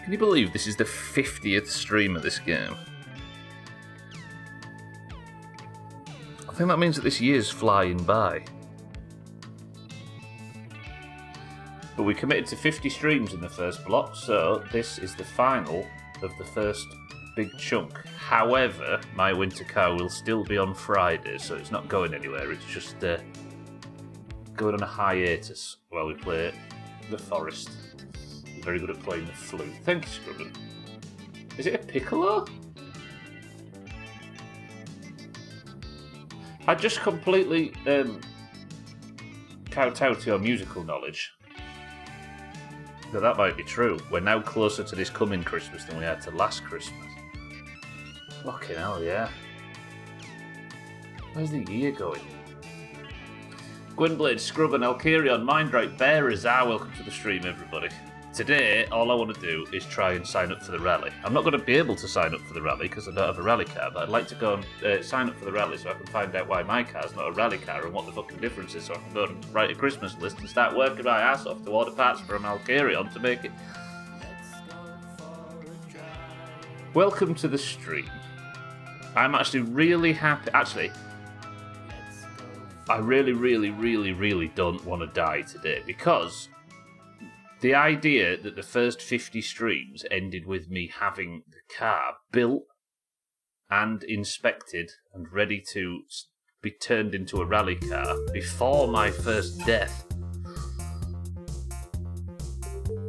Can you believe this is the 50th stream of this game? I think that means that this year's flying by. But we committed to 50 streams in the first block, so this is the final of the first big chunk. However, my winter car will still be on Friday, so it's not going anywhere. It's just going on a hiatus while we play the Forest. I'm very good at playing the flute. Thank you, Scrubben. Is it a piccolo? I just completely kowtowed to your musical knowledge. That might be true. We're now closer to this coming Christmas than we had to last Christmas. Fucking hell, yeah. Where's the year going? Gwynblade, Scrubben, Alkirion, Mindrake, Bear, Azar, welcome to the stream, everybody. Today, all I want to do is try and sign up for the rally. I'm not going to be able to sign up for the rally because I don't have a rally car, but I'd like to go and sign up for the rally so I can find out why my car's not a rally car and what the fucking difference is, so I can go and write a Christmas list and start working my ass off to order parts from Alkirion to make it. Welcome to the stream. I'm actually really happy. Actually, I really don't want to die today because the idea that the first 50 streams ended with me having the car built and inspected and ready to be turned into a rally car before my first death.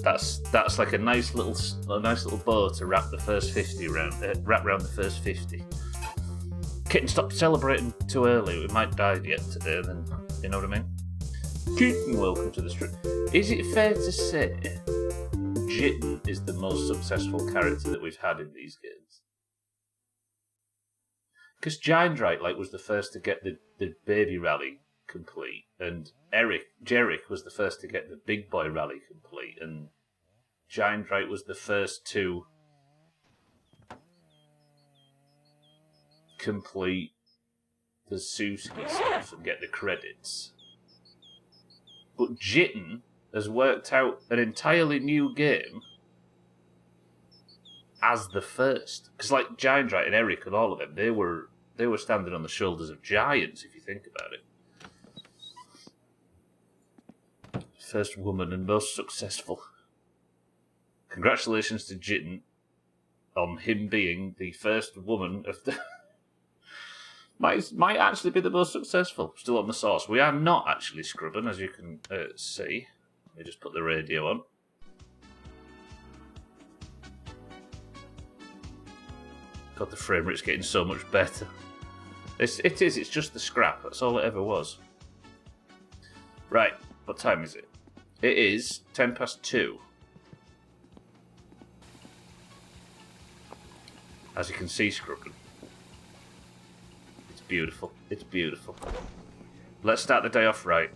That's like a nice little bow to wrap the first 50 around. Wrap around the first 50. Kitten, stop celebrating too early. We might die yet today. Then you know what I mean. Kitten, welcome to the stream. Is it fair to say Jitten is the most successful character that we've had in these games? Because Giandrate was the first to get the baby rally complete, and Jerick was the first to get the big boy rally complete, and Giandrate was the first to complete the Suski stuff and get the credits. But Jitten has worked out an entirely new game as the first. Because like Giandrate and Eric and all of them, they were standing on the shoulders of giants, if you think about it. First woman and most successful. Congratulations to Jitten on him being the first woman of the... Might actually be the most successful. Still on the source. We are not actually Scrubben, as you can see. Let me just put the radio on. God, the frame rate's getting so much better. It is. It's just the scrap. That's all it ever was. Right. What time is it? It is 2:10. As you can see, Scrubben. Beautiful. It's beautiful. Let's start the day off right.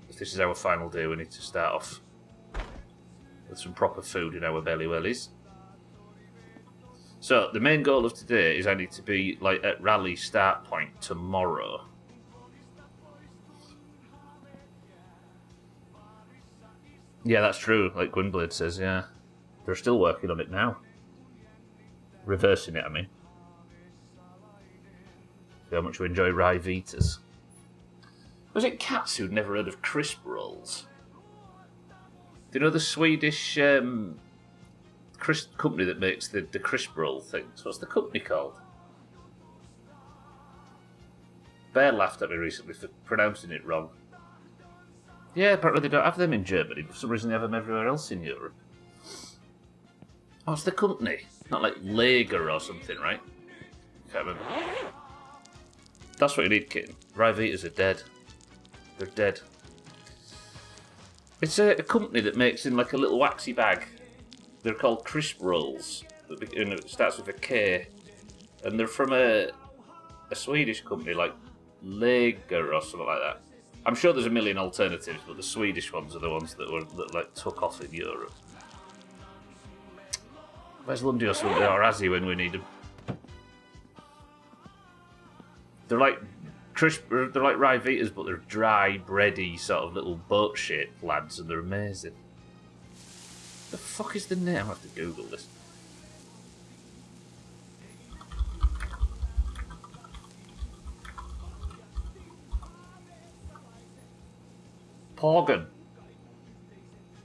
If this is our final day, we need to start off with some proper food in our belly wellies. So, the main goal of today is I need to be at rally start point tomorrow. Yeah, that's true, like Gwynblade says, yeah. They're still working on it now. Reversing it, I mean. How much we enjoy Rye Vitas. Was it cats who'd never heard of crisp rolls? Do you know the Swedish company that makes the crisp roll things? What's the company called? Bear laughed at me recently for pronouncing it wrong. Yeah, apparently they don't have them in Germany, but for some reason they have them everywhere else in Europe. What's the company? Not like Lager or something, right? Can't remember. That's what you need, kitten. Ryvitas are dead. They're dead. It's a company that makes in like a little waxy bag. They're called crisp rolls. It starts with a K. And they're from a Swedish company like Lager or something like that. I'm sure there's a million alternatives, but the Swedish ones are the ones that took off in Europe. Where's Lundios or Azzy when we need them? They're like crisp. They're like Ryvitas, but they're dry, bready, sort of little boat-shaped lads, and they're amazing. The fuck is the name? I have to Google this. Porgan.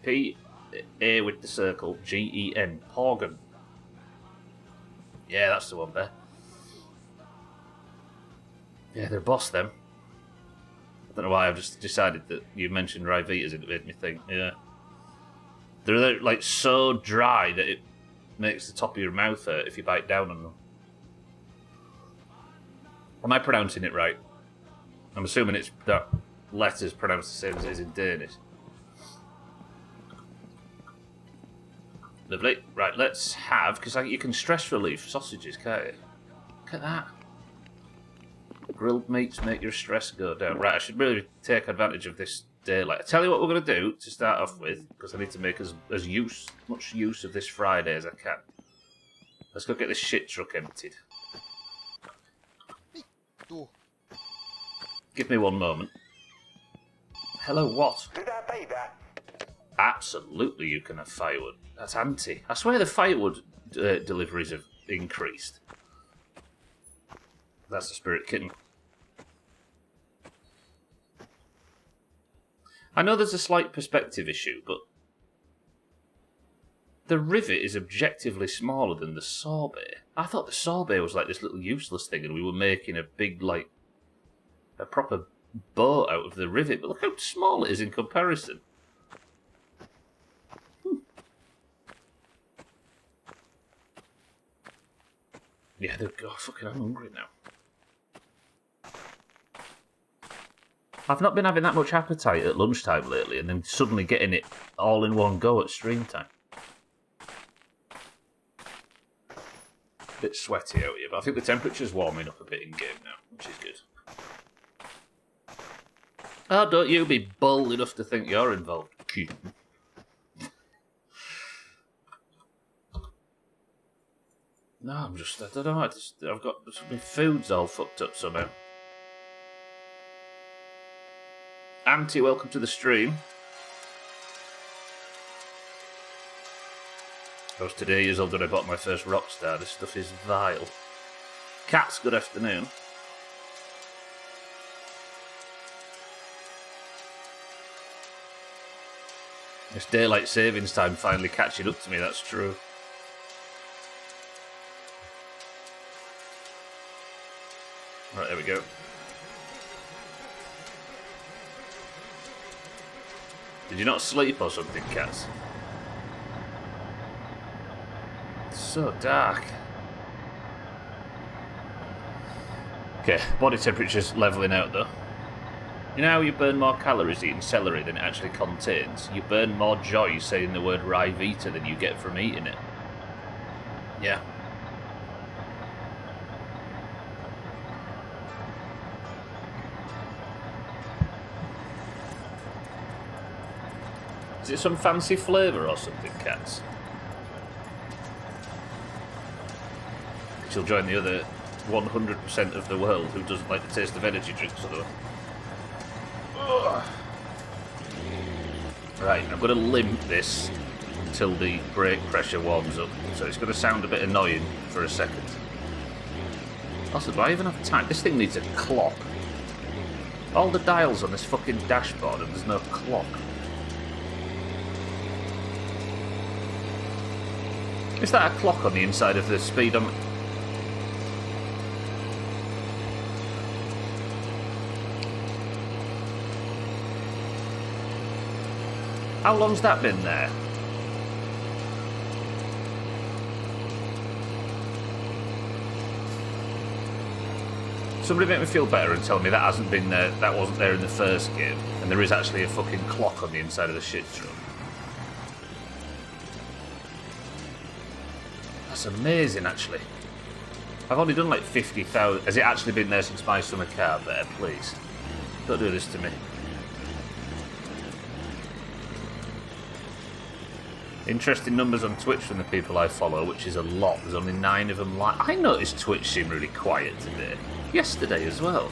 P-A with the circle, G-E-N. Porgan. Yeah, that's the one there. Yeah, they're boss, them. I don't know why, I've just decided that you mentioned Ryvitas and it made me think, yeah. They're like so dry that it makes the top of your mouth hurt if you bite down on them. Am I pronouncing it right? I'm assuming it's that letter's pronounced the same as it is in Danish. Lovely. Right, let's have, because you can stress relief sausages, can't you? Look at that. Grilled meats make your stress go down. Right, I should really take advantage of this daylight. I tell you what we're going to do to start off with, because I need to make as much use of this Friday as I can. Let's go get this shit truck emptied. Give me one moment. Hello, what? Did I pay that? Absolutely, you can have firewood. That's anti. I swear the firewood deliveries have increased. That's the spirit kitten. I know there's a slight perspective issue, but the rivet is objectively smaller than the sorbet. I thought the sorbet was like this little useless thing and we were making a big, like, a proper boat out of the rivet, but look how small it is in comparison. Yeah, fucking, I'm hungry now. I've not been having that much appetite at lunchtime lately, and then suddenly getting it all in one go at stream time. Bit sweaty out here, but I think the temperature's warming up a bit in game now, which is good. Oh, don't you be bold enough to think you're involved, kid. No, I don't know, I've got, my food's all fucked up somehow. Auntie, welcome to the stream. I was today years old when I bought my first Rockstar. This stuff is vile. Cats, good afternoon. It's daylight savings time finally catching up to me, that's true. Right, there we go. Did you not sleep or something, cats? It's so dark. Okay, body temperature's levelling out though. You know how you burn more calories eating celery than it actually contains? You burn more joy saying the word Ryvita than you get from eating it. Yeah. Is it some fancy flavour or something, cats? She'll join the other 100% of the world who doesn't like the taste of energy drinks, though. Right, I'm going to limp this until the brake pressure warms up, so it's going to sound a bit annoying for a second. Also, do I even have time? This thing needs a clock. All the dials on this fucking dashboard and there's no clock. Is that a clock on the inside of the speedometer? How long's that been there? Somebody make me feel better and tell me that hasn't been there, that wasn't there in the first game, and there is actually a fucking clock on the inside of the shit truck. That's amazing, actually. I've only done like 50,000. Has it actually been there since my summer car? Better, please. Don't do this to me. Interesting numbers on Twitch from the people I follow, which is a lot. There's only 9 of them live. I noticed Twitch seemed really quiet today. Yesterday as well.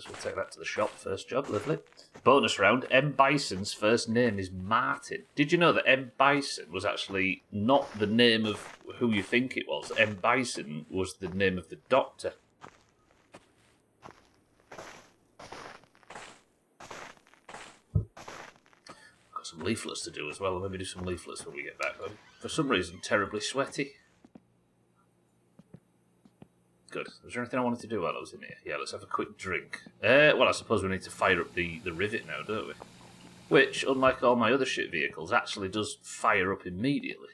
Guess we'll take that to the shop. First job, lovely. Bonus round, M. Bison's first name is Martin. Did you know that M. Bison was actually not the name of who you think it was? M. Bison was the name of the doctor. Got some leaflets to do as well. I'll maybe do some leaflets when we get back. I'm, for some reason, terribly sweaty. Good. Was there anything I wanted to do while I was in here? Yeah, let's have a quick drink. Well, I suppose we need to fire up the rivet now, don't we? Which, unlike all my other shit vehicles, actually does fire up immediately.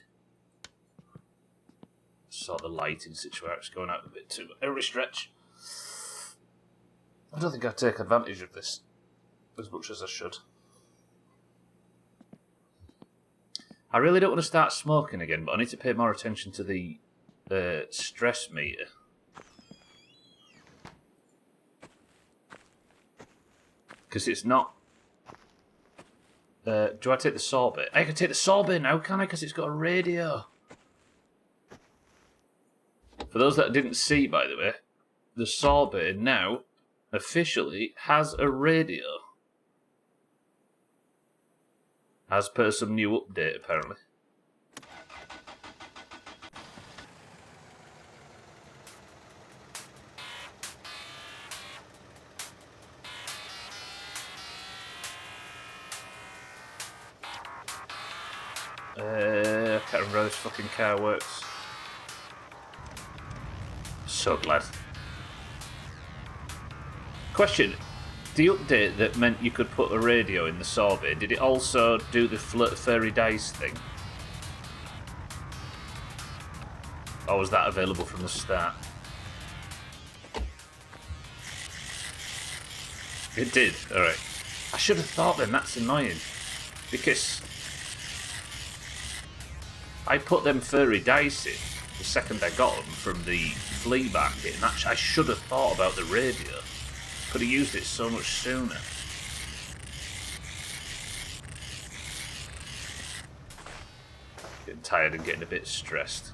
Saw the lighting situation going out a bit too much. Every stretch. I don't think I take advantage of this as much as I should. I really don't want to start smoking again, but I need to pay more attention to the stress meter. Because it's not... do I take the sorbet? I can take the sorbet now, can I? Because it's got a radio. For those that didn't see, by the way, the sorbet now officially has a radio. As per some new update, apparently. I can't remember how this fucking car works. So glad. Question. The update that meant you could put a radio in the sorbet, did it also do the furry dice thing? Or was that available from the start? It did, alright. I should have thought then, that's annoying. Because I put them furry dice in the second I got them from the flea market, and I should have thought about the radio. Could have used it so much sooner. Getting tired and getting a bit stressed.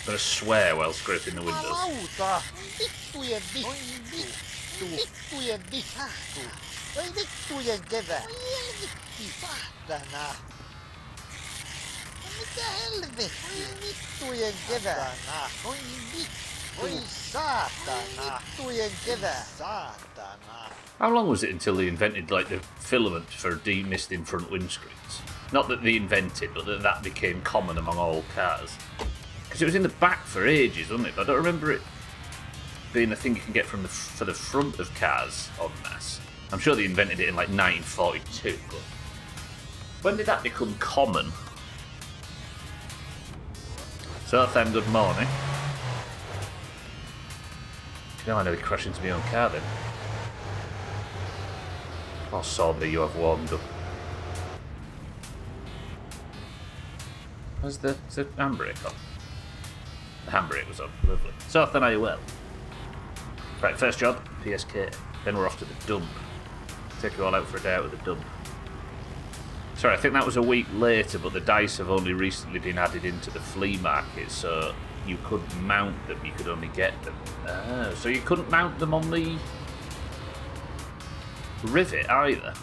I'm going to swear while scraping the windows. How long was it until they invented like the filament for demisting front windscreens? Not that they invented, but that became common among all cars. Because it was in the back for ages, wasn't it? But I don't remember it being a thing you can get for the front of cars en masse. I'm sure they invented it in like 1942, but when did that become common? So then, good morning. Now I nearly crashed into my own car then. Oh, sorry, you have warmed up. Is the handbrake on? The handbrake was on, lovely. So then, are you well? Right, first job, PSK. Then we're off to the dump. Take you all out for a day out at the dump. Sorry, I think that was a week later, but the dice have only recently been added into the flea market, so you couldn't mount them, you could only get them. So you couldn't mount them on the rivet either.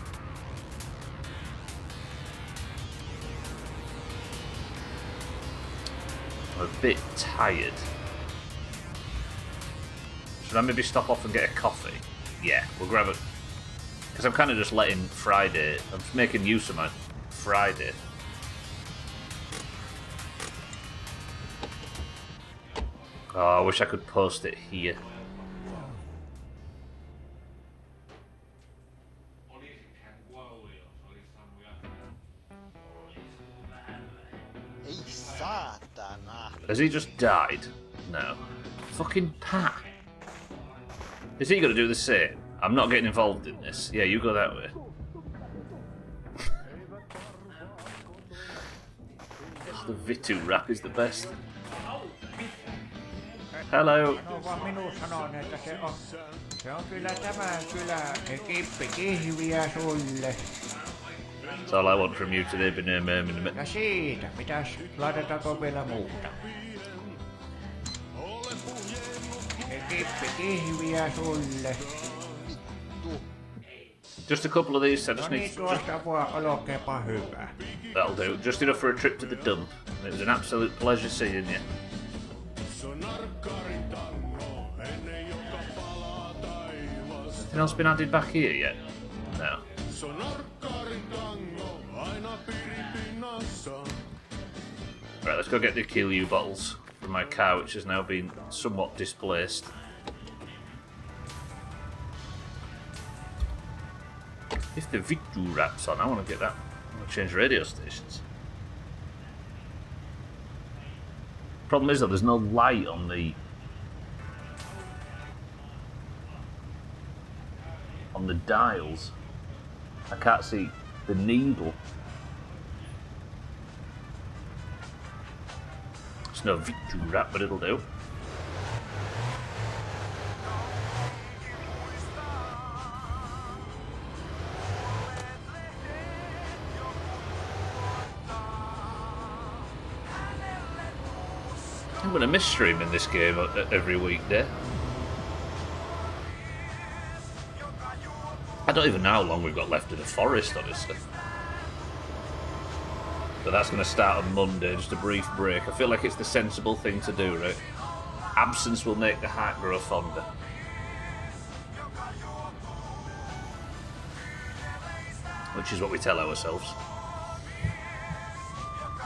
I'm a bit tired. Should I maybe stop off and get a coffee? Yeah, we'll grab it. Because I'm kind of just letting Friday, I'm just making use of my Friday. Oh, I wish I could post it here. Has he just died? No. Fucking Pat. Is he going to do the same? I'm not getting involved in this. Yeah, you go that way. The Vitu rap is the best. Hello. That's all I want from you today, Benjamin. Ja siitä, mitäs, laitetaanko vielä muuta? Kippi kihviä sulle. Just a couple of these, I No just niin, need to... tuosta vaan olkeepa hyvä. That'll do. Just enough for a trip to the dump. It was an absolute pleasure seeing you. Anything else been added back here yet? No. Right, let's go get the Kill You bottles from my car, which has now been somewhat displaced. If the Victor rap's on, I want to get that. I want to change radio stations. Problem is though, there's no light on the dials. I can't see the needle. It's no Victor rap, but it'll do. I'm going to miss streaming this game every weekday. I don't even know how long we've got left in the forest, honestly. But that's going to start on Monday, just a brief break. I feel like it's the sensible thing to do, right? Absence will make the heart grow fonder. Which is what we tell ourselves.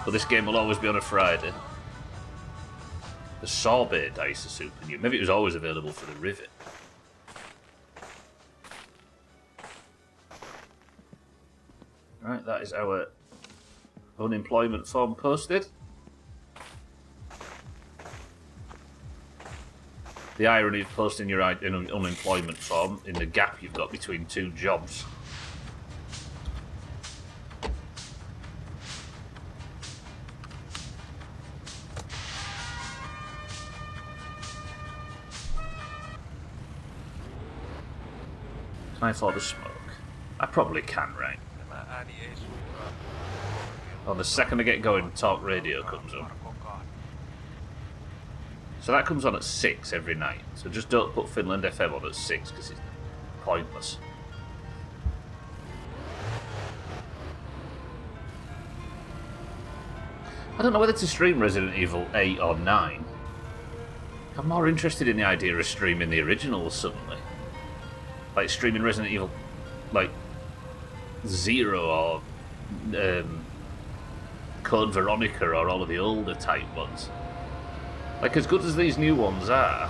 But this game will always be on a Friday. The sorbet dice are super new. Maybe it was always available for the Rivet. Right, that is our unemployment form posted. The irony of posting your unemployment form in the gap you've got between two jobs. Can I afford a smoke? I probably can, right? Oh, the second I get going, talk radio comes on. So that comes on at 6 every night. So just don't put Finland FM on at 6 because it's pointless. I don't know whether to stream Resident Evil 8 or 9. I'm more interested in the idea of streaming the original suddenly. Like streaming Resident Evil, like 0 or Code Veronica or all of the older type ones. Like, as good as these new ones are,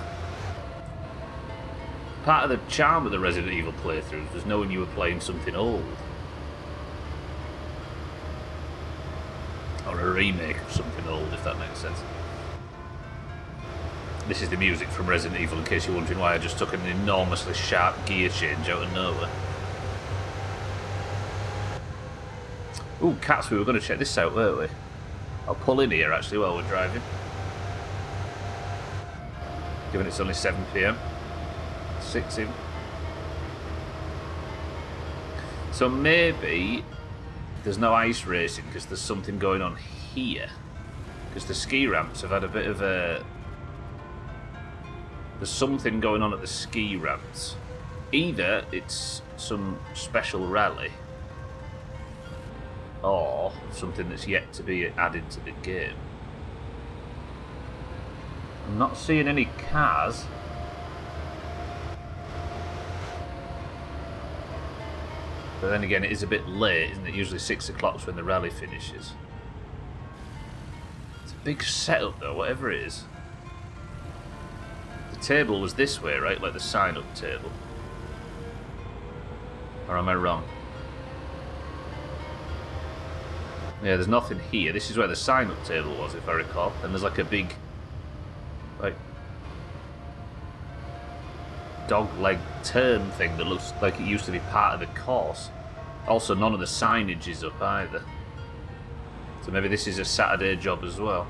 part of the charm of the Resident Evil playthroughs was knowing you were playing something old. Or a remake of something old, if that makes sense. This is the music from Resident Evil, in case you're wondering why I just took an enormously sharp gear change out of nowhere. Ooh, cats, we were going to check this out, weren't we? I'll pull in here, actually, while we're driving. Given it's only 7 PM. 6 in. So maybe there's no ice racing because there's something going on here. Because the ski ramps have had a bit of a... There's something going on at the ski ramps. Either it's some special rally, or something that's yet to be added to the game. I'm not seeing any cars. But then again, it is a bit late, isn't it? Usually 6 o'clock's when the rally finishes. It's a big setup though, whatever it is. The table was this way, right? Like the sign-up table. Or am I wrong? Yeah, there's nothing here. This is where the sign-up table was, if I recall. And there's like a big, like, dog-leg turn thing that looks like it used to be part of the course. Also, none of the signage is up either. So maybe this is a Saturday job as well.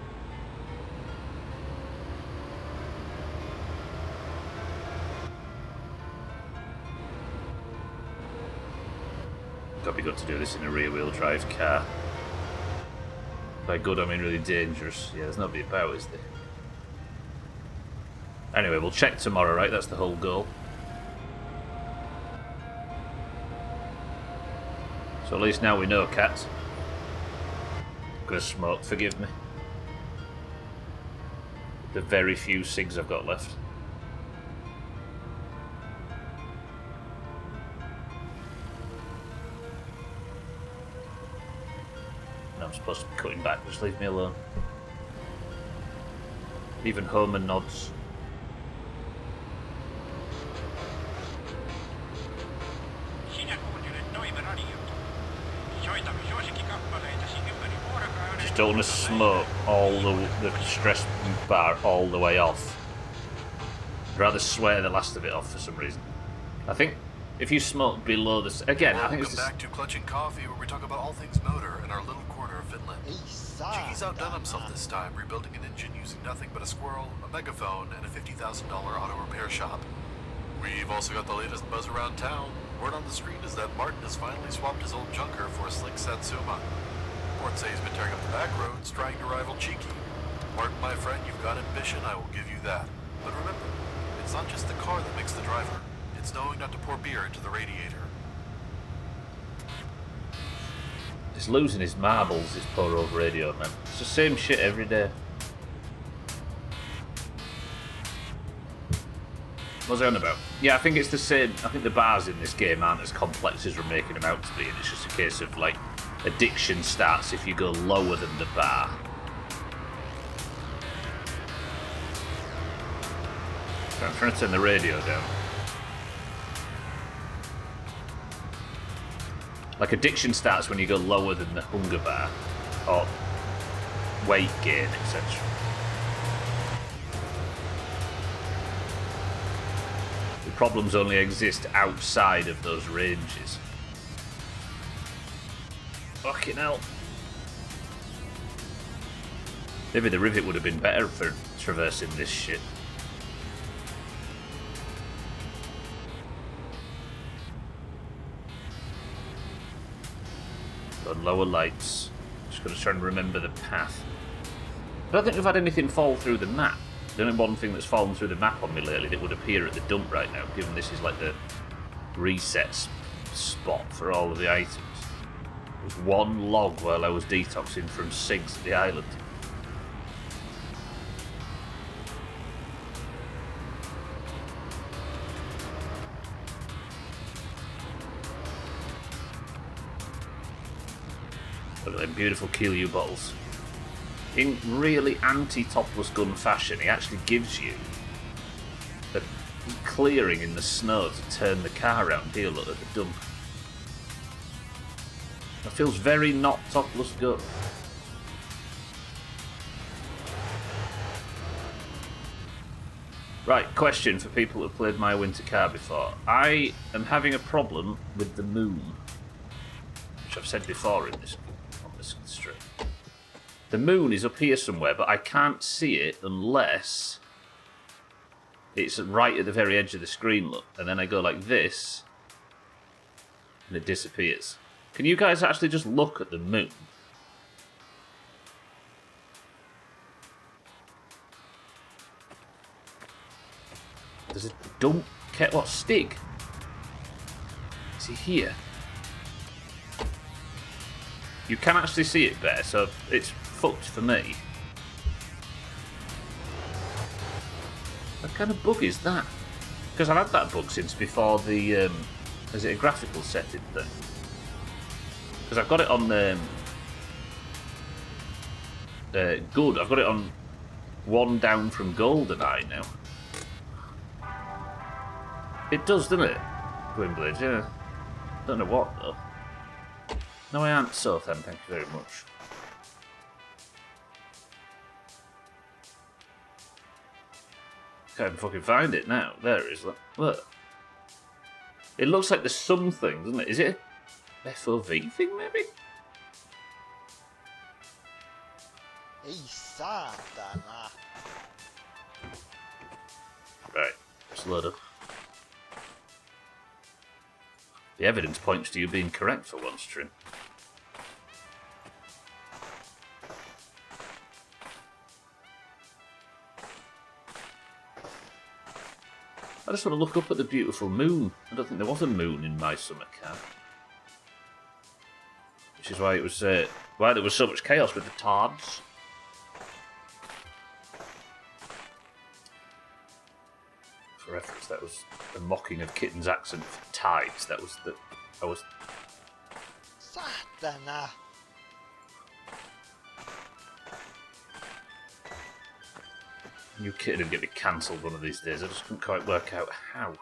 Gotta be good to do this in a rear-wheel drive car. By good, I mean really dangerous. Yeah, there's nobody about, is there? Anyway, we'll check tomorrow, right? That's the whole goal. So at least now we know, cats. Gonna smoke, forgive me. The very few cigs I've got left. And I'm supposed to be cutting back, just leave me alone. Even Homer nods. Just don't want to smoke all the stress bar all the way off. I'd rather swear the last of it off for some reason. I think if you smoke below this again, I think it's back to Clutching Coffee, where we talk about all things motor in our little corner of Finland. Cheeky's outdone himself this time, rebuilding an engine using nothing but a squirrel, a megaphone, and a $50,000 auto repair shop. We've also got the latest buzz around town. Word on the street is that Martin has finally swapped his old junker for a slick Satsuma. Reports say he's been tearing up the back roads, trying to rival Cheeky. Martin, my friend, you've got ambition, I will give you that. But remember, it's not just the car that makes the driver. It's knowing not to pour beer into the radiator. He's losing his marbles, this poor old radio man. It's the same shit every day. What's I on about? Yeah, I think it's the same. I think the bars in this game aren't as complex as we're making them out to be, and it's just a case of, like, addiction starts if you go lower than the bar. I'm trying to turn the radio down. Like, addiction starts when you go lower than the hunger bar, or weight gain, etc. The problems only exist outside of those ranges. Fucking hell. Maybe the rivet would have been better for traversing this shit. Got lower lights. Just got to try and remember the path. I don't think we've had anything fall through the map. The only one thing that's fallen through the map on me lately that would appear at the dump right now, given this is like the reset spot for all of the items, was one log while I was detoxing from cigs at the island. Look at them beautiful Keelue bottles. In really anti-topless gun fashion, he actually gives you a clearing in the snow to turn the car around. Here, look at the dump. That feels very not topless gun. Right, question for people who've played My Winter Car before. I am having a problem with the moon, which I've said before on this stream. The moon is up here somewhere, but I can't see it unless it's right at the very edge of the screen, look. And then I go like this, and it disappears. Can you guys actually just look at the moon? There's a dump... What, Stig? Is he here? You can actually see it better, so it's fucked for me. What kind of bug is that? Because I've had that bug since before the... is it a graphical setting thing? Because I've got it on good. I've got it on one down from GoldenEye now. It does, doesn't it? Gwynblade, yeah. Don't know what, though. No, I aren't so then, thank you very much. Can't even fucking find it now. There it is, look. It looks like there's something, doesn't it? Is it a FOV thing, maybe? Ei saatana. Right, let's load up. The evidence points to you being correct for once, Trin. I just want to look up at the beautiful moon. I don't think there was a moon in my summer car. which is why it was why there was so much chaos with the tards. For reference, that was a mocking of Kitten's accent for tides. That was I was. Satana! New Kitten would get me cancelled one of these days. I just couldn't quite work out how.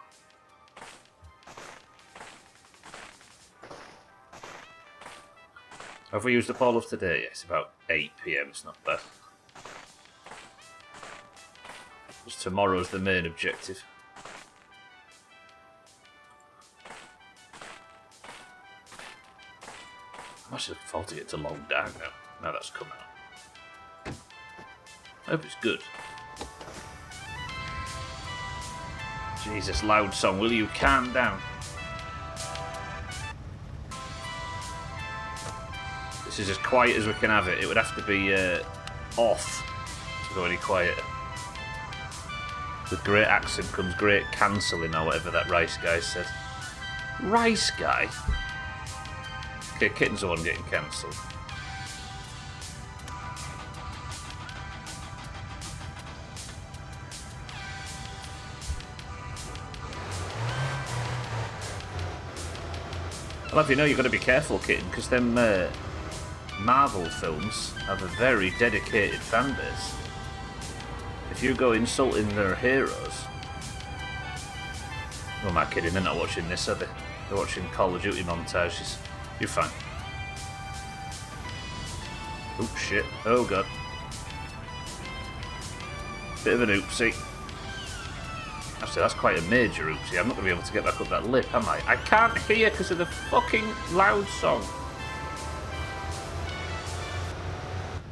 Have we used up all of today? Yes, about 8 PM. It's not bad. Because tomorrow's the main objective. I'm actually looking forward to get to Long Down now. Now that's come out. I hope it's good. Jesus, loud song, will you calm down? This is as quiet as we can have it. It would have to be off to go any quieter. With great accent comes great cancelling, or whatever that Rice guy said. Rice guy? Okay, Kitten's the one getting cancelled. I'll have you know you've got to be careful, Kitten, because them Marvel films have a very dedicated fan base. If you go insulting their heroes... Who am I kidding? They're not watching this, are they? They're watching Call of Duty montages. You're fine. Oh shit. Oh god. Bit of an oopsie. Actually, that's quite a major oopsie. I'm not going to be able to get back up that lip, am I? I can't hear because of the fucking loud song.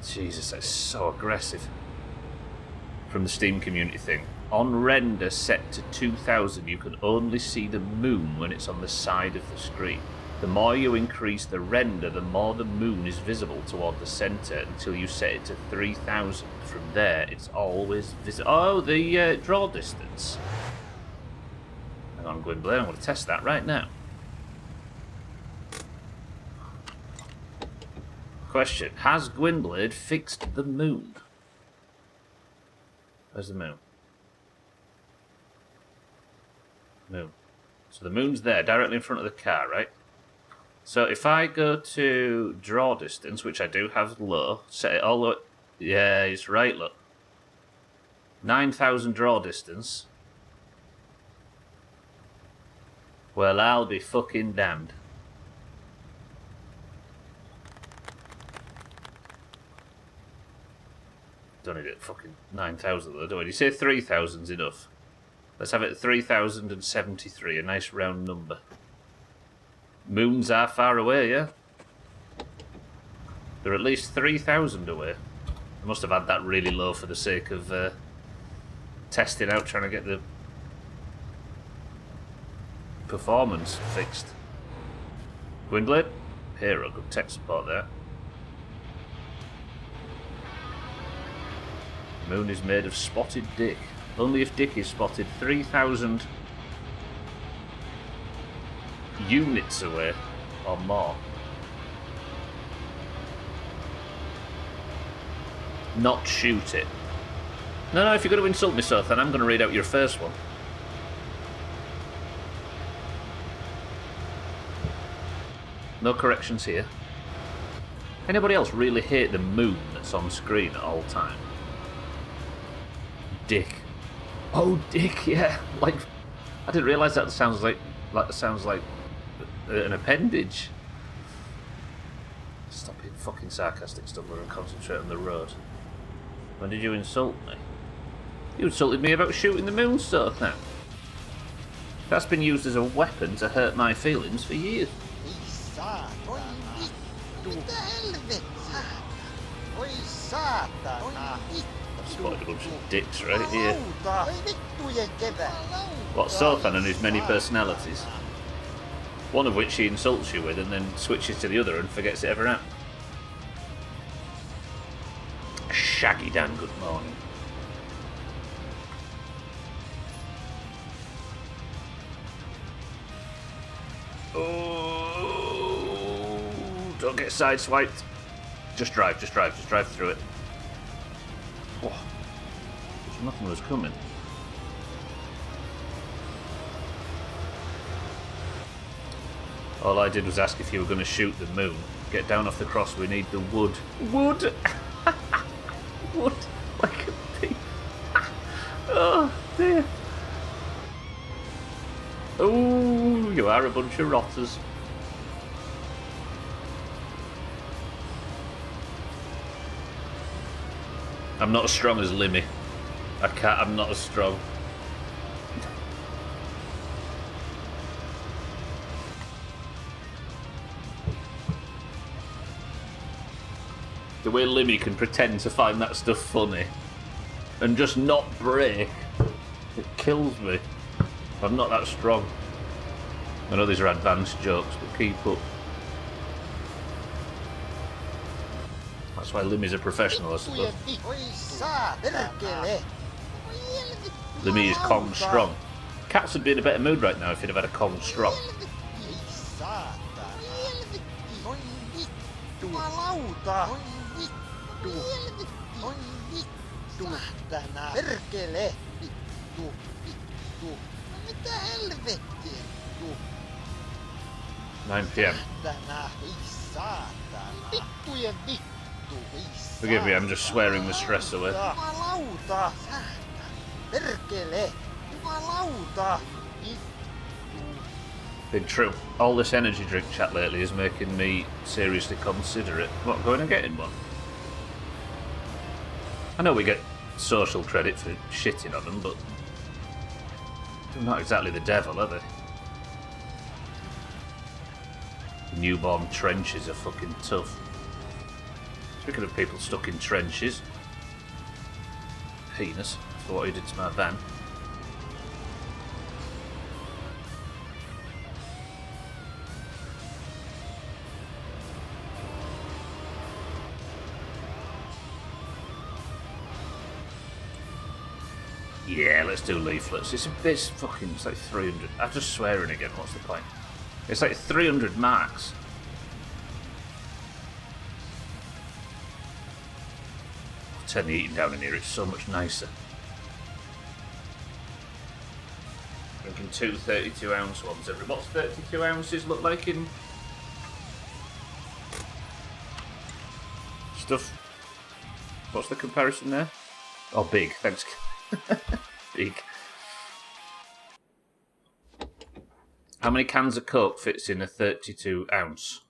Jesus, that's so aggressive. From the Steam community thing. On render set to 2000, you can only see the moon when it's on the side of the screen. The more you increase the render, the more the moon is visible toward the centre until you set it to 3000. From there, it's always visible. Oh, the draw distance. Hang on, Gwynblade, I'm going to test that right now. Question, has Gwynblade fixed the moon? Where's the moon? Moon. So the moon's there, directly in front of the car, right? So if I go to draw distance, which I do have low, set it all the way... Yeah, it's right, look. 9,000 draw distance. Well, I'll be fucking damned. Don't need it fucking 9,000 though, do I? You say 3,000's enough. Let's have it at 3,073, a nice round number. Moons are far away, yeah? They're at least 3,000 away. I must have had that really low for the sake of testing out, trying to get the performance fixed. Gwynblade? Hero, good tech support there. Moon is made of spotted dick. Only if dick is spotted 3,000 units away or more. Not shoot it. No, if you're going to insult me, Sothan, I'm going to read out your first one. No corrections here. Anybody else really hate the moon that's on screen at all time? Dick. Oh, dick, yeah. Like, I didn't realise that sounds like an appendage. Stop being fucking sarcastic, Stumbler, and concentrate on the road. When did you insult me? You insulted me about shooting the moon stuff now. That's been used as a weapon to hurt my feelings for years. I've spotted a bunch of dicks right here. What, Sothan and his many personalities? One of which he insults you with and then switches to the other and forgets it ever happened. Shaggy Dan, good morning. Oh, Don't get sideswiped. Just drive through it. Oh, nothing was coming. All I did was ask if you were going to shoot the moon. Get down off the cross, we need the wood. Wood! Wood! Like a pig. Oh, dear. Oh, you are a bunch of rotters. I'm not as strong as Limmy. I'm not as strong. The way Limmy can pretend to find that stuff funny and just not break, it kills me. I'm not that strong. I know these are advanced jokes, but keep up. That's why Limmy's a professional, I suppose. Limmy is Kong strong. Cats would be in a better mood right now if he'd have had a Kong strong. Perkele! Vittu! Vittu! Mitä helvettiä? 9 p.m. Saatana! Ei saatana! Vittujen vittu! Ei saatana! Forgive me, I'm just swearing the stress away. Jumalauta! Saatana! Perkele! Jumalauta! Been true. All this energy drink chat lately is making me seriously consider it. What, going and getting one? I know we get social credit for shitting on them, but they're not exactly the devil, are they? The newborn trenches are fucking tough. Speaking of people stuck in trenches, penis, for what he did to my van. Yeah, let's do leaflets. It's fucking, it's like 300. I'm just swearing again, what's the point? It's like 300 marks. I'll turn the eating down in here, it's so much nicer. Drinking two 32 ounce ones every. What's 32 ounces look like in stuff? What's the comparison there? Oh, big, thanks. Big. How many cans of Coke fits in a 32 ounce?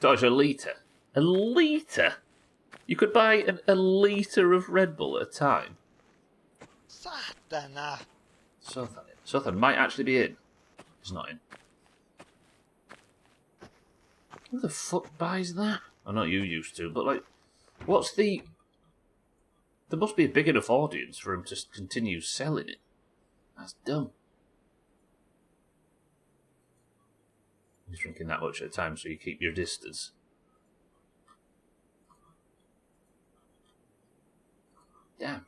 Dodge, a litre. A litre? You could buy a litre of Red Bull at a time. Saatana! Sothan might actually be in. He's not in. Who the fuck buys that? I know you used to, but like, what's the... There must be a big enough audience for him to continue selling it. That's dumb. He's drinking that much at a time, so you keep your distance. Damn.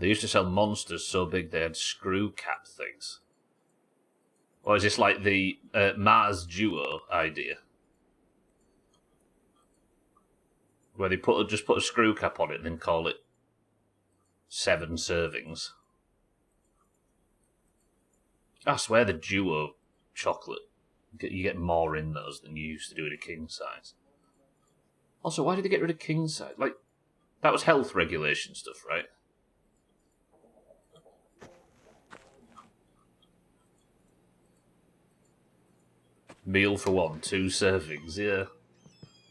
They used to sell monsters so big they had screw cap things. Or is this like the Mars Duo idea? Where they just put a screw cap on it and then call it 7 servings. I swear the Duo chocolate, you get more in those than you used to do in a king size. Also, why did they get rid of king size? Like, that was health regulation stuff, right? Meal for one, 2 servings, yeah.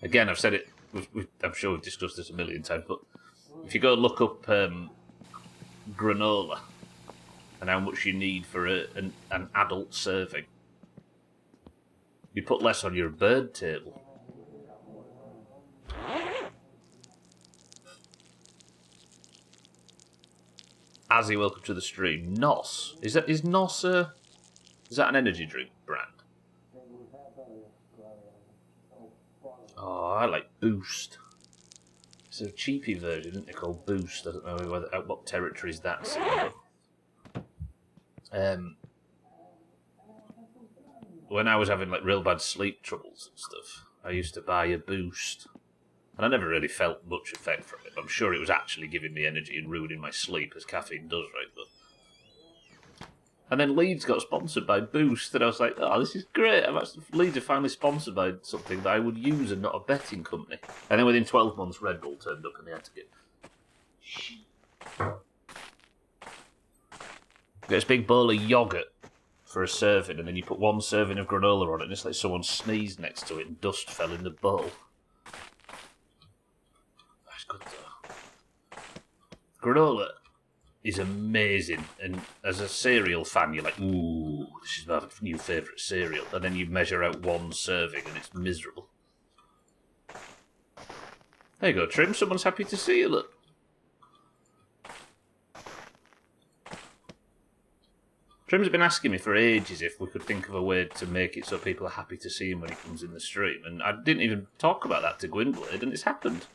Again, I've said it, I'm sure we've discussed this a million times, but if you go look up granola and how much you need for an adult serving, you put less on your bird table. Azzy, welcome to the stream. Nos. Is Nos is that an energy drink brand? Oh, I like Boost. It's a cheapy version, isn't it, called Boost? I don't know what territories that's in. But, when I was having like real bad sleep troubles and stuff, I used to buy a Boost. And I never really felt much effect from it. I'm sure it was actually giving me energy and ruining my sleep, as caffeine does, right? And then Leeds got sponsored by Boost, and I was like, oh, this is great. Leeds are finally sponsored by something that I would use and not a betting company. And then within 12 months, Red Bull turned up and they had to get this big bowl of yoghurt for a serving, and then you put one serving of granola on it, and it's like someone sneezed next to it and dust fell in the bowl. That's good, though. Granola is amazing, and as a cereal fan, you're like, ooh, this is my new favourite cereal, and then you measure out one serving, and it's miserable. There you go, Trim, someone's happy to see you, look. Trim's been asking me for ages if we could think of a way to make it so people are happy to see him when he comes in the stream, and I didn't even talk about that to Gwynblade, and it's happened.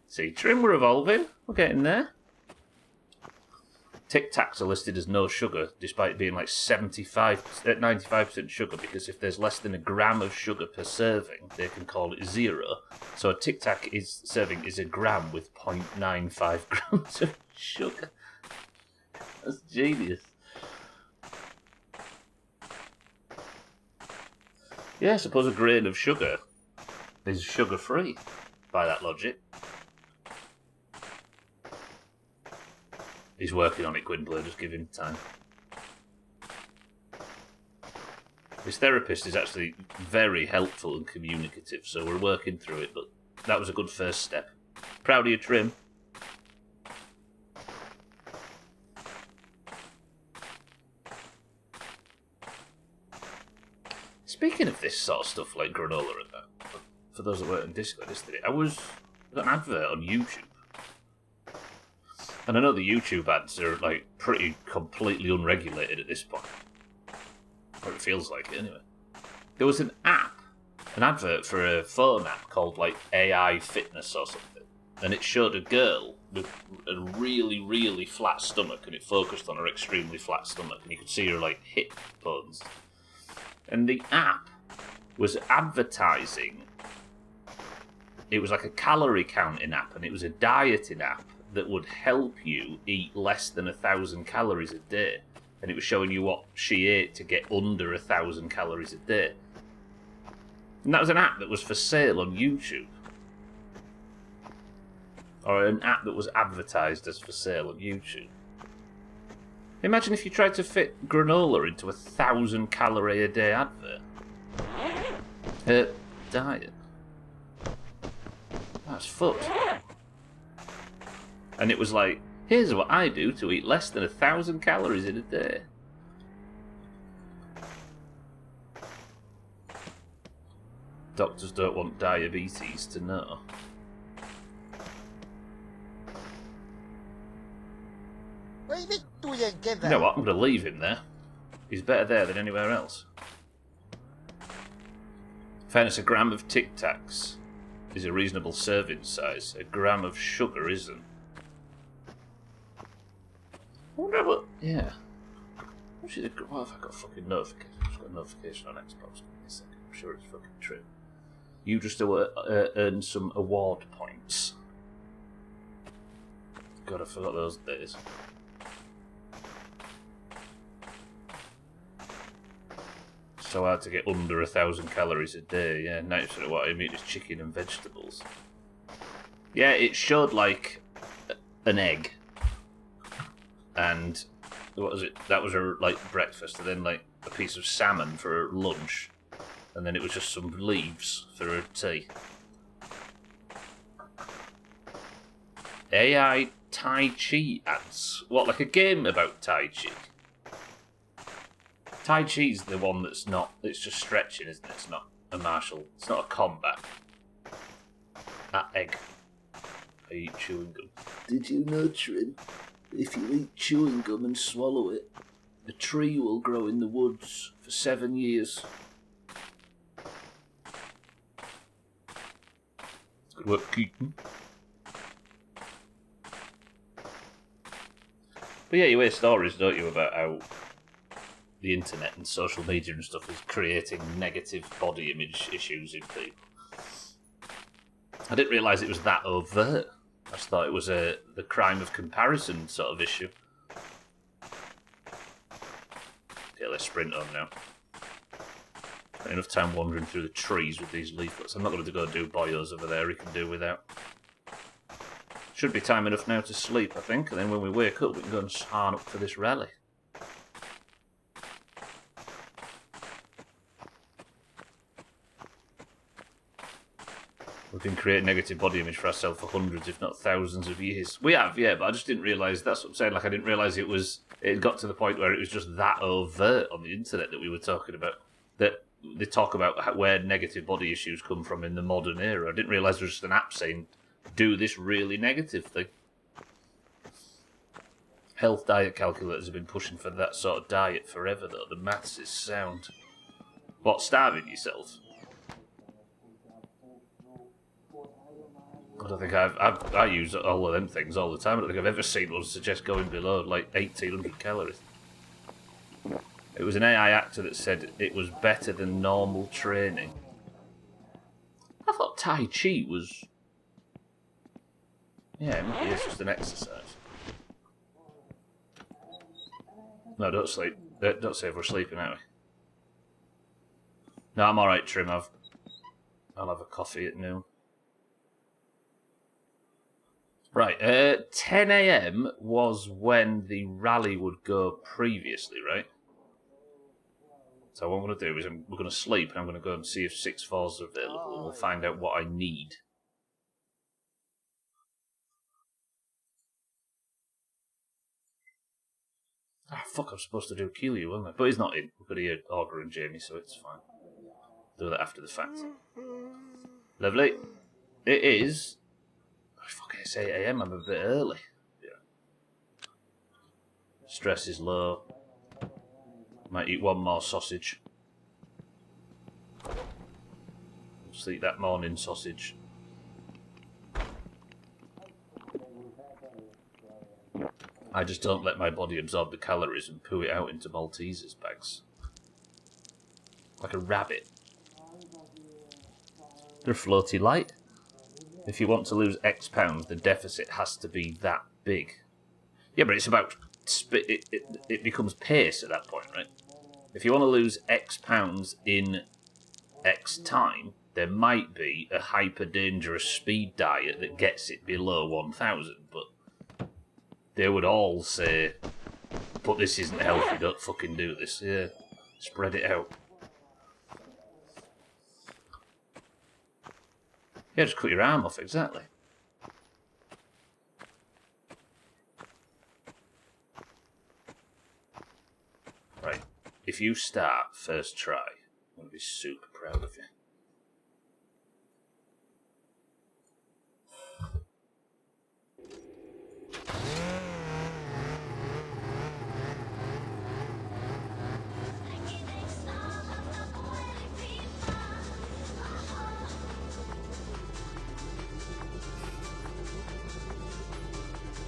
See, Trim, we're evolving, we're getting there. Tic Tacs are listed as no sugar, despite being like 95% sugar, because if there's less than a gram of sugar per serving, they can call it 0. So a Tic Tac serving is a gram with 0.95 grams of sugar. That's genius. Yeah, I suppose a grain of sugar is sugar-free, by that logic. He's working on it, Gwynblade, just give him time. His therapist is actually very helpful and communicative, so we're working through it, but that was a good first step. Proud of you, Trim. Speaking of this sort of stuff, like granola and that, for those that weren't in Discord yesterday, I got an advert on YouTube. And I know the YouTube ads are like pretty completely unregulated at this point. Or it feels like it anyway. There was an advert for a phone app called like AI Fitness or something. And it showed a girl with a really, really flat stomach, and it focused on her extremely flat stomach, and you could see her like hip bones. And the app was advertising. It was like a calorie counting app, and it was a dieting app that would help you eat less than 1,000 calories a day. And it was showing you what she ate to get under 1,000 calories a day. And that was an app that was for sale on YouTube. Or an app that was advertised as for sale on YouTube. Imagine if you tried to fit granola into 1,000 calorie a day advert. Diet. That's fucked. And it was like, here's what I do to eat less than 1,000 calories in a day. Doctors don't want diabetes to know. You know what? I'm going to leave him there. He's better there than anywhere else. Fairness, a gram of Tic Tacs is a reasonable serving size. A gram of sugar isn't. I wonder what... Yeah. What have I got a fucking notification? I've got a notification on Xbox. Give me a second. I'm sure it's fucking true. You just earned some award points. God, I forgot those days. So hard to get under 1,000 calories a day. Yeah, 90% of what I eat is chicken and vegetables. Yeah, it showed like an egg. And what was it? That was her like breakfast, and then like a piece of salmon for her lunch, and then it was just some leaves for her tea. AI Tai Chi ads. What, like a game about Tai Chi? Tai Chi's the one that's not. It's just stretching, isn't it? It's not a martial. It's not a combat. That egg. I eat chewing gum. Did you know, Trim? If you eat chewing gum and swallow it, a tree will grow in the woods for 7 years. Good work, Keaton. But yeah, you hear stories, don't you, about how the internet and social media and stuff is creating negative body image issues in people. I didn't realise it was that overt. I just thought it was the crime of comparison sort of issue. Okay, let's sprint on now. Got enough time wandering through the trees with these leaflets. I'm not going to go do Boyos over there, he can do without. Should be time enough now to sleep, I think, and then when we wake up we can go and sign up for this rally. We've been creating negative body image for ourselves for hundreds, if not thousands of years. We have, yeah, but I just didn't realise, that's what I'm saying, like I didn't realise it got to the point where it was just that overt on the internet that we were talking about. That they talk about where negative body issues come from in the modern era. I didn't realise there was just an app saying, do this really negative thing. Health diet calculators have been pushing for that sort of diet forever, though. The maths is sound. What, starving yourself? I don't think I use all of them things all the time. I don't think I've ever seen one suggest going below like 1800 calories. It was an AI actor that said it was better than normal training. I thought Tai Chi was... Yeah, maybe it's just an exercise. No, don't sleep. Don't say if we're sleeping, are we? No, I'm alright, Trim. I'll have a coffee at noon. Right, 10 AM was when the rally would go previously, right? So what I'm going to do is we're going to sleep and I'm going to go and see if 6-4s are available and we'll find out what I need. Ah, fuck, I'm supposed to do Keeley, wasn't I? But he's not in. We've got to hear Augur and Jamie, so it's fine. Do that after the fact. Lovely. It is... Fuck, it's 8 AM, I'm a bit early. Yeah. Stress is low. Might eat one more sausage. Just eat that morning sausage. I just don't let my body absorb the calories and poo it out into Maltesers bags. Like a rabbit. They're floaty light. If you want to lose X pounds, the deficit has to be that big. Yeah, but it's about... It becomes pace at that point, right? If you want to lose X pounds in X time, there might be a hyper-dangerous speed diet that gets it below 1,000, but they would all say, but this isn't healthy, don't fucking do this. Yeah, spread it out. Yeah, just cut your arm off, exactly. Right, if you start first try, I'm going to be super proud of you.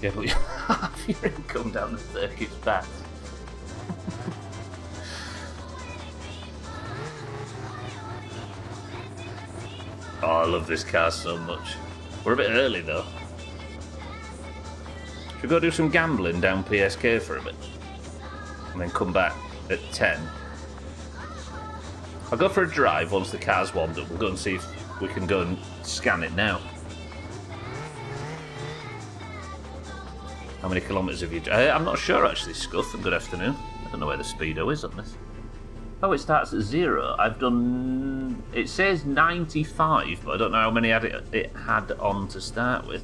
Yeah, but half your income down the circuit's bad. Oh, I love this car so much. We're a bit early though. Should we go do some gambling down PSK for a bit? And then come back at 10. I'll go for a drive once the car's warmed up. We'll go and see if we can go and scan it now. How many kilometres have you done? I'm not sure actually, Scuff, and good afternoon. I don't know where the speedo is on this. Oh, it starts at 0. I've done... It says 95, but I don't know how many it had on to start with.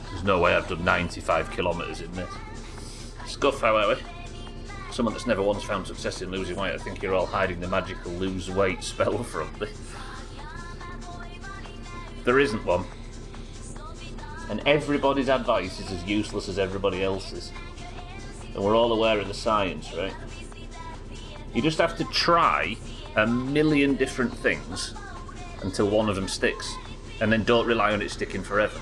There's no way I've done 95 kilometres in this. Scuff, how are we? Someone that's never once found success in losing weight. I think you're all hiding the magical lose weight spell from me. There isn't one. And everybody's advice is as useless as everybody else's. And we're all aware of the science, right? You just have to try a million different things until one of them sticks. And then don't rely on it sticking forever.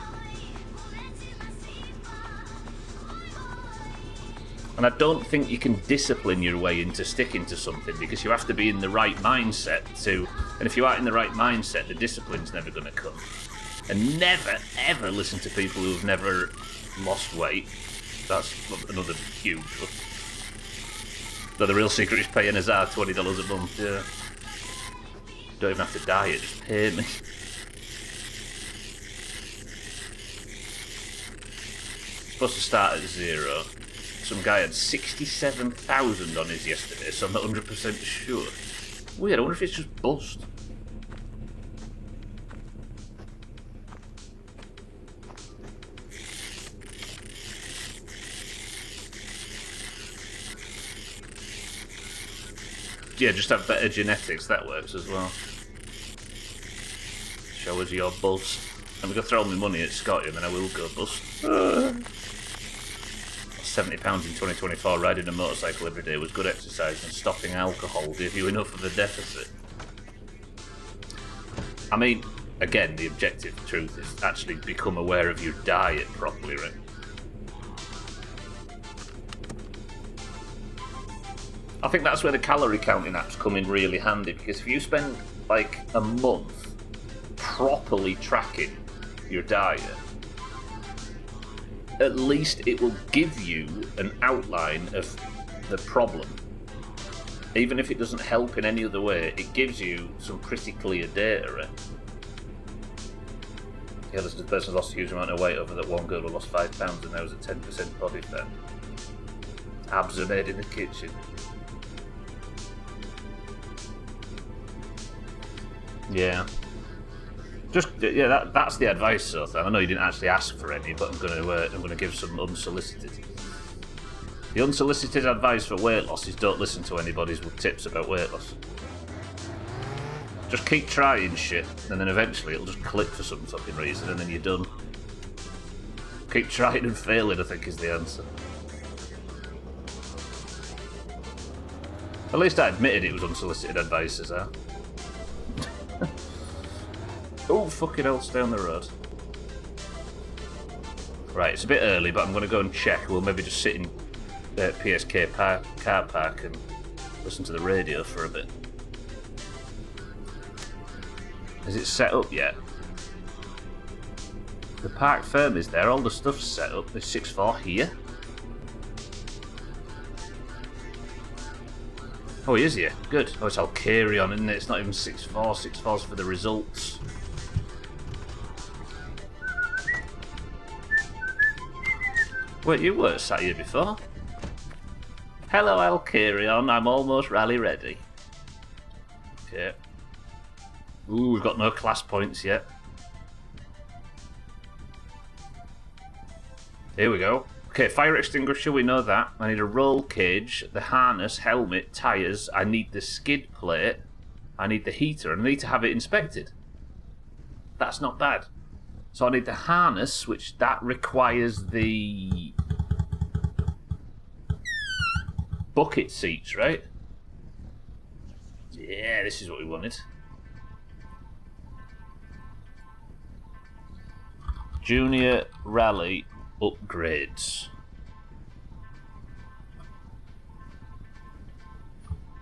And I don't think you can discipline your way into sticking to something, because you have to be in the right mindset to... And if you aren't in the right mindset, the discipline's never going to come. And never, ever listen to people who've never lost weight. That's another huge one. But the real secret is paying Azar $20 a month, yeah. Don't even have to diet, just pay me. Supposed to start at 0. Some guy had 67,000 on his yesterday, so I'm not 100% sure. Weird, I wonder if it's just bust. Yeah, just have better genetics, that works as well. Show us your buzz. I'm going to throw my money at Scotty and then I will go bust. £70 in 2024 riding a motorcycle every day was good exercise, and stopping alcohol gave you enough of a deficit. I mean, again, the objective truth is actually become aware of your diet properly, right? I think that's where the calorie counting apps come in really handy, because if you spend like a month properly tracking your diet, at least it will give you an outline of the problem. Even if it doesn't help in any other way, it gives you some pretty clear data, right? Yeah, this person lost a huge amount of weight over that one girl who lost 5 pounds and now has a 10% body fat. Abs are made in the kitchen. Yeah. That's the advice, sort of. I know you didn't actually ask for any, but I'm going to give some unsolicited. The unsolicited advice for weight loss is don't listen to anybody's tips about weight loss. Just keep trying shit, and then eventually it'll just click for some fucking reason, and then you're done. Keep trying and failing, I think, is the answer. At least I admitted it was unsolicited advice, is that? Oh, fucking hell, stay on the road. Right, it's a bit early, but I'm going to go and check. We'll maybe just sit in PSK car park and listen to the radio for a bit. Is it set up yet? The park firm is there, all the stuff's set up. There's 6-4 here. Oh, he is here. Good. Oh, it's Alcarion, isn't it? It's not even 6-4. 6-4's for the results. Wait, you were sat here before? Hello, Alcarion. I'm almost rally ready. Okay. Ooh, we've got no class points yet. Here we go. Okay, fire extinguisher, we know that. I need a roll cage, the harness, helmet, tyres. I need the skid plate. I need the heater, and I need to have it inspected. That's not bad. So I need the harness, which that requires the bucket seats, right? Yeah, this is what we wanted. Junior Rally upgrades.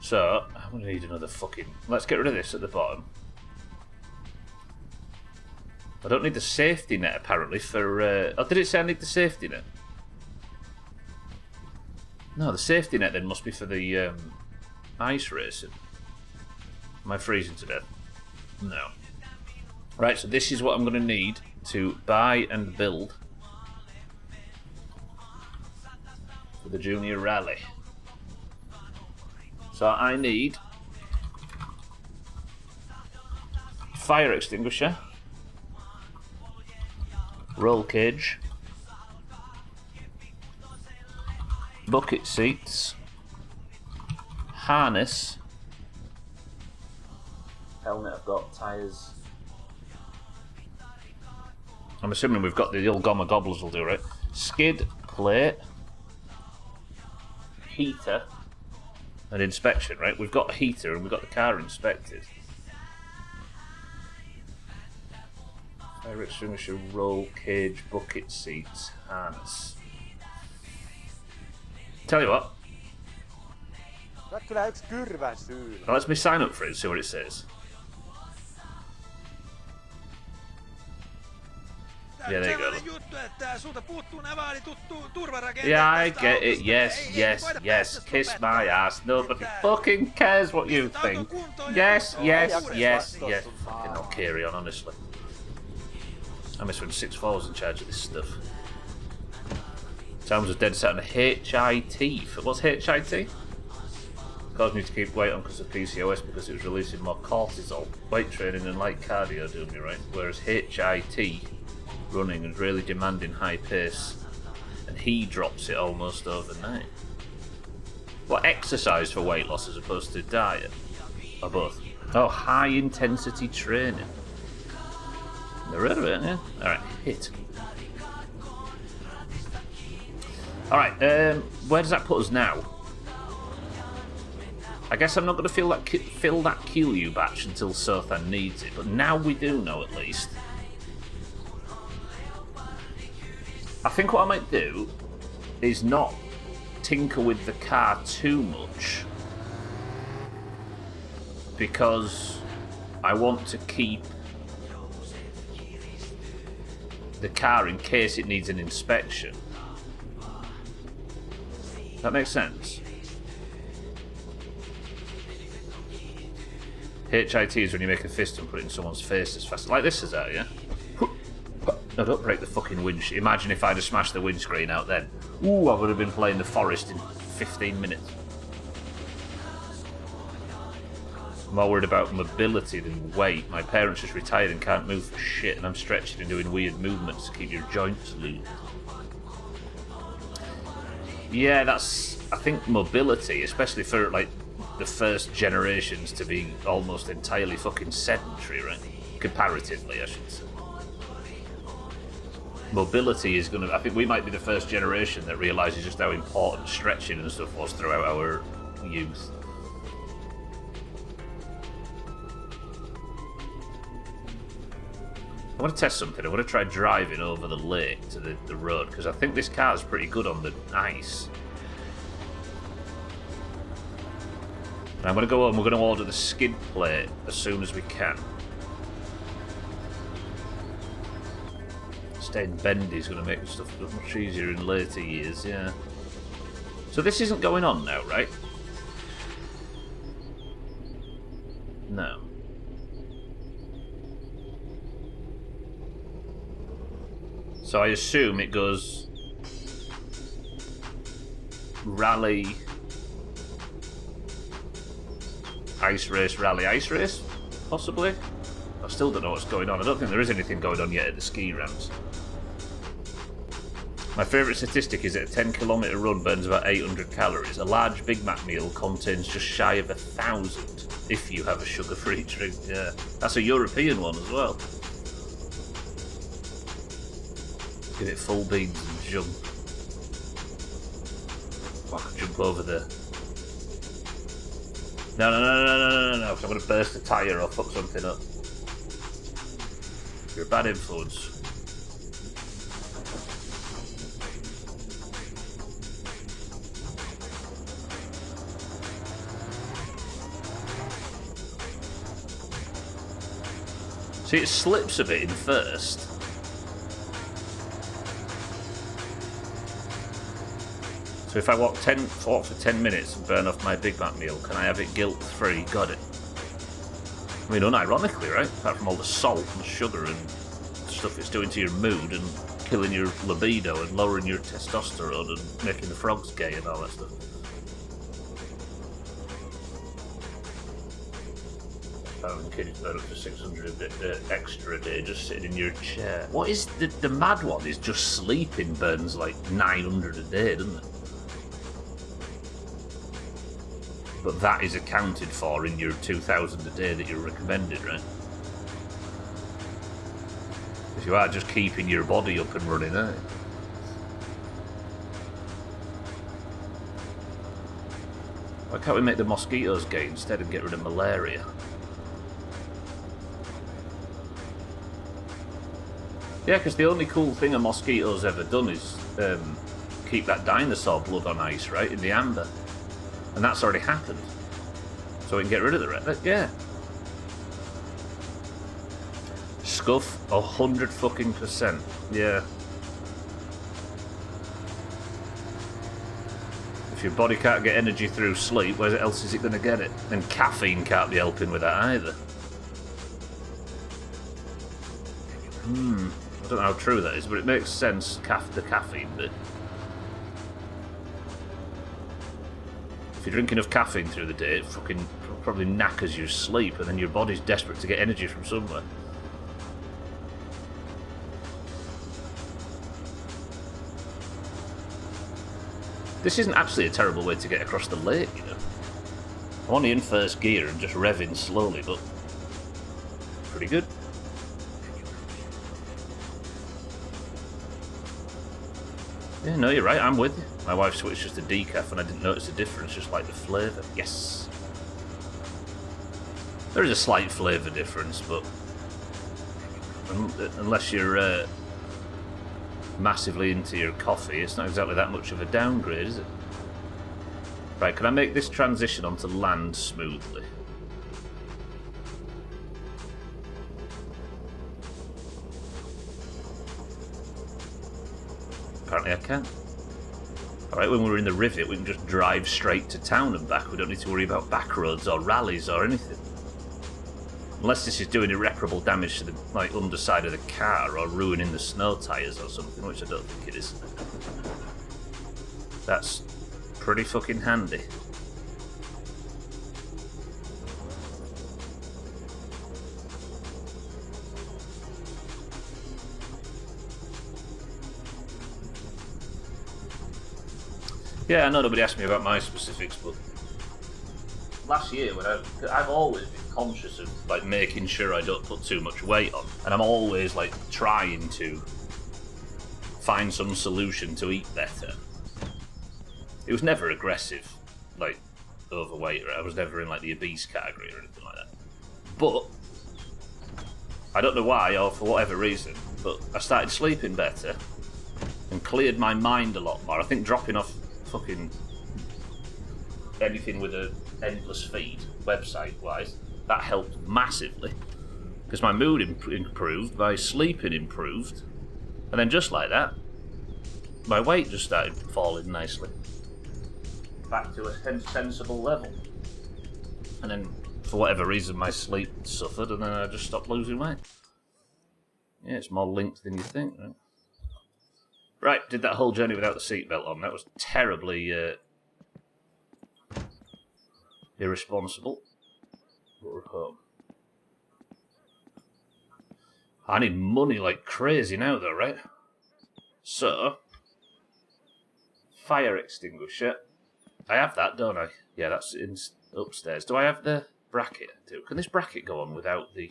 So, I'm going to need another fucking... Let's get rid of this at the bottom. I don't need the safety net, apparently, for... Oh, did it say I need the safety net? No, the safety net then must be for the ice racing. Am I freezing to death? No. Right, so this is what I'm going to need to buy and build for the Junior Rally. So I need fire extinguisher, roll cage, bucket seats, harness, helmet I've got, tyres. I'm assuming we've got the old Gomma Gobblers will do, right? Skid plate, heater, and inspection, right? We've got a heater and we've got the car inspected. Fire extinguisher, roll, cage, bucket seats, harness. Tell you what. Sä kyllä yks kyrvän syy. Let's me sign up for it and see what it says. Yeah, there you go. Yeah, I get it. Yes, yes, yes. Kiss my ass. Nobody fucking cares what you think. Yes, yes, yes, yes. Fucking not carry on, honestly. I miss when 6-4's in charge of this stuff. Sounds was dead set on a HIT. What's HIT? Caused me to keep weight on because of PCOS because it was releasing more cortisol. Weight training and light cardio doing me right. Whereas HIT, running and really demanding high pace, and he drops it almost overnight. What, exercise for weight loss as opposed to diet? Or both? Oh, high intensity training. Never heard of it, yeah? Alright, hit. Alright, where does that put us now? I guess I'm not going to fill that QU batch until Sothan needs it, but now we do know at least. I think what I might do is not tinker with the car too much, because I want to keep the car in case it needs an inspection. That makes sense. HIT is when you make a fist and put it in someone's face as fast. Like this is that, yeah? No, don't break the fucking windscreen. Imagine if I'd have smashed the windscreen out then. Ooh, I would have been playing the forest in 15 minutes. I'm more worried about mobility than weight. My parents just retired and can't move for shit, and I'm stretching and doing weird movements to keep your joints loose. Yeah, that's... I think mobility, especially for, like, the first generations to be almost entirely fucking sedentary, right? Comparatively, I should say. Mobility is going to... I think we might be the first generation that realises just how important stretching and stuff was throughout our youth. I want to test something. I want to try driving over the lake to the road, because I think this car's pretty good on the ice. And I'm going to go home. We're going to order the skid plate as soon as we can. Staying bendy is going to make stuff much easier in later years, yeah. So this isn't going on now, right? No. So I assume it goes rally, ice race, rally, ice race, possibly? I still don't know what's going on. I don't think there is anything going on yet at the ski ramps. My favourite statistic is that a 10-kilometre run burns about 800 calories. A large Big Mac meal contains just shy of 1,000 if you have a sugar-free drink. Yeah, that's a European one as well. Give it full beans and jump. Oh, I can jump over there. No, I'm going to burst a tyre or fuck something up. You're a bad influence. See, it slips a bit in first. So if I walk for 10 minutes and burn off my Big Mac meal, can I have it guilt-free? Got it. I mean, unironically, right? Apart from all the salt and sugar and stuff it's doing to your mood and killing your libido and lowering your testosterone and making the frogs gay and all that stuff. Kids burn up to 600 extra a day just sitting in your chair. What is the mad one? Is just sleeping burns like 900 a day, doesn't it? But that is accounted for in your 2,000 a day that you're recommended, right? Because you are just keeping your body up and running, aren't you? Why can't we make the mosquitoes gay instead and get rid of malaria? Yeah, because the only cool thing a mosquito's ever done is keep that dinosaur blood on ice, right, in the amber. And that's already happened. So we can get rid of the red. Yeah. Scuff, 100%. Yeah. If your body can't get energy through sleep, where else is it going to get it? And caffeine can't be helping with that either. I don't know how true that is, but it makes sense, the caffeine bit. If you drink enough caffeine through the day, it fucking probably knackers your sleep, and then your body's desperate to get energy from somewhere. This isn't actually a terrible way to get across the lake, you know. I'm only in first gear and just revving slowly, but pretty good. Yeah, no, you're right, I'm with you. My wife switched just to decaf and I didn't notice the difference, just like the flavour. Yes. There is a slight flavour difference, but unless you're massively into your coffee, it's not exactly that much of a downgrade, is it? Right, can I make this transition onto land smoothly? Apparently I can. Alright, when we're in the rivet, we can just drive straight to town and back. We don't need to worry about back roads or rallies or anything. Unless this is doing irreparable damage to the underside of the car or ruining the snow tyres or something, which I don't think it is. That's pretty fucking handy. Yeah, I know nobody asked me about my specifics, but last year when I've always been conscious of making sure I don't put too much weight on, and I'm always trying to find some solution to eat better. It was never aggressive, overweight, or I was never in the obese category or anything like that. But I don't know why or for whatever reason, but I started sleeping better and cleared my mind a lot more. I think dropping off fucking anything with an endless feed, website-wise, that helped massively. Because my mood improved, my sleeping improved, and then just like that, my weight just started falling nicely. Back to a sensible level. And then, for whatever reason, my sleep suffered, and then I just stopped losing weight. Yeah, it's more linked than you think, right? Right, did that whole journey without the seatbelt on. That was terribly irresponsible. But we're home. I need money like crazy now, though, right? So, fire extinguisher. I have that, don't I? Yeah, that's upstairs. Do I have the bracket? Can this bracket go on without the...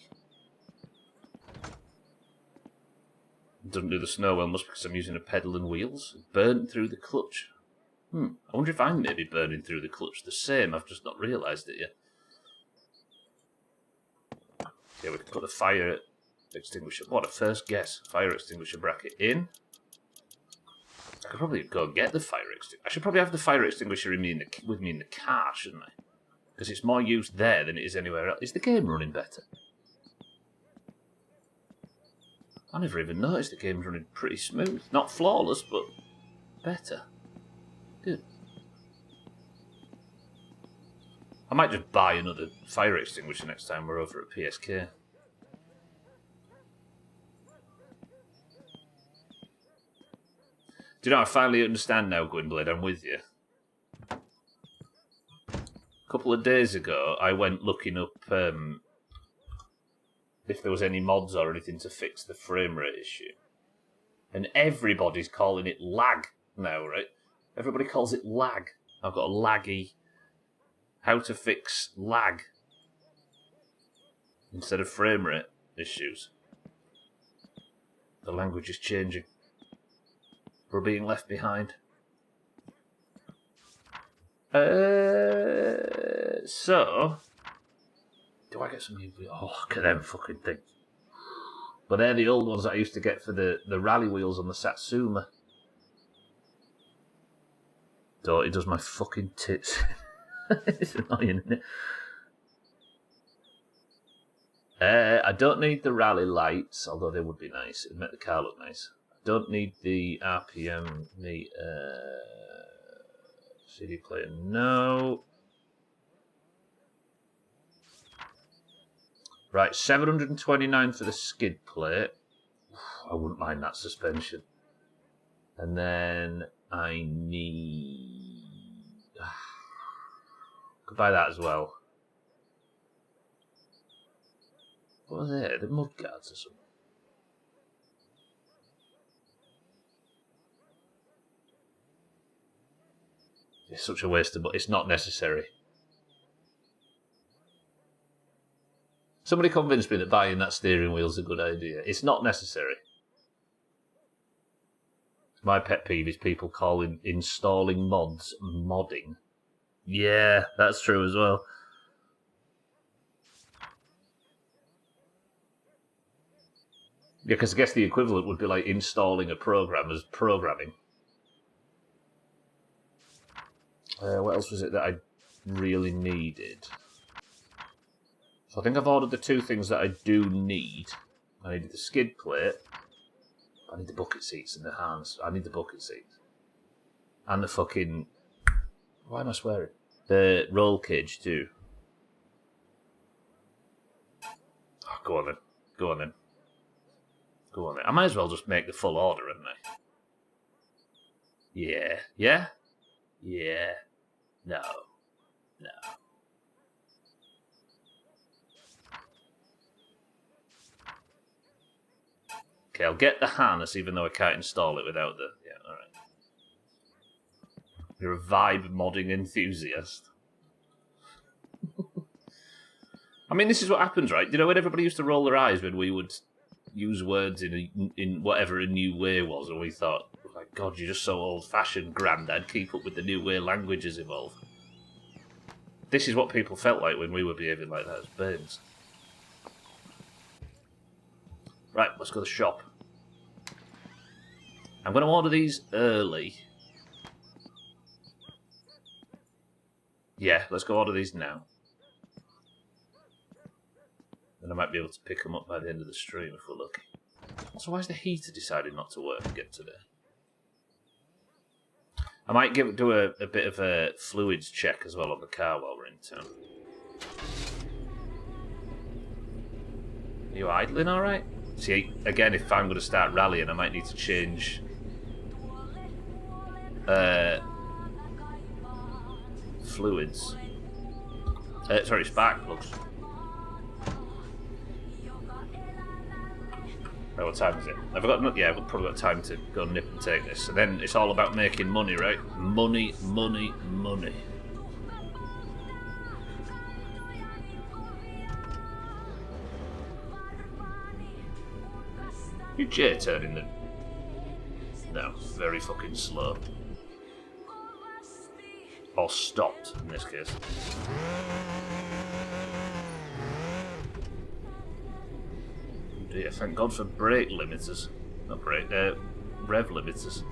Doesn't do the snow well, must because I'm using a pedal and wheels. Burnt through the clutch. I wonder if I'm maybe burning through the clutch the same. I've just not realised it yet. Yeah, we can put the fire extinguisher. What a first guess. Fire extinguisher bracket in. I could probably go and get the fire extinguisher. I should probably have the fire extinguisher with me in the car, shouldn't I? Because it's more used there than it is anywhere else. Is the game running better? I never even noticed the game's running pretty smooth. Not flawless, but better. Good. I might just buy another fire extinguisher next time we're over at PSK. Do you know, I finally understand now, Gwynblade, I'm with you. A couple of days ago, I went looking up if there was any mods or anything to fix the frame rate issue. And everybody's calling it lag now, right? Everybody calls it lag. I've got a laggy... How to fix lag instead of frame rate issues. The language is changing. We're being left behind. So... Do I get some new... Oh, look at them fucking things. But they're the old ones that I used to get for the rally wheels on the Satsuma. So it does my fucking tits. It's annoying, isn't it? I don't need the rally lights, although they would be nice. It'd make the car look nice. I don't need the RPM meter. CD player, no. Right, 729 for the skid plate. I wouldn't mind that suspension. And then I need... Could buy that as well. What was it? The mud guards or something? It's such a waste of money. It's not necessary. Somebody convinced me that buying that steering wheel is a good idea. It's not necessary. My pet peeve is people calling installing mods modding. Yeah, that's true as well. Yeah, because I guess the equivalent would be like installing a program as programming. What else was it that I really needed? So I think I've ordered the two things that I do need. I needed the skid plate. I need the bucket seats and the harness. I need the bucket seats. And the fucking... Why am I swearing? The roll cage too. Oh, go on then. Go on then. Go on then. I might as well just make the full order, hadn't I? Yeah. Yeah? Yeah. No. No. Okay, I'll get the harness even though I can't install it without the... Yeah, alright. You're a vibe modding enthusiast. I mean, this is what happens, right? You know, when everybody used to roll their eyes when we would use words in whatever a new way was, and we thought, oh my God, you're just so old-fashioned, Grandad, keep up with the new way languages evolve. This is what people felt like when we were behaving like that as babes. Right, let's go to the shop. I'm going to order these early. Yeah, let's go order these now. Then I might be able to pick them up by the end of the stream if we're lucky. Also, why has the heater decided not to work again today? I might do a bit of a fluids check as well on the car while we're in town. Are you idling alright? See, again, if I'm going to start rallying, I might need to change... fluids. Sorry, spark plugs. Right, what time is it? Have I got... Yeah, we've probably got time to go nip and take this. And then it's all about making money, right? Money, money, money. You J-turning the... No, very fucking slow. Or stopped, in this case. Dear, thank God for brake limiters. Not brake, rev limiters.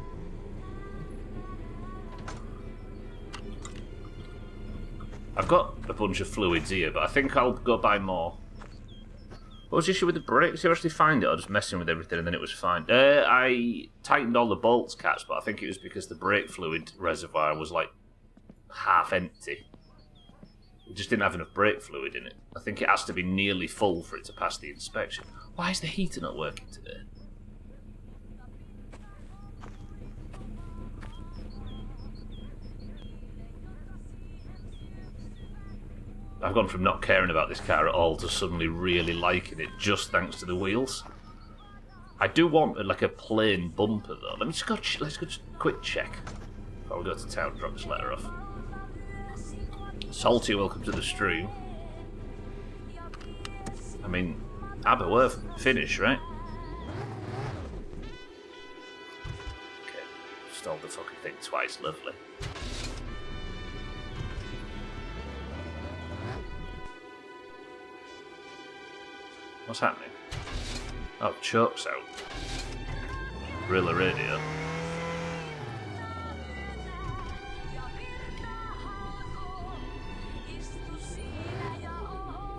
I've got a bunch of fluids here, but I think I'll go buy more. What was the issue with the brakes? Did you actually find it, or just messing with everything and then it was fine? I tightened all the bolts caps, but I think it was because the brake fluid reservoir was like half empty. It just didn't have enough brake fluid in it. I think it has to be nearly full for it to pass the inspection. Why is the heater not working today? I've gone from not caring about this car at all to suddenly really liking it, just thanks to the wheels. I do want like a plain bumper though. Let's go just quick check before we go to town. Drop this letter off. Salty, welcome to the stream. I mean, Aberworth finish, right? Okay, stole the fucking thing twice, lovely. What's happening? Oh, choke's out. Rilla radio.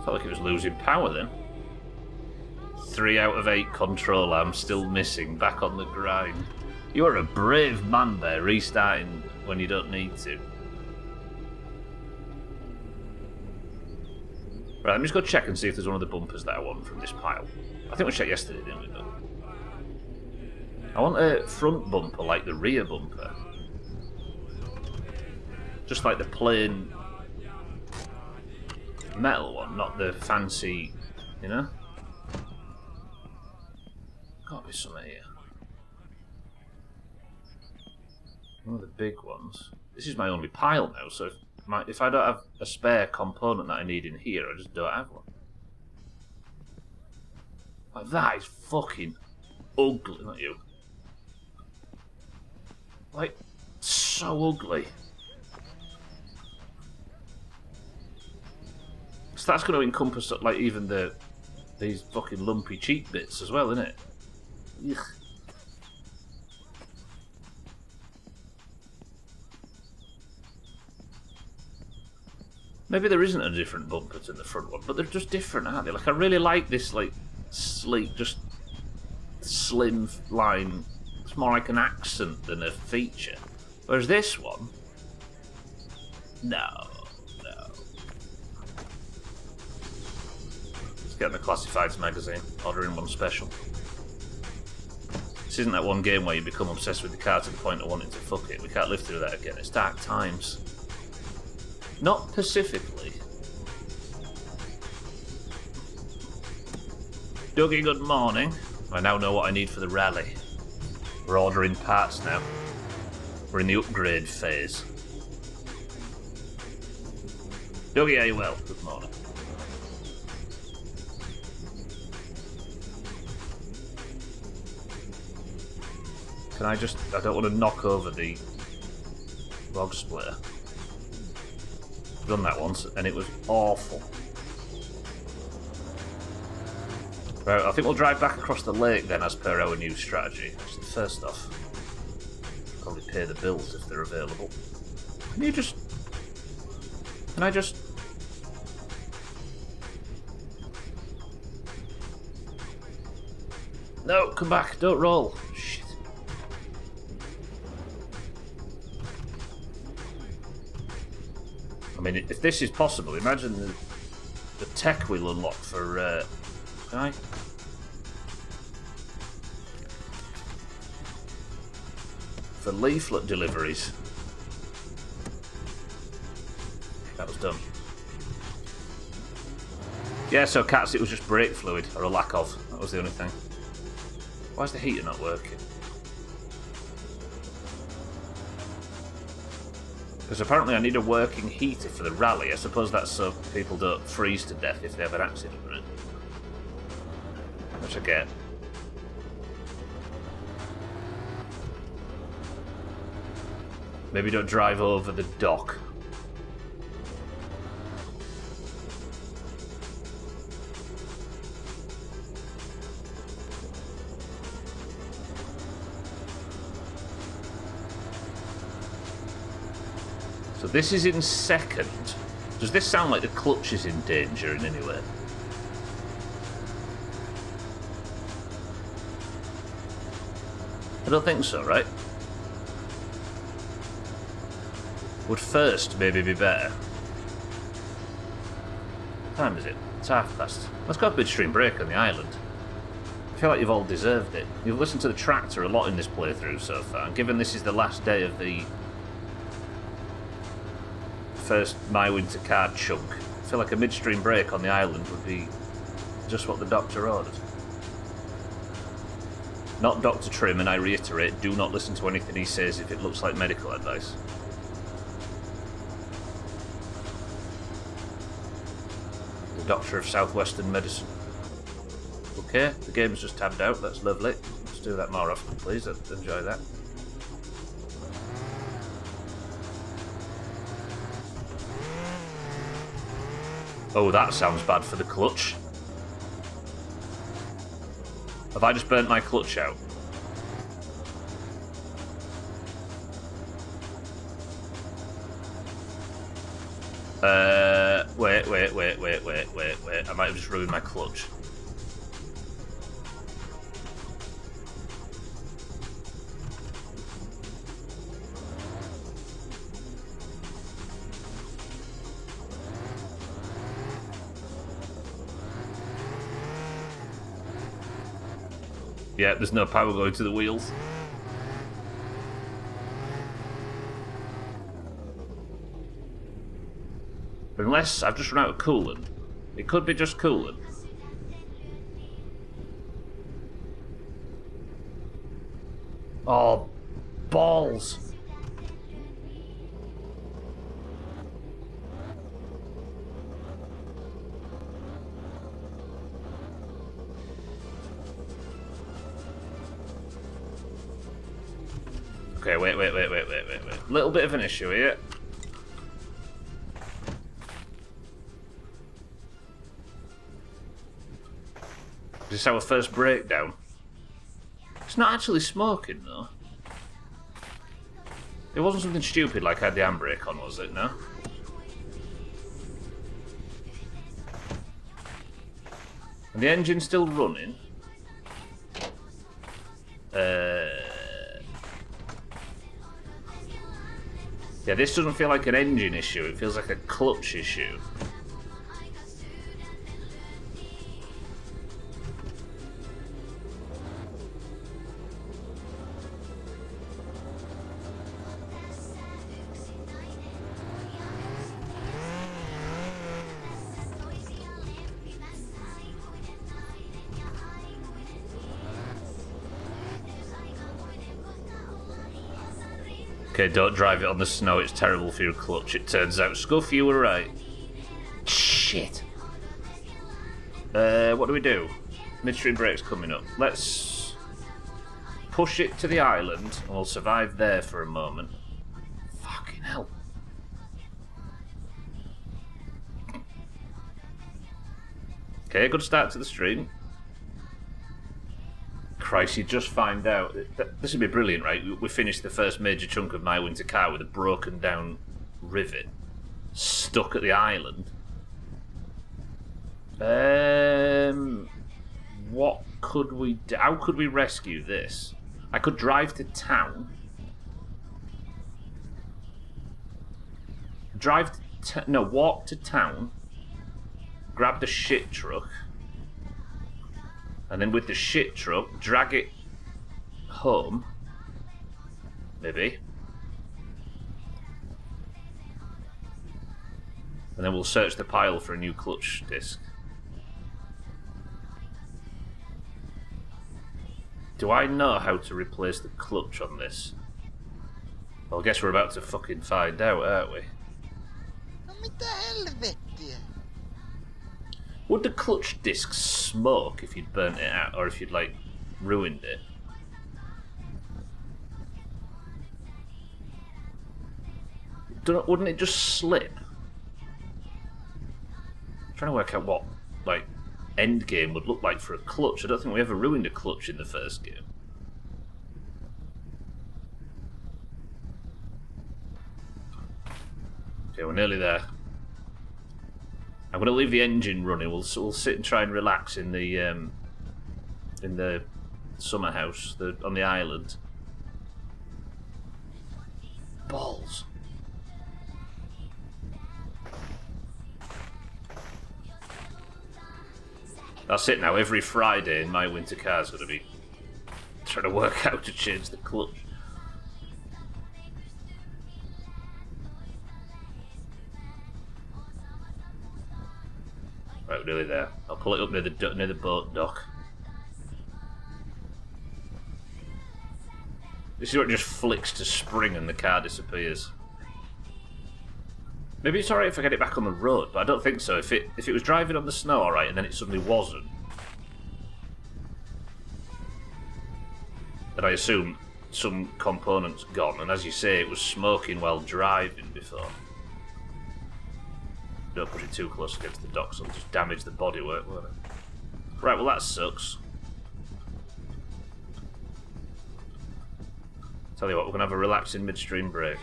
Felt like it was losing power then. 3 out of 8 control arms still missing, back on the grind. You are a brave man there, restarting when you don't need to. Right, let me just go check and see if there's one of the bumpers that I want from this pile. I think we checked yesterday, didn't we, though? I want a front bumper like the rear bumper. Just like the plain metal one, not the fancy, you know? Gotta be something here. One of the big ones. This is my only pile now, so if I don't have a spare component that I need in here, I just don't have one. Like, that is fucking ugly, not you? Like, so ugly. So that's going to encompass, like, even these fucking lumpy cheek bits as well, isn't it? Ugh. Maybe there isn't a different bumper to the front one, but they're just different, aren't they? Like, I really like this, like, sleek, just slim line. It's more like an accent than a feature. Whereas this one, no. Let's get in the Classifieds magazine, ordering one special. This isn't that one game where you become obsessed with the car to the point of wanting to fuck it. We can't live through that again. It's dark times. Not specifically. Dougie, good morning. I now know what I need for the rally. We're ordering parts now. We're in the upgrade phase. Dougie, are you well? Good morning. Can I don't want to knock over the log splitter. I've done that once and it was awful. Right, I think we'll drive back across the lake then as per our new strategy. So first off, probably pay the bills if they're available. Can I just... No, come back, don't roll. Shit. I mean, if this is possible, imagine the tech we'll unlock for... Can I? For leaflet deliveries. That was done. Yeah, so cats, it was just brake fluid, or a lack of. That was the only thing. Why is the heater not working? Because apparently I need a working heater for the rally. I suppose that's so people don't freeze to death if they have an accident, right? Which I get. Maybe don't drive over the dock. So this is in second. Does this sound like the clutch is in danger in any way? I don't think so, right? Would first maybe be better. What time is it? It's past. Let's go midstream break on the island. I feel like you've all deserved it. You've listened to the tractor a lot in this playthrough so far, and given this is the last day of the first My Winter card chunk, I feel like a midstream break on the island would be just what the doctor ordered. Not Dr. Trim, and I reiterate, do not listen to anything he says if it looks like medical advice. The Doctor of Southwestern Medicine. Okay, the game's just tabbed out, that's lovely. Let's do that more often, please. I'd enjoy that. Oh, that sounds bad for the clutch. Have I just burnt my clutch out? Wait. I might have just ruined my clutch. Yeah, there's no power going to the wheels. Unless I've just run out of coolant. It could be just coolant. Oh, balls. Okay, wait. Little bit of an issue here. This is our first breakdown. It's not actually smoking, though. It wasn't something stupid like I had the handbrake on, was it? No? And the engine's still running. Yeah, this doesn't feel like an engine issue, it feels like a clutch issue. Okay, don't drive it on the snow, it's terrible for your clutch, it turns out. Scuff, you were right. Shit! What do we do? Midstream brake's coming up. Let's push it to the island, and we'll survive there for a moment. Fucking hell. Okay, good start to the stream. Christ, you just find out. This would be brilliant, right? We finished the first major chunk of my winter car with a broken down rivet stuck at the island. What could we do? How could we rescue this? I could drive to town. Walk to town. Grab the shit truck. And then with the shit truck, drag it home. Maybe. And then we'll search the pile for a new clutch disc. Do I know how to replace the clutch on this? Well, I guess we're about to fucking find out, aren't we? No mitä helvettiä? Would the clutch disc smoke if you'd burnt it out, or if you'd, like, ruined it? Wouldn't it just slip? I'm trying to work out what, like, end game would look like for a clutch. I don't think we ever ruined a clutch in the first game. Okay, we're nearly there. I'm going to leave the engine running. We'll sit and try and relax in the summer house on the island. Balls. That's it now. Every Friday in my winter car is going to be trying to work out how to change the clutch. Right, we're nearly there. I'll pull it up near the boat dock. This is what just flicks to spring and the car disappears. Maybe it's alright if I get it back on the road, but I don't think so. If it was driving on the snow alright and then it suddenly wasn't, then I assume some component's gone, and as you say, it was smoking while driving before. Don't push it too close against the docks, it'll just damage the bodywork, won't it? Right, well that sucks. Tell you what, we're going to have a relaxing midstream break.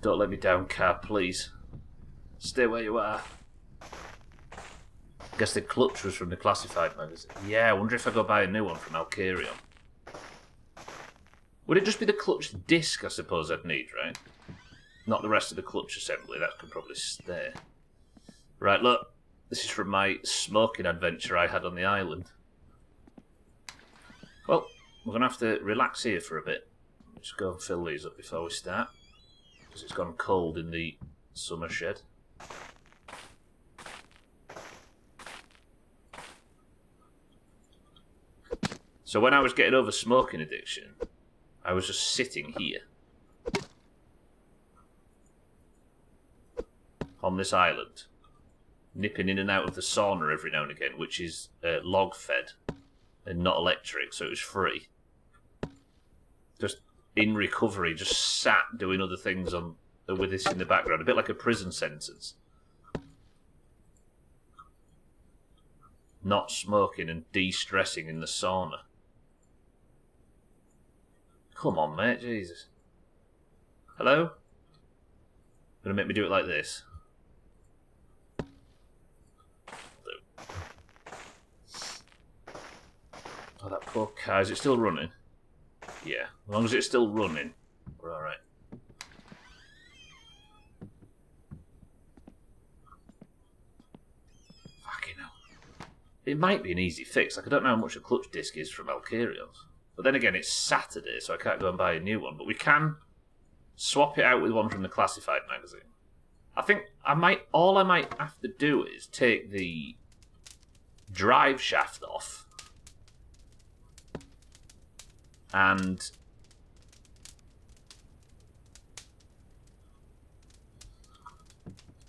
Don't let me down, car, please. Stay where you are. I guess the clutch was from the classified magazine. Yeah, I wonder if I go buy a new one from Alcarion. Would it just be the clutch disc, I suppose, I'd need, right? Not the rest of the clutch assembly, that could probably stay. Right, look. This is from my smoking adventure I had on the island. Well, we're going to have to relax here for a bit. Just go and fill these up before we start. Because it's gone cold in the summer shed. So when I was getting over smoking addiction, I was just sitting here. On this island. Nipping in and out of the sauna every now and again, which is log fed and not electric, so it was free. Just in recovery, just sat doing other things on with this in the background, a bit like a prison sentence. Not smoking and de-stressing in the sauna. Come on, mate, Jesus. Hello? Gonna make me do it like this? Oh, that poor car. Is it still running? Yeah. As long as it's still running, we're alright. Fucking hell. It might be an easy fix. Like, I don't know how much a clutch disc is from Alcarion's. But then again, it's Saturday, so I can't go and buy a new one. But we can swap it out with one from the classified magazine. I think all I might have to do is take the drive shaft off. And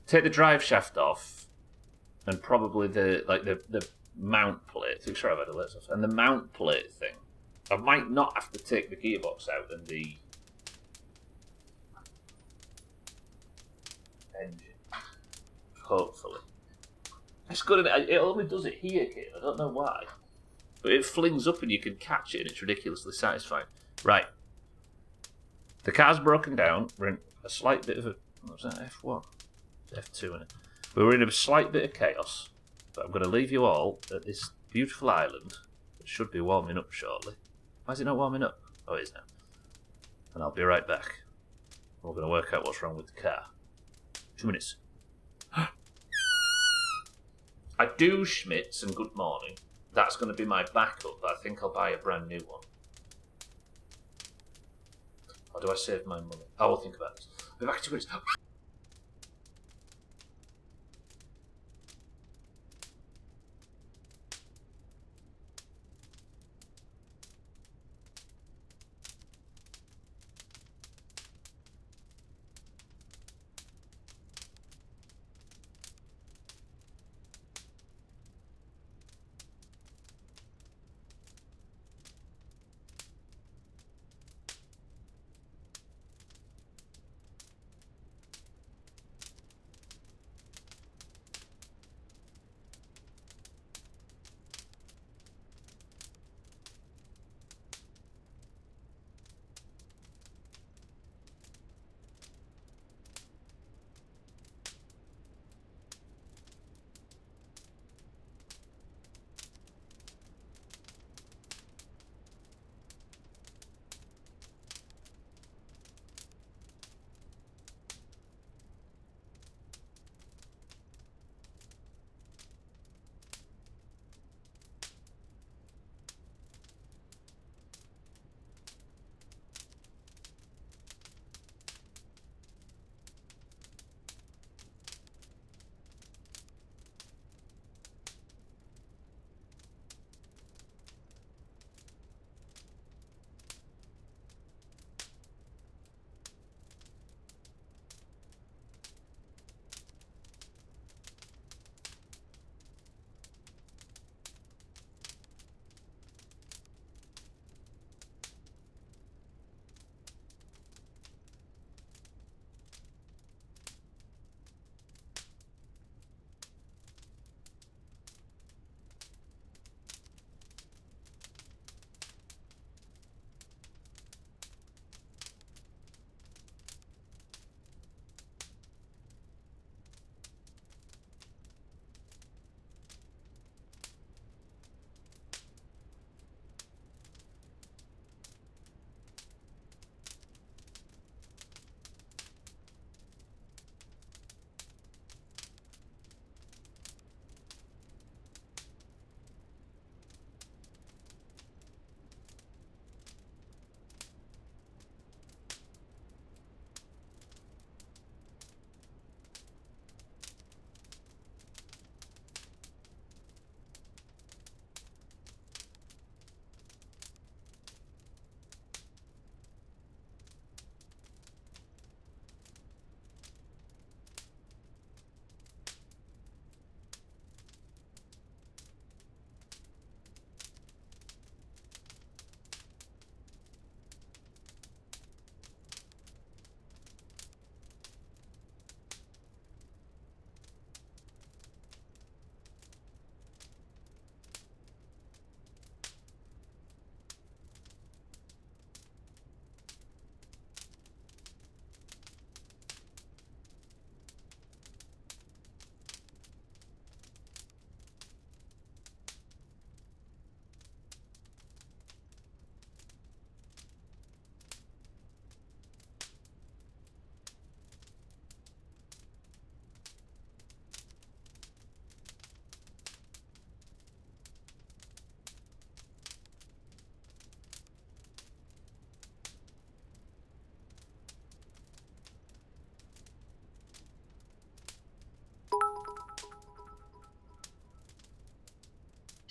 take the drive shaft off, and probably the mount plate. Sorry, I've had a lights off. And the mount plate thing. I might not have to take the gearbox out and the engine. Hopefully, it's good. It only does it here, kid. I don't know why. But it flings up and you can catch it and it's ridiculously satisfying. Right. The car's broken down. We're in a slight bit of a... What was that? F1? F2, isn't it? We were in a slight bit of chaos. But I'm going to leave you all at this beautiful island. It should be warming up shortly. Why is it not warming up? Oh, it is now. And I'll be right back. We're going to work out what's wrong with the car. 2 minutes. I do, Schmitz, and good morning. That's going to be my backup, but I think I'll buy a brand new one. Or do I save my money? I will think about this. I'll be back in 2 minutes.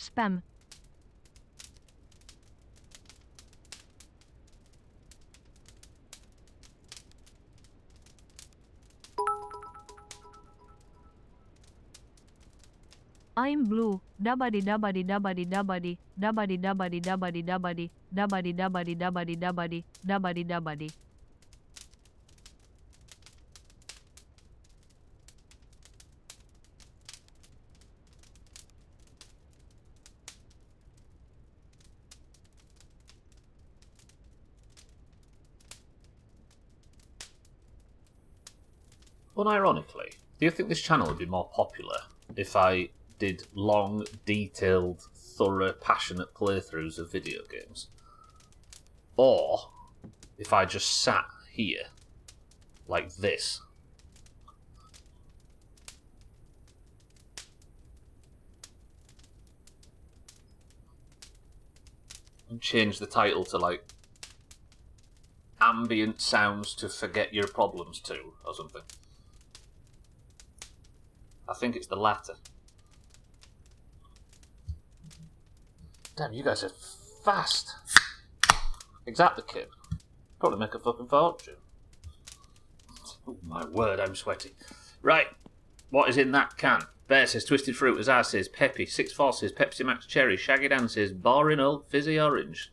Spam. I'm blue. Dabadi dabadi dabadi dabadi dabadi dabadi dabadi dabadi dabadi dabadi dabadi dabadi dabadi dabadi. Unironically, do you think this channel would be more popular if I did long, detailed, thorough, passionate playthroughs of video games? Or if I just sat here, like this? And change the title to, like, ambient sounds to forget your problems to, or something. I think it's the latter. Damn, you guys are fast. Exactly, kid. Probably make a fucking fortune. Oh my word, I'm sweaty. Right, what is in that can? Bear says Twisted Fruit, Azar says Peppy, 6-4 says Pepsi Max Cherry, Shaggy Dan says Boring Old Fizzy Orange,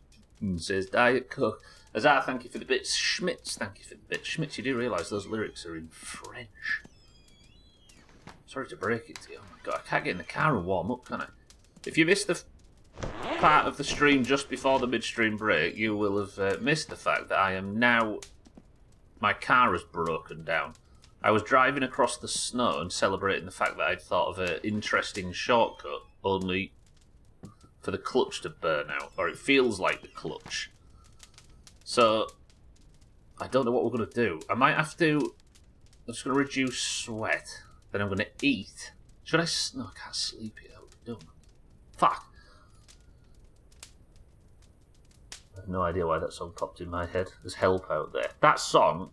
says Diet Coke. Azar, thank you for the bits. Schmitz, thank you for the bits. Schmitz, you do realise those lyrics are in French. Sorry to break it to you. Oh my god, I can't get in the car and warm up, can I? If you missed the part of the stream just before the midstream break, you will have missed the fact that I am now... My car has broken down. I was driving across the snow and celebrating the fact that I'd thought of an interesting shortcut, only for the clutch to burn out, or it feels like the clutch. So, I don't know what we're going to do. I might have to... I'm just going to reduce sweat. Then I'm going to eat. Should I... No, I can't sleep yet. That would be dumb. Fuck. I have no idea why that song popped in my head. There's help out there. That song...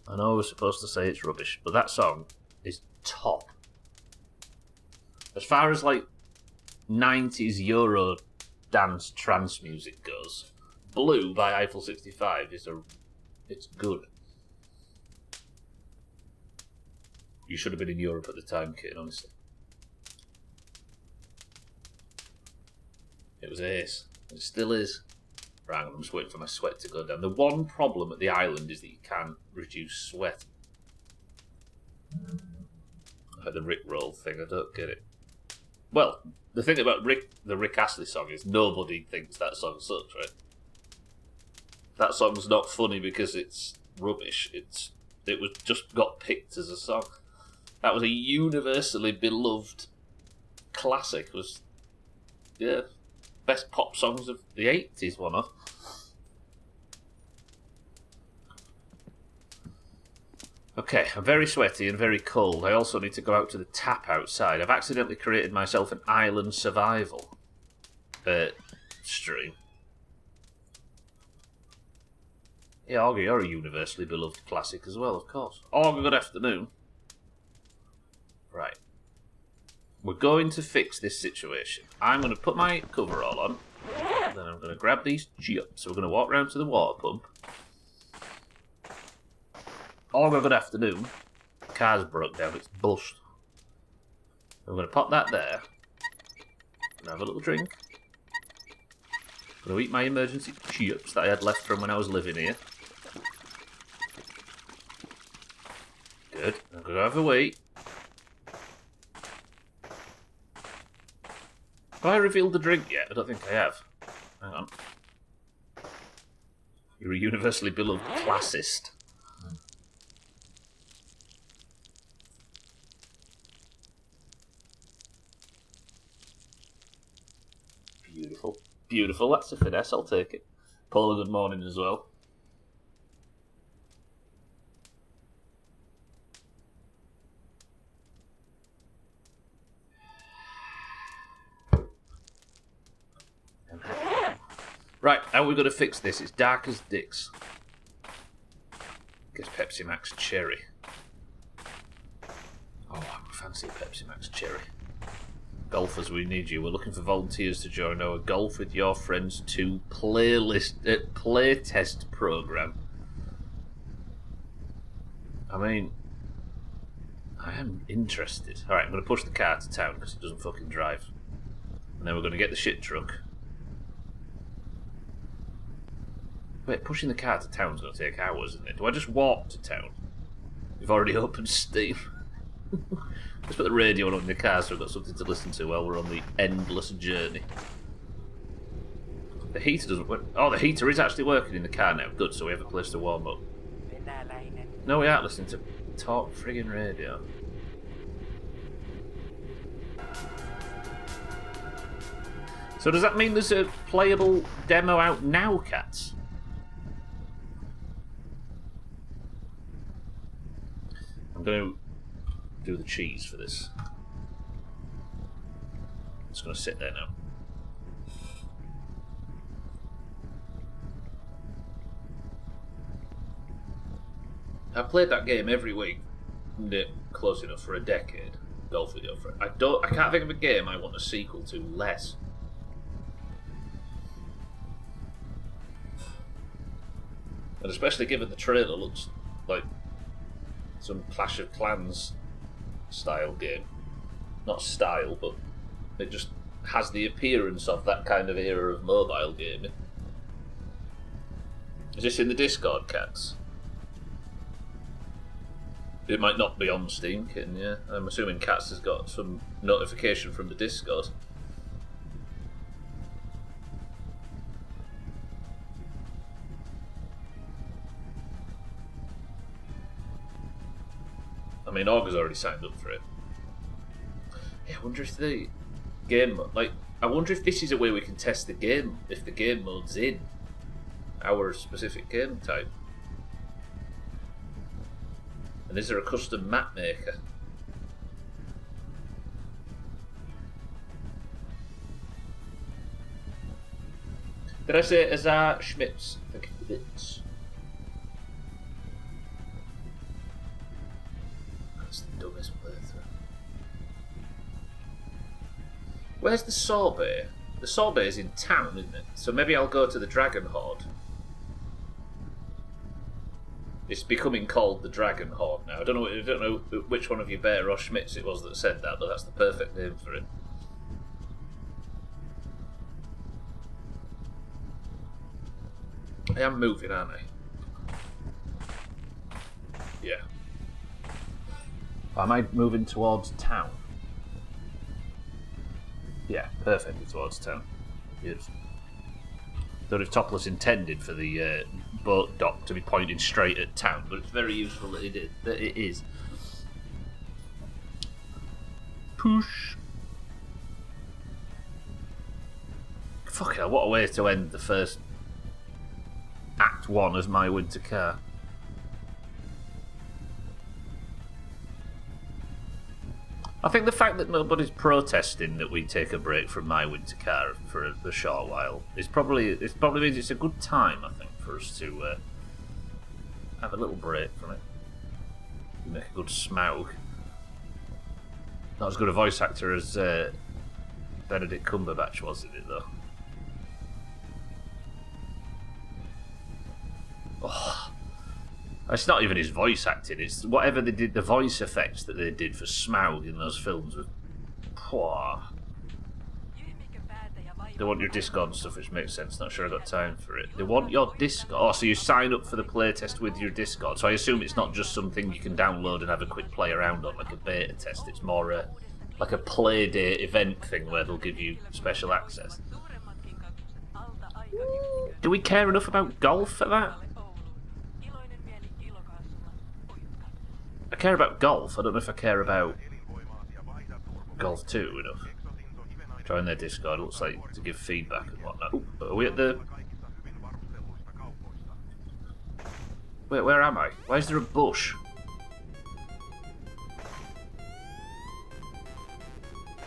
I know we're supposed to say it's rubbish, but that song is top. As far as, like, 90s Euro dance trance music goes, Blue by Eiffel 65 is it's good. You should have been in Europe at the time, kid, honestly. It was ace. It still is. Right, I'm just waiting for my sweat to go down. The one problem at the island is that you can't reduce sweat. Like the Rickroll thing, I don't get it. Well, the thing about the Rick Astley song is nobody thinks that song sucks, right? That song's not funny because it's rubbish. It was just got picked as a song. That was a universally beloved classic. It was, yeah, best pop songs of the 80s, one of. Okay, I'm very sweaty and very cold. I also need to go out to the tap outside. I've accidentally created myself an island survival stream. Yeah, Augie, you're a universally beloved classic as well, of course. Augie, good afternoon. Right. We're going to fix this situation. I'm going to put my coverall on. Then I'm going to grab these chips. So we're going to walk round to the water pump. Augie, good afternoon. The car's broke down. It's bust. I'm going to pop that there. And have a little drink. I'm going to eat my emergency chips that I had left from when I was living here. Good. I'm going to have a wait. Have I revealed the drink yet? I don't think I have. Hang on. You're a universally beloved classist. Beautiful. Beautiful. That's a finesse. I'll take it. Paula, good morning as well. Right, how are we going to fix this? It's dark as dicks. Guess Pepsi Max Cherry. Oh, I fancy Pepsi Max Cherry. Golfers, we need you. We're looking for volunteers to join our Golf with Your Friends 2 playtest program. I mean, I am interested. Alright, I'm going to push the car to town because it doesn't fucking drive. And then we're going to get the shit truck. Wait, pushing the car to town's going to take hours, isn't it? Do I just walk to town? We've already opened Steam. Let's put the radio on in the car so we've got something to listen to while we're on the endless journey. The heater doesn't work. Oh, the heater is actually working in the car now. Good, so we have a place to warm up. No, we aren't listening to talk friggin' radio. So does that mean there's a playable demo out now, cats? I'm going to do the cheese for this. It's going to sit there now. I've played that game every week, close enough for a decade. Golf with Your Friend. I can't think of a game I want a sequel to less. And especially given the trailer looks like some Clash of Clans style game. Not style, but it just has the appearance of that kind of era of mobile gaming. Is this in the Discord, cats? It might not be on Steam, Kitten, yeah. I'm assuming Cats has got some notification from the Discord. I mean, Aug's already signed up for it. Yeah, I wonder if the game... I wonder if this is a way we can test the game, if the game mode's in our specific game type. And is there a custom map maker? Did I say Azar Schmitz? I think it's... That's the dumbest playthrough. Where's the sorbet? The sorbet is in town, isn't it? So maybe I'll go to the Dragon Horde. It's becoming called the Dragon Horde now. I don't know which one of you, Bear or Schmitz, it was that said that, but that's the perfect name for it. I am moving, aren't I? Yeah. Am I moving towards town? Yeah, perfectly towards town. Beautiful. Don't know if Topless intended for the boat dock to be pointing straight at town, but it's very useful that it is. Push. Fuck hell, what a way to end the first Act 1 of My Winter Car. I think the fact that nobody's protesting that we take a break from My Winter Car for a short while it probably means it's a good time, I think, for us to have a little break from it. Make a good smaug. Not as good a voice actor as Benedict Cumberbatch was in it, though. Oh. It's not even his voice acting, it's whatever they did, the voice effects that they did for Smaug in those films was... They want your Discord and stuff, which makes sense, not sure I've got time for it. They want your Discord... Oh, so you sign up for the playtest with your Discord, so I assume it's not just something you can download and have a quick play around on, like a beta test, it's more like a play day event thing where they'll give you special access. Do we care enough about golf for that? I care about golf, I don't know if I care about Golf 2 enough. Join their Discord, it looks like, to give feedback and whatnot. Ooh, are we at the... Where am I? Why is there a bush?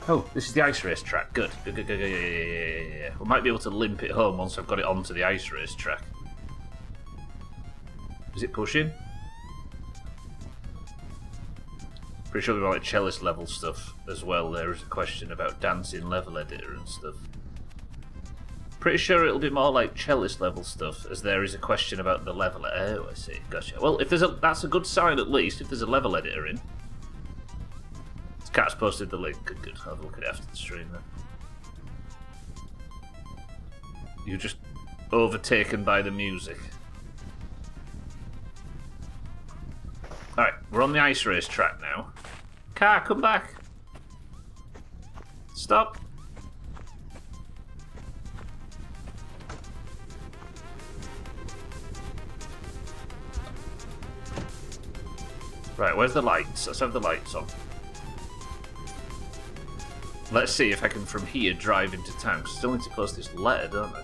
Oh, this is the ice race track. Good. Good. Yeah. We might be able to limp it home once I've got it onto the ice race track. Is it pushing? Pretty sure there'll be like cellist level stuff as well. There is a question about dancing level editor and stuff. Pretty sure it'll be more like cellist level stuff, as there is a question about the level. Oh, I see. Gotcha. Well, if there's that's a good sign at least. If there's a level editor in. Cat's posted the link. Good, good. I'll have a look at it after the stream then. You're just overtaken by the music. Alright, we're on the ice race track now. Car, come back. Stop. Right, where's the lights? Let's have the lights on. Let's see if I can from here drive into town, because I still need to post this letter, don't I?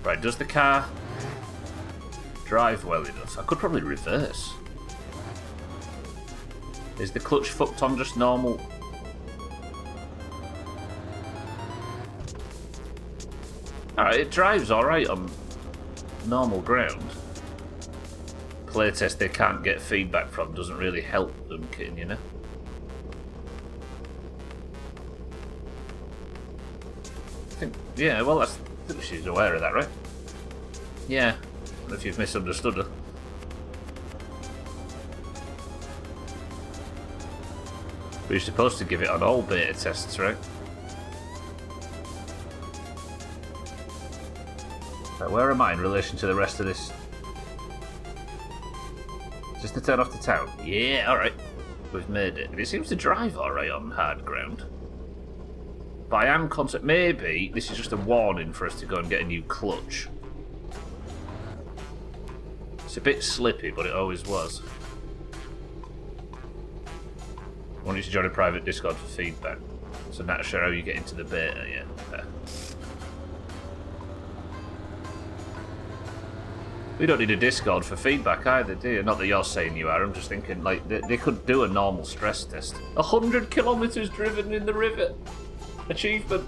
Right, does the car drive well enough? I could probably reverse. Is the clutch fucked on just normal? Alright, it drives alright on normal ground. Playtest they can't get feedback from doesn't really help them, kitten, you know? I think, yeah, well, I think she's aware of that, right? Yeah, I don't know if you've misunderstood her. But you're supposed to give it on all beta tests, right? Right, where am I in relation to the rest of this? Just to turn off the town. Yeah, alright. We've made it. It seems to drive alright on hard ground. But I am concerned. Maybe this is just a warning for us to go and get a new clutch. It's a bit slippy, but it always was. I want you to join a private Discord for feedback. So not sure how you get into the beta yet. We don't need a Discord for feedback either, do you? Not that you're saying you are, I'm just thinking, like, they could do a normal stress test. 100 kilometres driven in the river. Achievement.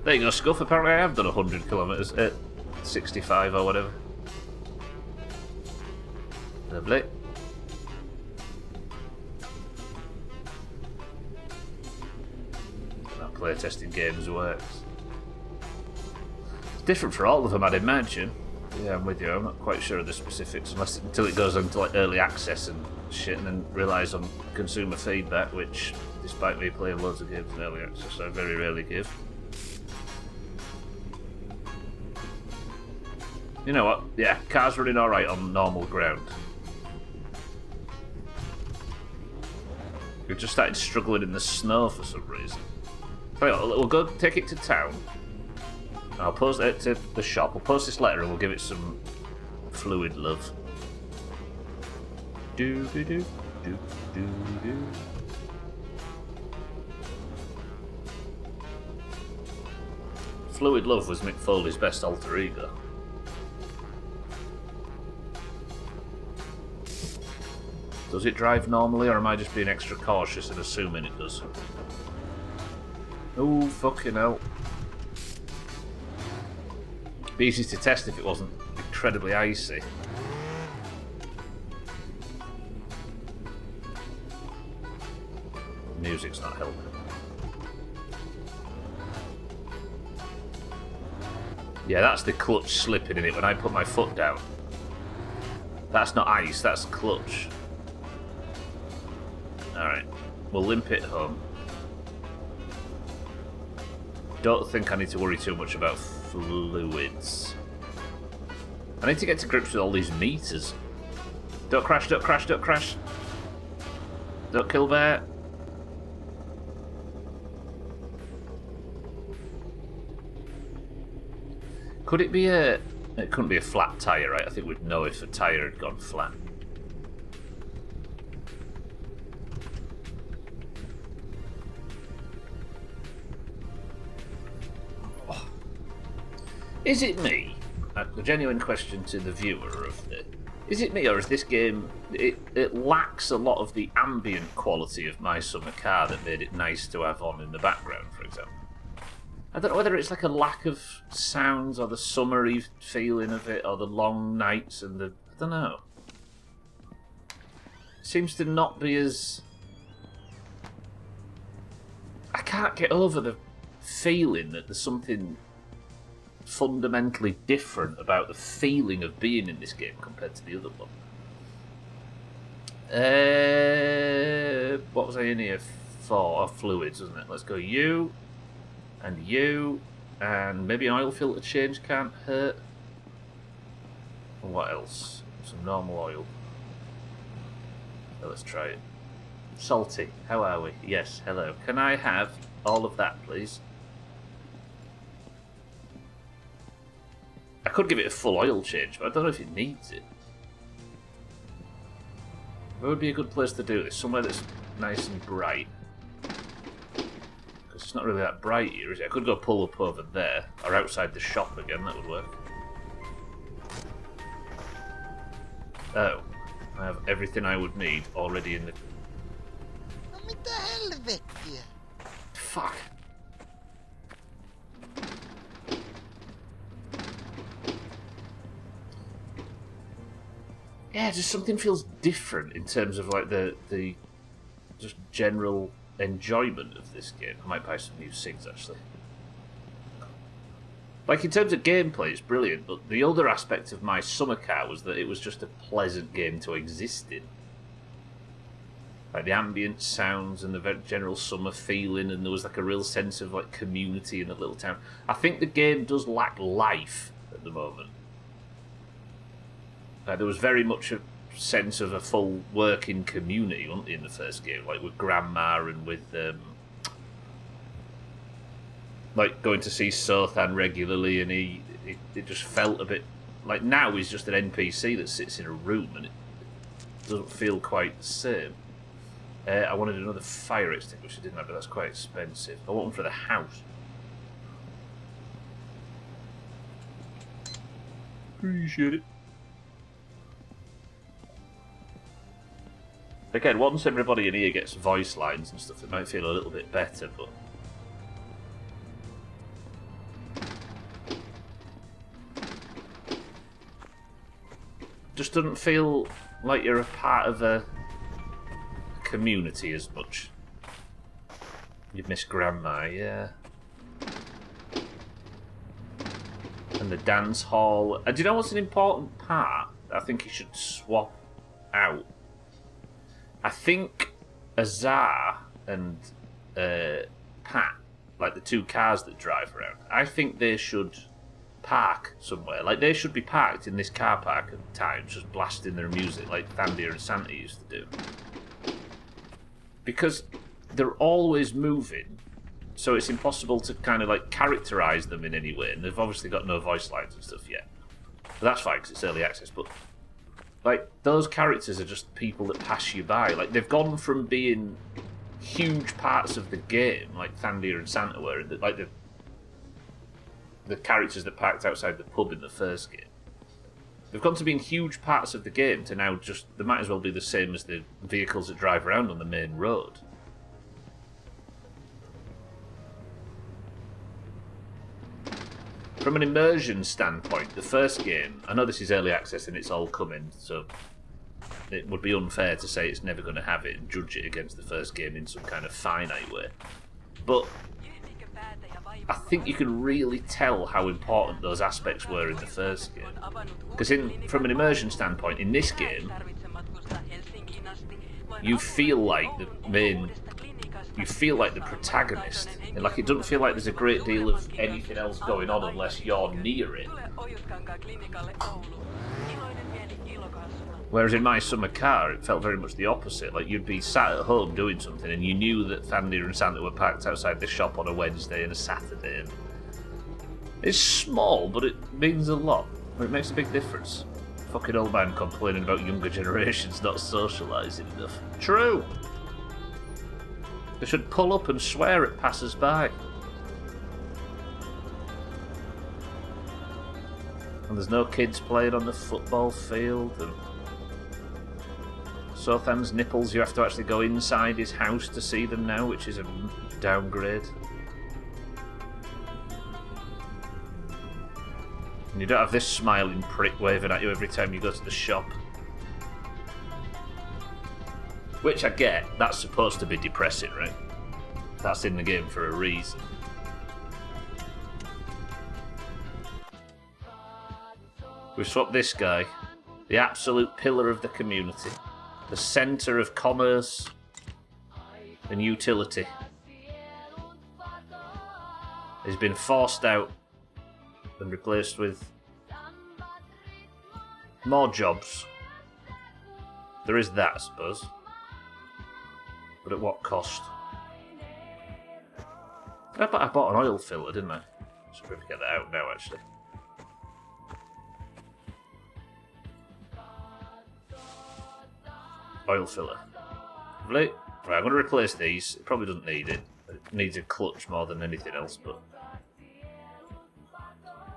There you go, Scuff. Apparently I have done 100 kilometres at 65 or whatever. Lovely. That playtesting games works. It's different for all of them, I'd imagine. Yeah, I'm with you. I'm not quite sure of the specifics until it goes into like early access and shit, and then relies on consumer feedback, which, despite me playing loads of games in early access, I very rarely give. You know what? Yeah, car's running alright on normal ground. We've just started struggling in the snow for some reason. We'll go take it to town. I'll post it to the shop. We'll post this letter and we'll give it some fluid love. Do do do do do do. Fluid love was Mick Foley's best alter ego. Does it drive normally, or am I just being extra cautious and assuming it does? Oh, fucking hell. Be easy to test if it wasn't incredibly icy. Music's not helping. Yeah, that's the clutch slipping in it when I put my foot down. That's not ice, that's clutch. Alright, we'll limp it home. Don't think I need to worry too much about fluids. I need to get to grips with all these meters. Don't crash, don't crash, don't crash. Don't kill bear. Could it be a... It couldn't be a flat tyre, right? I think we'd know if a tyre had gone flat. Is it me? A genuine question to the viewer of it. Is it me, or is this game... It lacks a lot of the ambient quality of My Summer Car that made it nice to have on in the background, for example? I don't know whether it's like a lack of sounds or the summery feeling of it or the long nights and the... I don't know. It seems to not be as... I can't get over the feeling that there's something fundamentally different about the feeling of being in this game compared to the other one. What was I in here for? Oh, fluids, wasn't it? Let's go you, and maybe an oil filter change can't hurt. And what else? Some normal oil. So let's try it. Salty, how are we? Yes, hello. Can I have all of that, please? I could give it a full oil change, but I don't know if it needs it. Where would be a good place to do this? Somewhere that's nice and bright. Because it's not really that bright here, is it? I could go pull up over there, or outside the shop again, that would work. Oh, I have everything I would need already in the... No mitä helvettiä? Fuck. Yeah, just something feels different in terms of like the just general enjoyment of this game. I might buy some new SIGs actually. Like in terms of gameplay, it's brilliant, but the other aspect of my summer car was that it was just a pleasant game to exist in. Like the ambient sounds and the general summer feeling, and there was like a real sense of like community in the little town. I think the game does lack life at the moment. There was very much a sense of a full working community, wasn't there, in the first game, like with Grandma and with like going to see Sothan regularly, and it just felt a bit like now he's just an NPC that sits in a room, and it doesn't feel quite the same. I wanted another fire extinguisher, didn't I? But that's quite expensive. I want one for the house. Appreciate it. Again, once everybody in here gets voice lines and stuff, it might feel a little bit better, but... just doesn't feel like you're a part of a community as much. You'd miss Grandma, yeah. And the dance hall. And do you know what's an important part that I think you should swap out? I think Azar and Pat, like the two cars that drive around, I think they should park somewhere. Like, they should be parked in this car park at times, just blasting their music like Thandia and Santa used to do. Because they're always moving, so it's impossible to kind of like characterize them in any way, and they've obviously got no voice lines and stuff yet. But that's fine because it's early access, but like, those characters are just people that pass you by. Like, they've gone from being huge parts of the game, like Thandia and Santa were, like the characters that parked outside the pub in the first game. They've gone to being huge parts of the game to now just, they might as well be the same as the vehicles that drive around on the main road. From an immersion standpoint, the first game, I know this is early access and it's all coming, so it would be unfair to say it's never going to have it and judge it against the first game in some kind of finite way. But I think you can really tell how important those aspects were in the first game. Because from an immersion standpoint, in this game, you feel like the protagonist, and like it doesn't feel like there's a great deal of anything else going on unless you're near it. Whereas in my summer car, it felt very much the opposite. Like, you'd be sat at home doing something and you knew that Thandia and Santa were parked outside the shop on a Wednesday and a Saturday. And it's small, but it means a lot. It makes a big difference. Fucking old man complaining about younger generations not socialising enough. True! They should pull up and swear at passers-by. And there's no kids playing on the football field, and Sothan's nipples, you have to actually go inside his house to see them now, which is a downgrade. And you don't have this smiling prick waving at you every time you go to the shop. Which I get, that's supposed to be depressing, right? That's in the game for a reason. We've swapped this guy, the absolute pillar of the community, the centre of commerce and utility. He's been forced out and replaced with more jobs. There is that, I suppose. But at what cost? I bought an oil filler, didn't I? Should probably get that out now, actually. Oil filler. Right, I'm going to replace these. It probably doesn't need it. It needs a clutch more than anything else, but...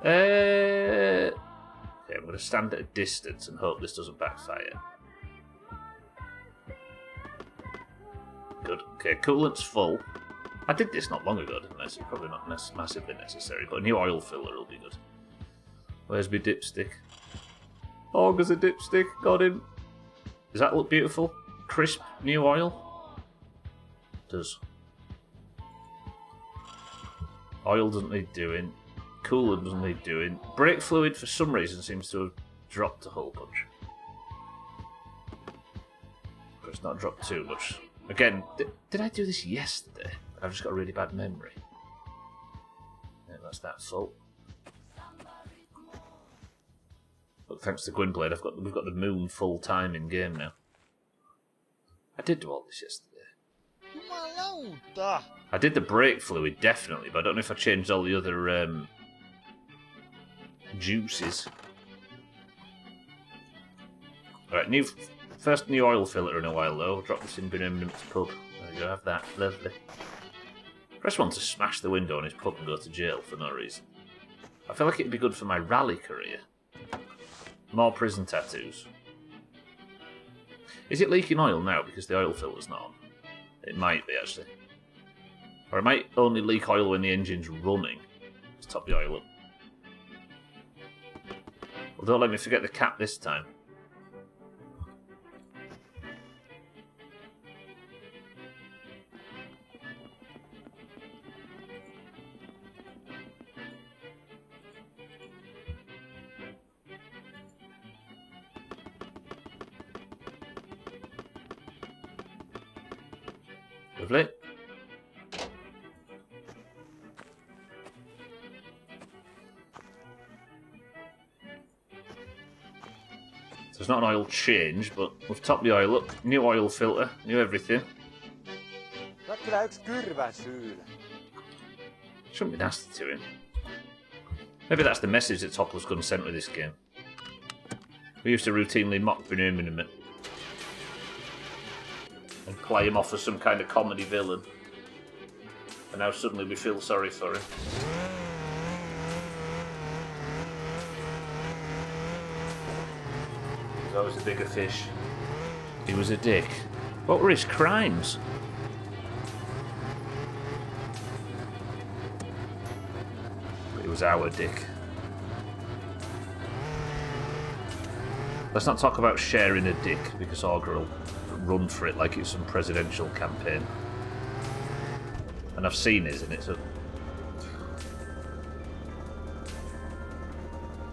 Okay, I'm going to stand at a distance and hope this doesn't backfire. Good. Okay, coolant's full. I did this not long ago, didn't I? So it's probably not massively necessary, but a new oil filler will be good. Where's my dipstick? Oh, there's a dipstick. Got him. Does that look beautiful? Crisp new oil? It does. Oil doesn't need doing. Coolant doesn't need doing. Brake fluid, for some reason, seems to have dropped a whole bunch. But it's not dropped too much. Again, did I do this yesterday? I've just got a really bad memory. Yeah, that's that full. But thanks to Gwynblade, we've got the moon full time in game now. I did do all this yesterday. Jumalauta! I did the brake fluid, definitely, but I don't know if I changed all the other juices. Alright, first new oil filter in a while though. I'll drop this in Benjamin's pub. There you go, have that. Lovely. Press 1 to smash the window in his pub and go to jail for no reason. I feel like it'd be good for my rally career. More prison tattoos. Is it leaking oil now because the oil filter's not on? It might be, actually. Or it might only leak oil when the engine's running. Let's top the oil up. Well, don't let me forget the cap this time. Lovely. So it's not an oil change, but we've topped the oil up. New oil filter, new everything. Sä oot kyllä yks kyrväsyylä. Shouldn't be nasty to him. Maybe that's the message that Toppler's Gun sent with this game. We used to routinely mock Benjamin and play him off as some kind of comedy villain. And now suddenly we feel sorry for him. He's always a bigger fish. He was a dick. What were his crimes? But he was our dick. Let's not talk about sharing a dick, because Augur will run for it like it's some presidential campaign. And I've seen his, and it's a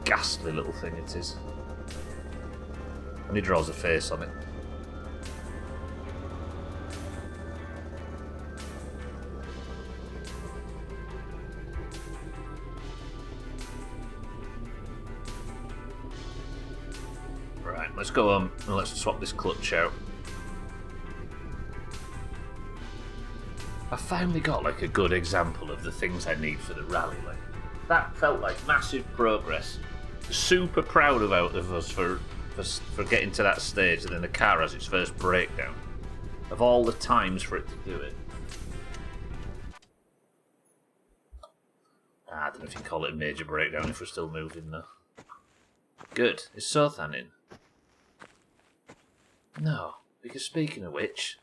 ghastly little thing it is. And he draws a face on it. Right, let's go on and let's swap this clutch out. I finally got like a good example of the things I need for the rally. Like, that felt like massive progress. Super proud of us for getting to that stage, and then the car has its first breakdown. Of all the times for it to do it. I don't know if you call it a major breakdown if we're still moving though. Good. Is Sothan in? No, because speaking of which...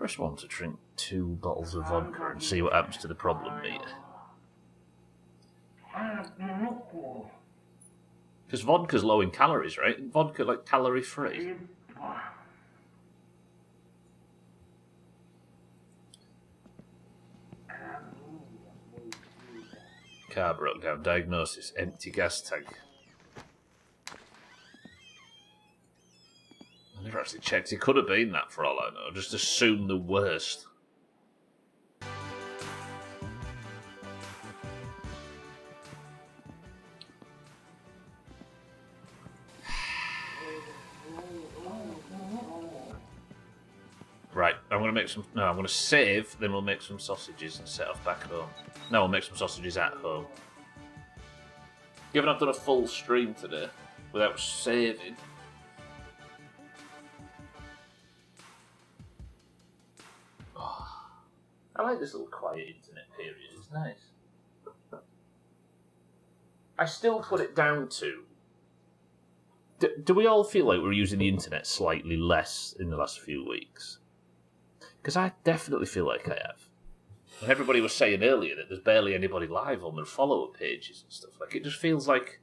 Press 1 to drink 2 bottles of vodka and see what happens to the problem meter. Because vodka's low in calories, right? Vodka, like, calorie-free. Car broke down. Diagnosis: empty gas tank. I never actually checked. It could have been that for all I know. Just assume the worst. Right, I'm going to make some... No, I'm going to save, then we'll make some sausages and set off back home. No, we'll make some sausages at home. Given I've done a full stream today without saving... Oh, I like this little quiet internet period, it's nice. I still put it down to... Do we all feel like we're using the internet slightly less in the last few weeks? Because I definitely feel like I have. And everybody was saying earlier that there's barely anybody live on their follow-up pages and stuff. Like, it just feels like...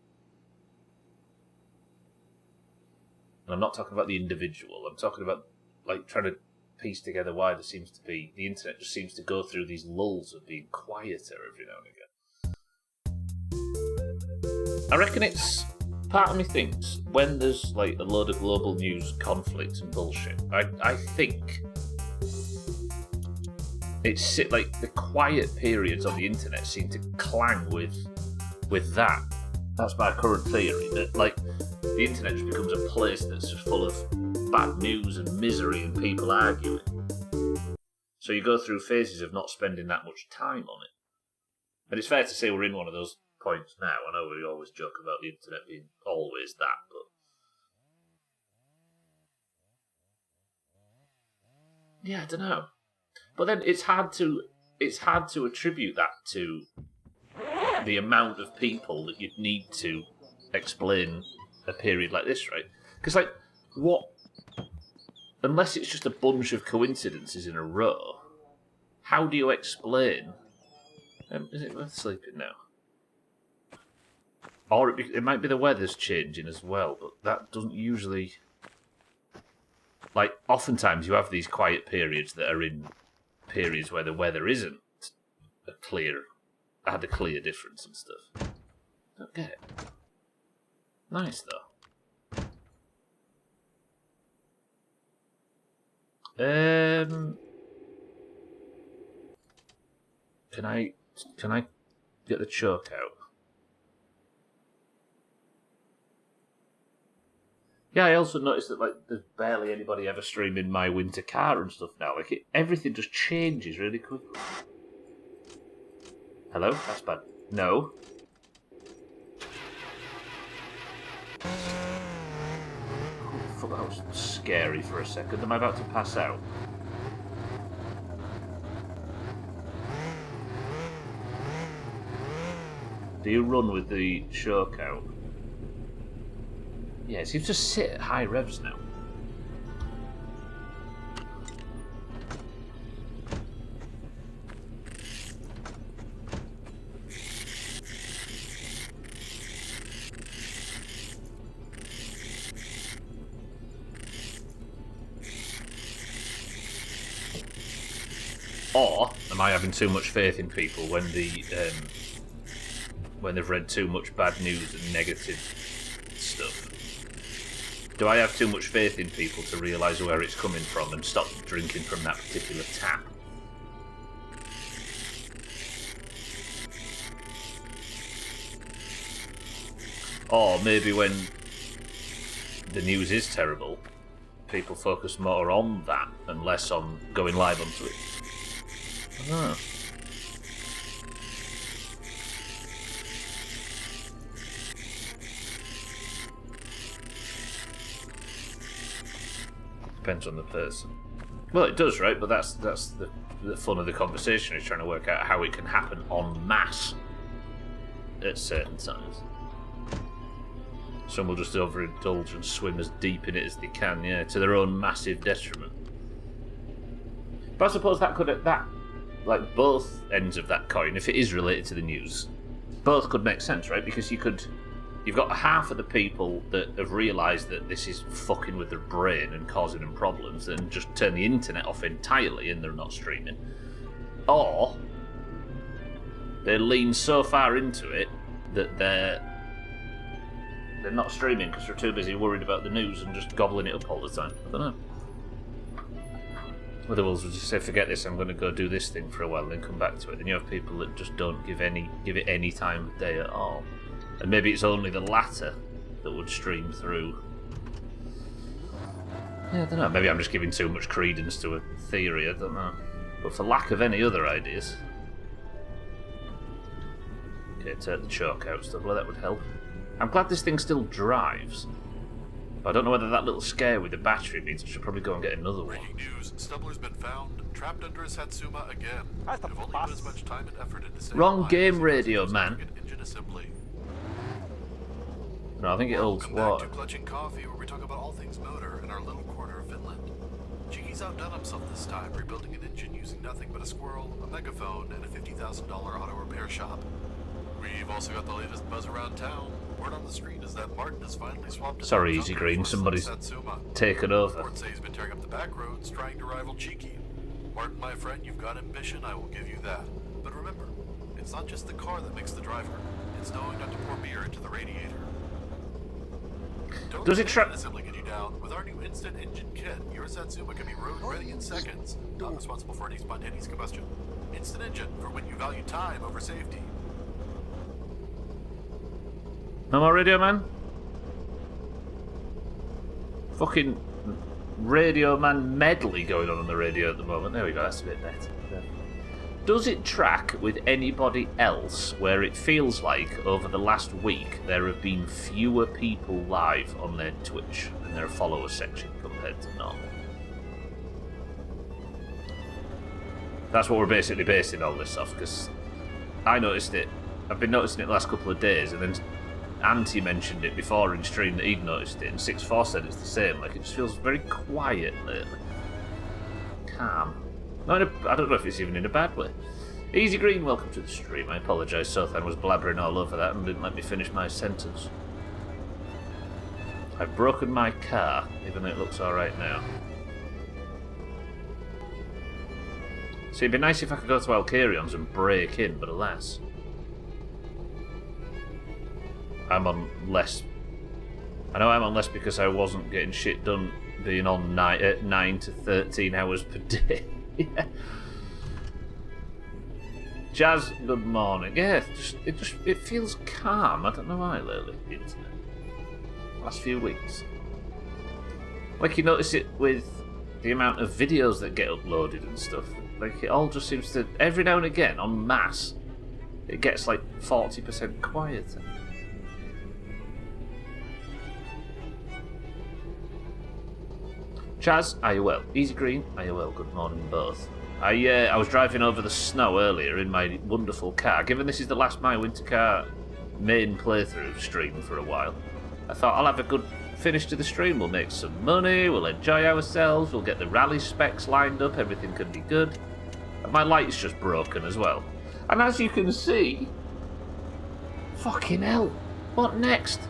And I'm not talking about the individual. I'm talking about, like, trying to piece together why there seems to be... The internet just seems to go through these lulls of being quieter every now and again. I reckon it's... Part of me thinks, when there's, like, a load of global news conflict and bullshit, I think... It's like the quiet periods on the internet seem to clang with that. That's my current theory, that like the internet just becomes a place that's just full of bad news and misery and people arguing. So you go through phases of not spending that much time on it. And it's fair to say we're in one of those points now. I know we always joke about the internet being always that, but yeah, I don't know. But then it's hard to attribute that to the amount of people that you'd need to explain a period like this, right? Because, like, what... Unless it's just a bunch of coincidences in a row, how do you explain... is it worth sleeping now? Or it might be the weather's changing as well, but that doesn't usually... Like, oftentimes you have these quiet periods that are in... periods where the weather isn't had a clear difference and stuff. Don't get it. Nice though. Can I get the choke out? Yeah, I also noticed that like there's barely anybody ever streaming my winter car and stuff now. Like everything just changes really quickly. Hello? That's bad. No. Oh, that was scary for a second. Am I about to pass out? Do you run with the choke out? Yeah, it seems to sit at high revs now. Or am I having too much faith in people when they've read too much bad news and negative stuff? Do I have too much faith in people to realise where it's coming from and stop drinking from that particular tap? Or maybe when the news is terrible, people focus more on that and less on going live onto it. I don't know. Depends on the person. Well, it does, right? But that's the fun of the conversation, is trying to work out how it can happen en masse at certain times. Some will just overindulge and swim as deep in it as they can, yeah, to their own massive detriment. But I suppose that could like both ends of that coin, if it is related to the news, both could make sense, right? Because you've got half of the people that have realised that this is fucking with their brain and causing them problems and just turn the internet off entirely and they're not streaming. Or they lean so far into it that they're not streaming because they're too busy worried about the news and just gobbling it up all the time. I don't know. Otherwise, we'll just say, forget this, I'm going to go do this thing for a while and then come back to it. Then you have people that just don't give it any time of day at all. And maybe it's only the latter that would stream through. Yeah, I don't know. Maybe I'm just giving too much credence to a theory, I don't know. But for lack of any other ideas... Okay, take the choke out stuff, well that would help. I'm glad this thing still drives. But I don't know whether that little scare with the battery means I should probably go and get another one. Breaking news, Stubbler's been found, trapped under a Satsuma again. That's the I've only put as much time and effort into saving Wrong lives game as radio, into man. engine assembly. No, I think it holds Welcome back water. to Clutching Coffee, where we talk about all things motor in our little corner of Finland. Cheeky's outdone himself this time, rebuilding an engine using nothing but a squirrel, a megaphone, and a $50,000 auto repair shop. We've also got the latest buzz around town. Word on the street is that Martin has finally swapped his Sorry, own Easy junker Green, for somebody's Satsuma. taken over. Reports say he's been tearing up the back roads, trying to rival Cheeky. Martin, my friend, you've got ambition, I will give you that. But remember, it's not just the car that makes the driver. It's knowing not to pour beer into the radiator. Don't Does it let tra- engine assembly get you down. With our new instant engine kit, your Satsuma can be road ready in seconds. Not responsible for any spontaneous combustion. Instant engine for when you value time over safety. No more radio, man? Fucking Radio Man medley going on the radio at the moment. There we go, that's a bit better. Does it track with anybody else where it feels like over the last week there have been fewer people live on their Twitch and their follower section compared to normal? That's what we're basically basing all this off, because I noticed it. I've been noticing it the last couple of days, and then Auntie mentioned it before in stream that he'd noticed it, and 6-4 said it's the same. Like, it just feels very quiet lately. Calm. Not in I don't know if it's even in a bad way. Easy Green, welcome to the stream. I apologise, Sothan was blabbering all over that and didn't let me finish my sentence. I've broken my car, even though it looks alright now. See, it'd be nice if I could go to Alcarion's and break in, but alas. I'm on less. I know I'm on less because I wasn't getting shit done being on 9 to 13 hours per day. Yeah. Jazz, good morning. Yeah, it feels calm. I don't know why lately. The internet. Last few weeks. Like you notice it with the amount of videos that get uploaded and stuff. Like it all just seems to every now and again en masse it gets like 40% quieter. Chaz, are you well? Easy Green, are you well? Good morning, both. I was driving over the snow earlier in my wonderful car. Given this is the last My Winter Car main playthrough stream for a while, I thought I'll have a good finish to the stream. We'll make some money, we'll enjoy ourselves, we'll get the rally specs lined up, everything can be good. And my light's just broken as well. And as you can see... Fucking hell, what next?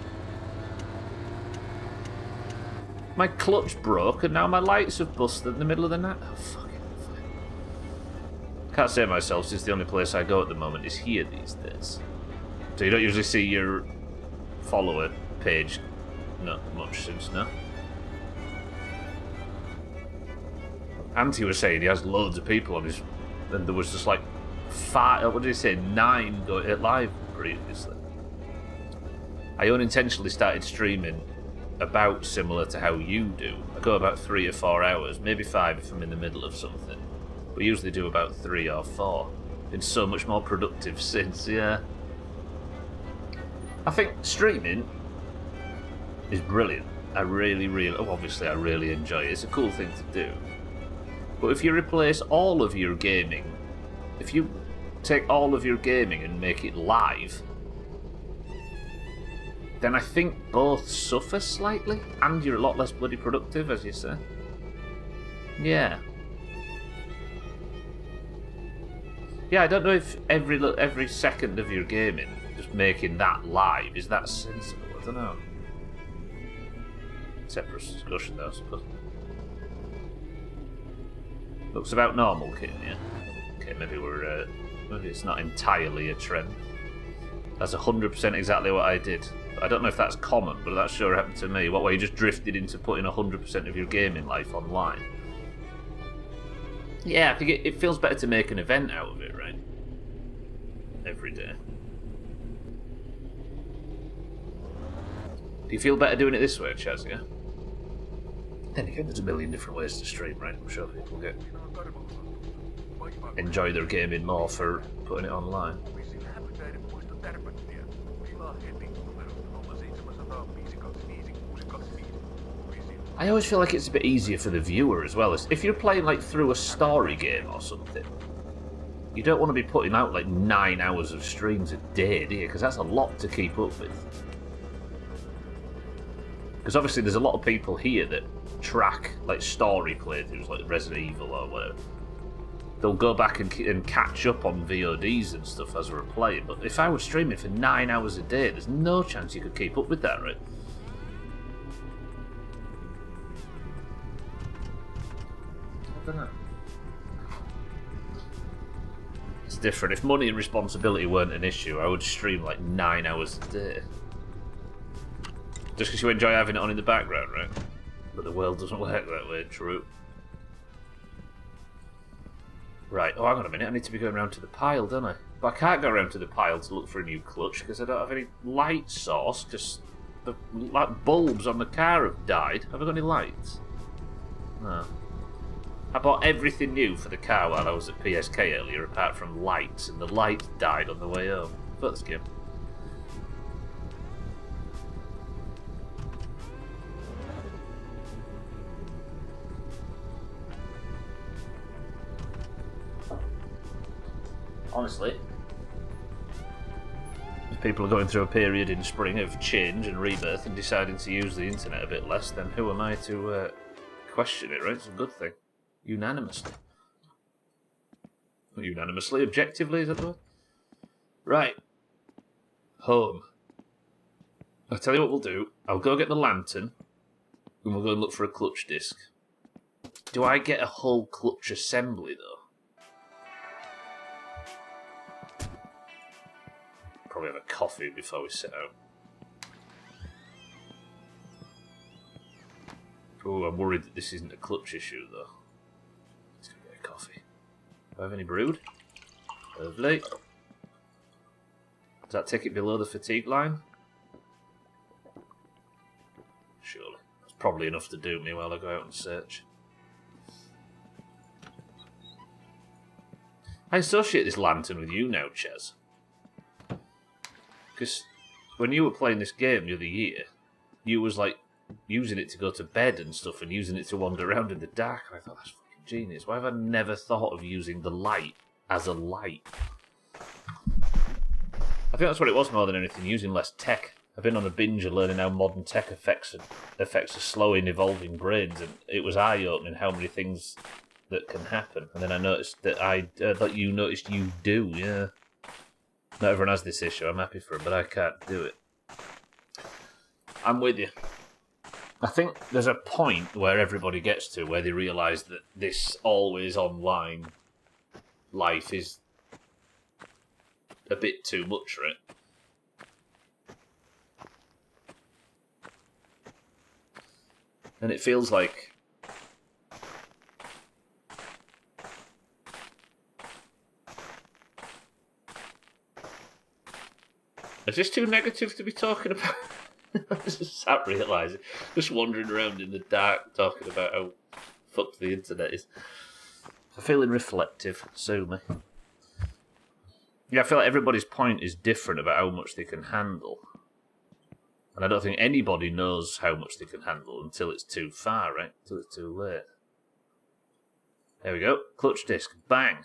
My clutch broke and now my lights have busted in the middle of the night. Oh, fucking fine. Can't say myself since the only place I go at the moment is here these days. So you don't usually see your follower page not much since, no? Auntie was saying he has loads of people on his... And there was just like 5, what did he say, 9 going live previously. I unintentionally started streaming about similar to how you do. I go about 3 or 4 hours, maybe 5 if I'm in the middle of something. We usually do about 3 or 4. Been so much more productive since, yeah. I think streaming is brilliant. I obviously I really enjoy it. It's a cool thing to do. But if you replace all of your gaming, if you take all of your gaming and make it live, then I think both suffer slightly, and you're a lot less bloody productive, as you say. Yeah. Yeah, I don't know if every second of your gaming, just making that live, is that sensible? I don't know. Separate discussion, though, I suppose. Looks about normal, Kim, yeah? Okay, maybe it's not entirely a trend. That's 100% exactly what I did. I don't know if that's common, but that sure happened to me. What way you just drifted into putting 100% of your gaming life online? Yeah, I think it feels better to make an event out of it, right? Every day. Do you feel better doing it this way, Chaz, yeah? Then again, there's a million different ways to stream, right? I'm sure people enjoy their gaming more for putting it online. I always feel like it's a bit easier for the viewer as well. If you're playing like through a story game or something, you don't want to be putting out like 9 hours of streams a day, do you? Because that's a lot to keep up with. Because obviously there's a lot of people here that track like story playthroughs like Resident Evil or whatever. They'll go back and catch up on VODs and stuff as we're playing. But if I was streaming for 9 hours a day, there's no chance you could keep up with that, right? I don't know. It's different. If money and responsibility weren't an issue, I would stream like 9 hours a day. Just because you enjoy having it on in the background, right? But the world doesn't work that way, true. Right, oh hang on a minute, I need to be going around to the pile, don't I? But I can't go around to the pile to look for a new clutch because I don't have any light source, because the bulbs on the car have died. Have I got any lights? No. I bought everything new for the car while I was at PSK earlier, apart from lights, and the light died on the way home. Fuck this game. Honestly, if people are going through a period in spring of change and rebirth and deciding to use the internet a bit less, then who am I to question it, right? It's a good thing. Unanimously. Not unanimously, objectively, is that the word? Right. Home. I'll tell you what we'll do. I'll go get the lantern and we'll go and look for a clutch disc. Do I get a whole clutch assembly, though? Probably have a coffee before we set out. Oh, I'm worried that this isn't a clutch issue, though. Let's go get a coffee. Do I have any brewed? Lovely. Does that take it below the fatigue line? Surely. That's probably enough to do me while I go out and search. I associate this lantern with you now, Ches. Because when you were playing this game the other year, you was like using it to go to bed and stuff and using it to wander around in the dark. And I thought, that's fucking genius. Why have I never thought of using the light as a light? I think that's what it was more than anything, using less tech. I've been on a binge of learning how modern tech affects a slowing, evolving brains, and it was eye-opening how many things that can happen. And then I noticed that you noticed you do, yeah. Not everyone has this issue, I'm happy for it, but I can't do it. I'm with you. I think there's a point where everybody gets to where they realise that this always online life is a bit too much for it. And it feels like is this too negative to be talking about? I just sat realising, just wandering around in the dark talking about how fucked the internet is. I'm feeling reflective, sue me. Yeah, I feel like everybody's point is different about how much they can handle. And I don't think anybody knows how much they can handle until it's too far, right? Until it's too late. There we go. Clutch disc. Bang.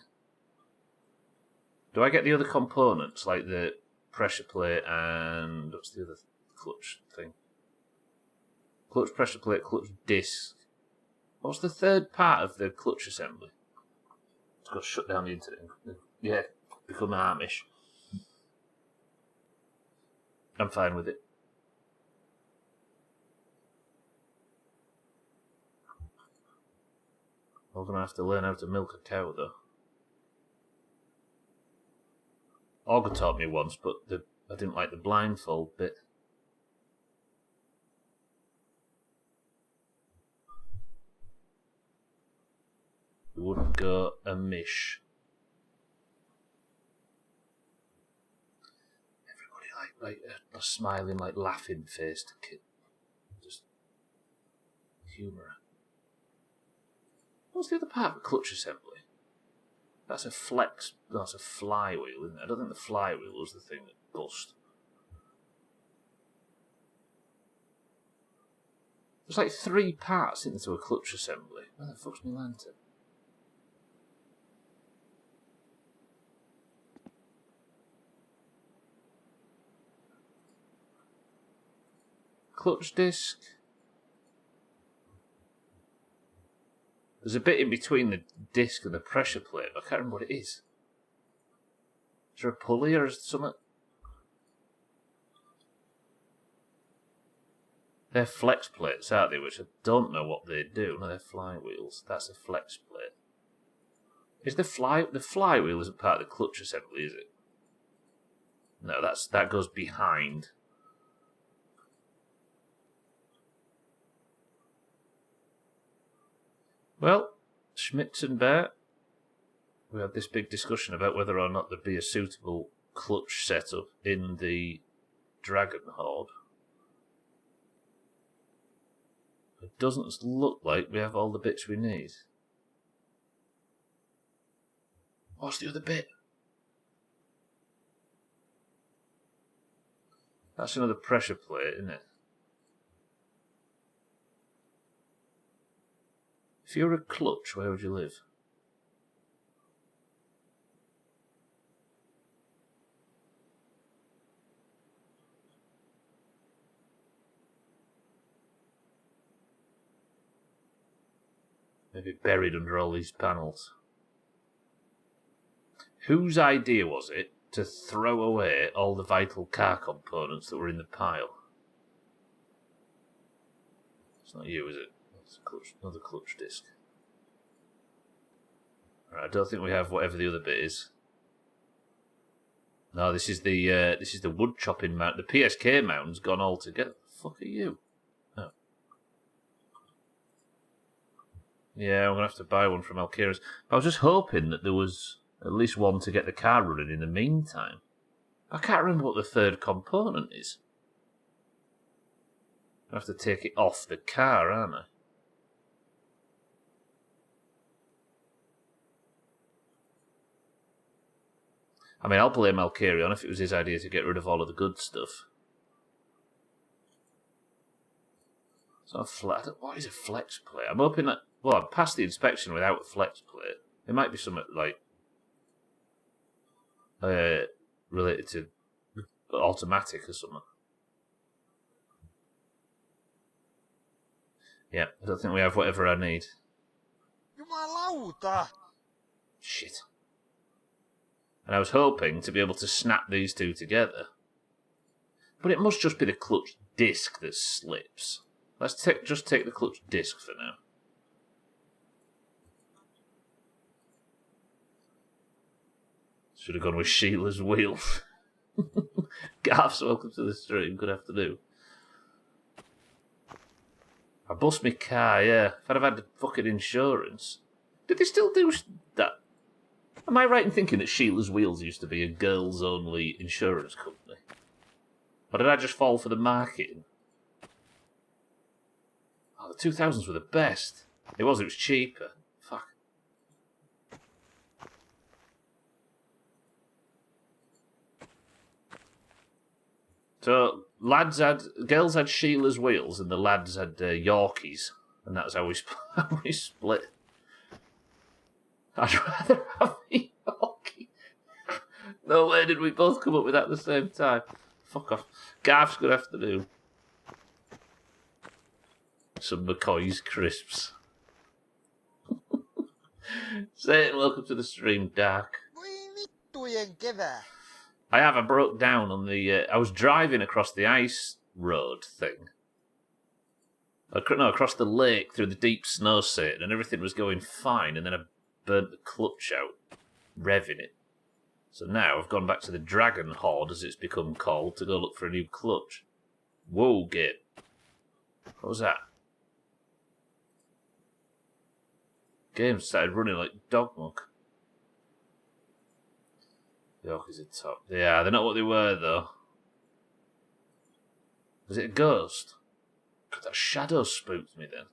Do I get the other components, like the pressure plate and... what's the other clutch thing? Clutch pressure plate, clutch disc. What's the third part of the clutch assembly? It's got to shut down the internet. Yeah, become Amish. I'm fine with it. I'm going to have to learn how to milk a cow, though. Augur taught me once, but I didn't like the blindfold bit. It wouldn't go amish. Everybody like a smiling, like laughing faced kid. Just humour. What's the other part of a clutch assembly? That's a flex. That's a flywheel, isn't it? I don't think the flywheel was the thing that bust. There's like 3 parts into a clutch assembly. Where the fuck's my lantern? Clutch disc. There's a bit in between the disc and the pressure plate, but I can't remember what it is. Is there a pulley or something? They're flex plates, aren't they? Which I don't know what they do. No, they're flywheels. That's a flex plate. Is the flywheel isn't part of the clutch assembly, is it? No, that goes behind. Well, Schmitz and Bear, we had this big discussion about whether or not there'd be a suitable clutch setup in the Dragon Horde. It doesn't look like we have all the bits we need. What's the other bit? That's another pressure plate, isn't it? If you were a clutch, where would you live? Maybe buried under all these panels. Whose idea was it to throw away all the vital car components that were in the pile? It's not you, is it? It's another clutch disc. Right, I don't think we have whatever the other bit is. No, this is the wood chopping mount. The PSK mount's gone all together. The fuck are you? Oh. Yeah, I'm gonna have to buy one from Alkira's. I was just hoping that there was at least one to get the car running in the meantime. I can't remember what the third component is. I have to take it off the car, aren't I? I mean, I'll blame Alkirion if it was his idea to get rid of all of the good stuff. It's not a flat. What is a flex plate? I'm hoping that. Well, I've passed the inspection without a flex plate. It might be something like related to automatic or something. Yeah, I don't think we have whatever I need. Jumalauta! Shit. And I was hoping to be able to snap these two together. But it must just be the clutch disc that slips. Let's just take the clutch disc for now. Should have gone with Sheila's wheel. Garth's welcome to the stream. Good afternoon. I bust my car, yeah. If I'd have had the fucking insurance. Did they still do that? Am I right in thinking that Sheila's Wheels used to be a girls-only insurance company? Or did I just fall for the marketing? Oh, the 2000s were the best. It was cheaper. Fuck. So, girls had Sheila's Wheels and the lads had Yorkies. And that's how we split. I'd rather have a Yorkie. No way did we both come up with that at the same time. Fuck off. Garth's good afternoon. Some McCoy's crisps. Satan, welcome to the stream, Dark. vittujen kevää. I broke down on the... I was driving across the ice road thing. No, across the lake through the deep snow set, and everything was going fine, and then I burnt the clutch out, revving it. So now I've gone back to the Dragon Horde, as it's become called, to go look for a new clutch. Whoa, Git. What was that? Game started running like dog muck. The Yorkies are top. Yeah, they're not what they were, though. Was it a ghost? God, that shadow spooked me then.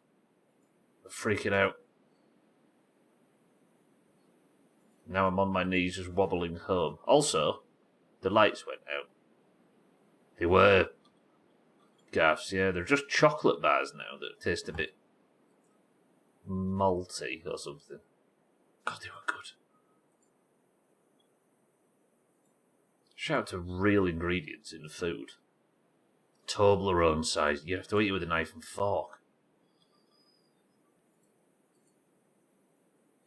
I'm freaking out. Now I'm on my knees just wobbling home. Also, the lights went out. They were gaffs, yeah. They're just chocolate bars now that taste a bit malty or something. God, they were good. Shout out to real ingredients in food. Toblerone size. You have to eat it with a knife and fork.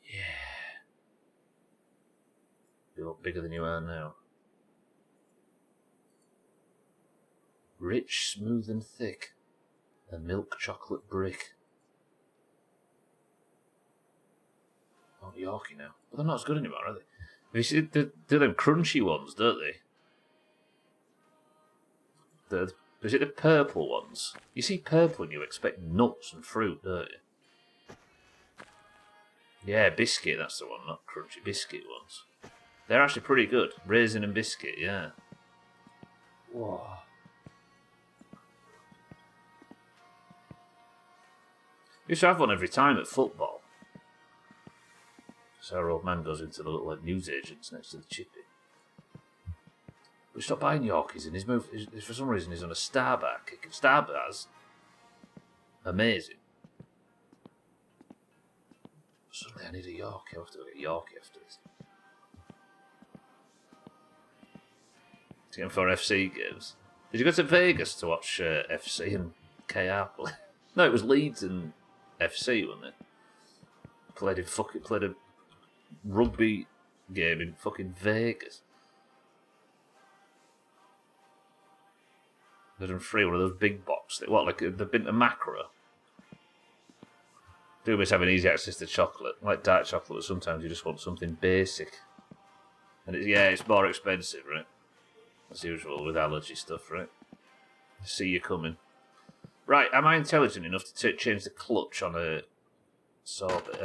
Yeah. You look bigger than you are now. Rich, smooth and thick. A milk chocolate brick. Oh, Yorkie now. But they're not as good anymore, are they? You see, they're them crunchy ones, don't they? Is it the purple ones? You see purple and you expect nuts and fruit, don't you? Yeah, biscuit, that's the one, not crunchy. Biscuit ones. They're actually pretty good. Raisin and biscuit, yeah. Whoa. Used to have one every time at football. So our old man goes into the little newsagents next to the chippy. We stopped buying Yorkies and he's moved. For some reason, he's on a Starbar kick. Starbar's amazing. Suddenly, I need a Yorkie. I'll have to go get a Yorkie after this. To get for FC games. Did you go to Vegas to watch FC and KR play? No, it was Leeds and FC, wasn't it? Played a rugby game in fucking Vegas. They're done free, one of those big box. They've been to Macro. Doomhaus having easy access to chocolate. Like dark chocolate, but sometimes you just want something basic. And it's more expensive, right? As usual with allergy stuff, right? I see you coming. Right, am I intelligent enough to change the clutch on a sorbet?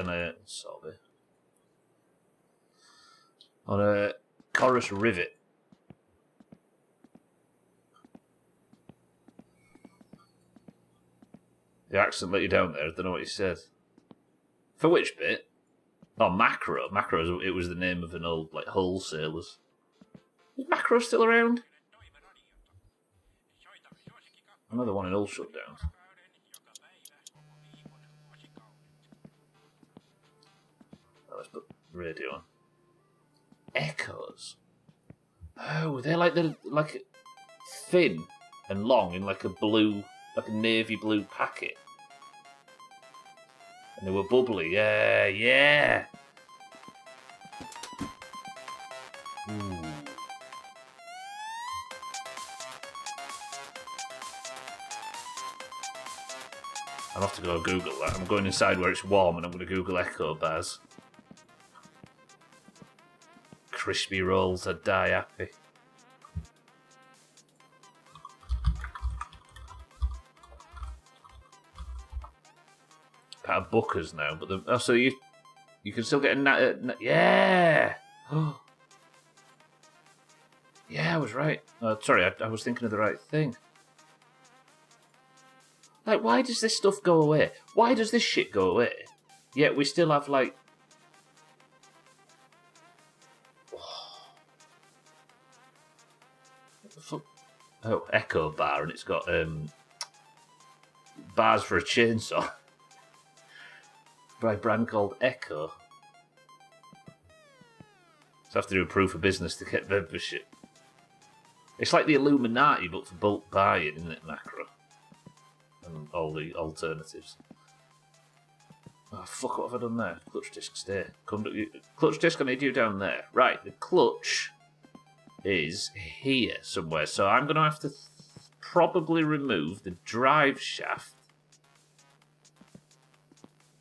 On a chorus rivet. The accent let you down there. I don't know what you said. For which bit? Oh, Macro. Macro, it was the name of an old, wholesalers. Is Macro still around? Another one in all shut down. Oh, let's put radio on. Echoes. Oh, they're like thin and long in like a navy blue packet. And they were bubbly. Yeah. Ooh. I'll have to go Google that. I'm going inside where it's warm and I'm going to Google Echo bars. Crispy rolls, I'd die happy. Part of Booker's now, but so you can still get a yeah. Yeah, I was right. Sorry, I was thinking of the right thing. Like, why does this stuff go away? Why does this shit go away? Yet we still have like. What the fuck? Oh, Echo bar, and it's got bars for a chainsaw. By a brand called Echo. So I have to do a proof of business to get membership. It's like the Illuminati, but for bulk buying, isn't it, Macro? And all the alternatives. Oh, fuck, what have I done there? Clutch disc, stay. Clutch disc, I need you down there. Right, the clutch is here somewhere, so I'm going to have to probably remove the drive shaft.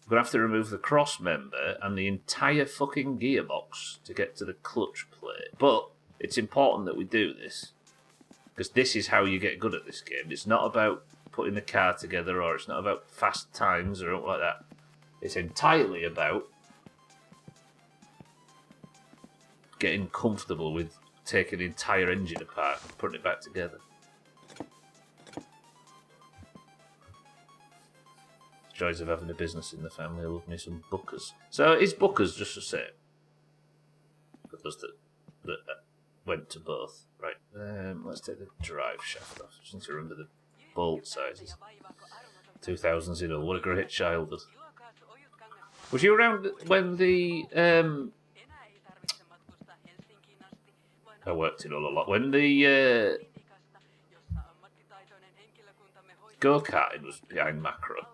I'm going to have to remove the cross member and the entire fucking gearbox to get to the clutch plate. But it's important that we do this, because this is how you get good at this game. It's not about putting the car together, or it's not about fast times or anything like that. It's entirely about getting comfortable with taking the entire engine apart and putting it back together. Joys of having a business in the family. I love me some buckers. So is buckers just the same? For those that went to both. Right, let's take the drive shaft off. Just need to remember the bolt sizes. 2000, what a great childhood. Was you around when the I worked in all a lot. When the go-karting was behind Macro.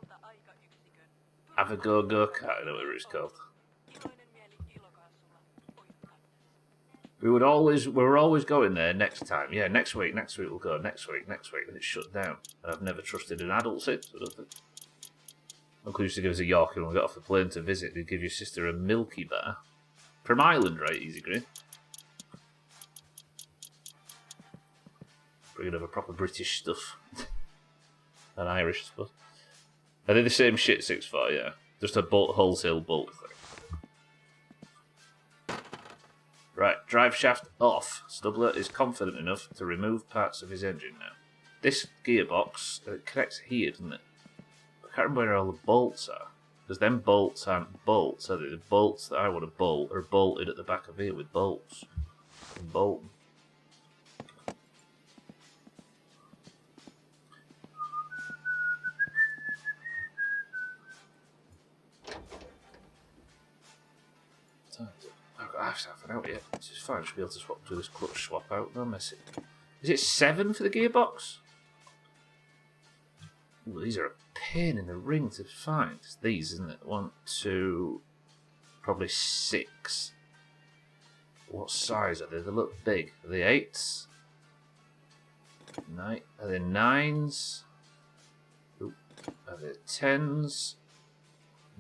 Have a go-kart, I know what it's called. We were always going there next time. Yeah, next week we'll go. Next week, and it's shut down. And I've never trusted an adult since. I don't think. Uncle used to give us a Yorkie when we got off the plane to visit. They'd give your sister a Milky Bar. From Ireland, right, Easy Green? Bringing over proper British stuff. And Irish, I suppose. Are they the same shit, 6'4", yeah? Just a wholesale bulk thing. Right, drive shaft off. Stubbler is confident enough to remove parts of his engine now. This gearbox connects here, doesn't it? I can't remember where all the bolts are. Because them bolts aren't bolts, are they? The bolts that I want to bolt are bolted at the back of here with bolts. And bolting. I have to have an out yet. This is fine. I should be able to do this clutch swap out. No messing. Is it 7 for the gearbox? Ooh, these are a pain in the ring to find. It's these, isn't it? 1, 2, probably 6. What size are they? They look big. Are they 8s? Are they 9s? Ooh. Are they 10s?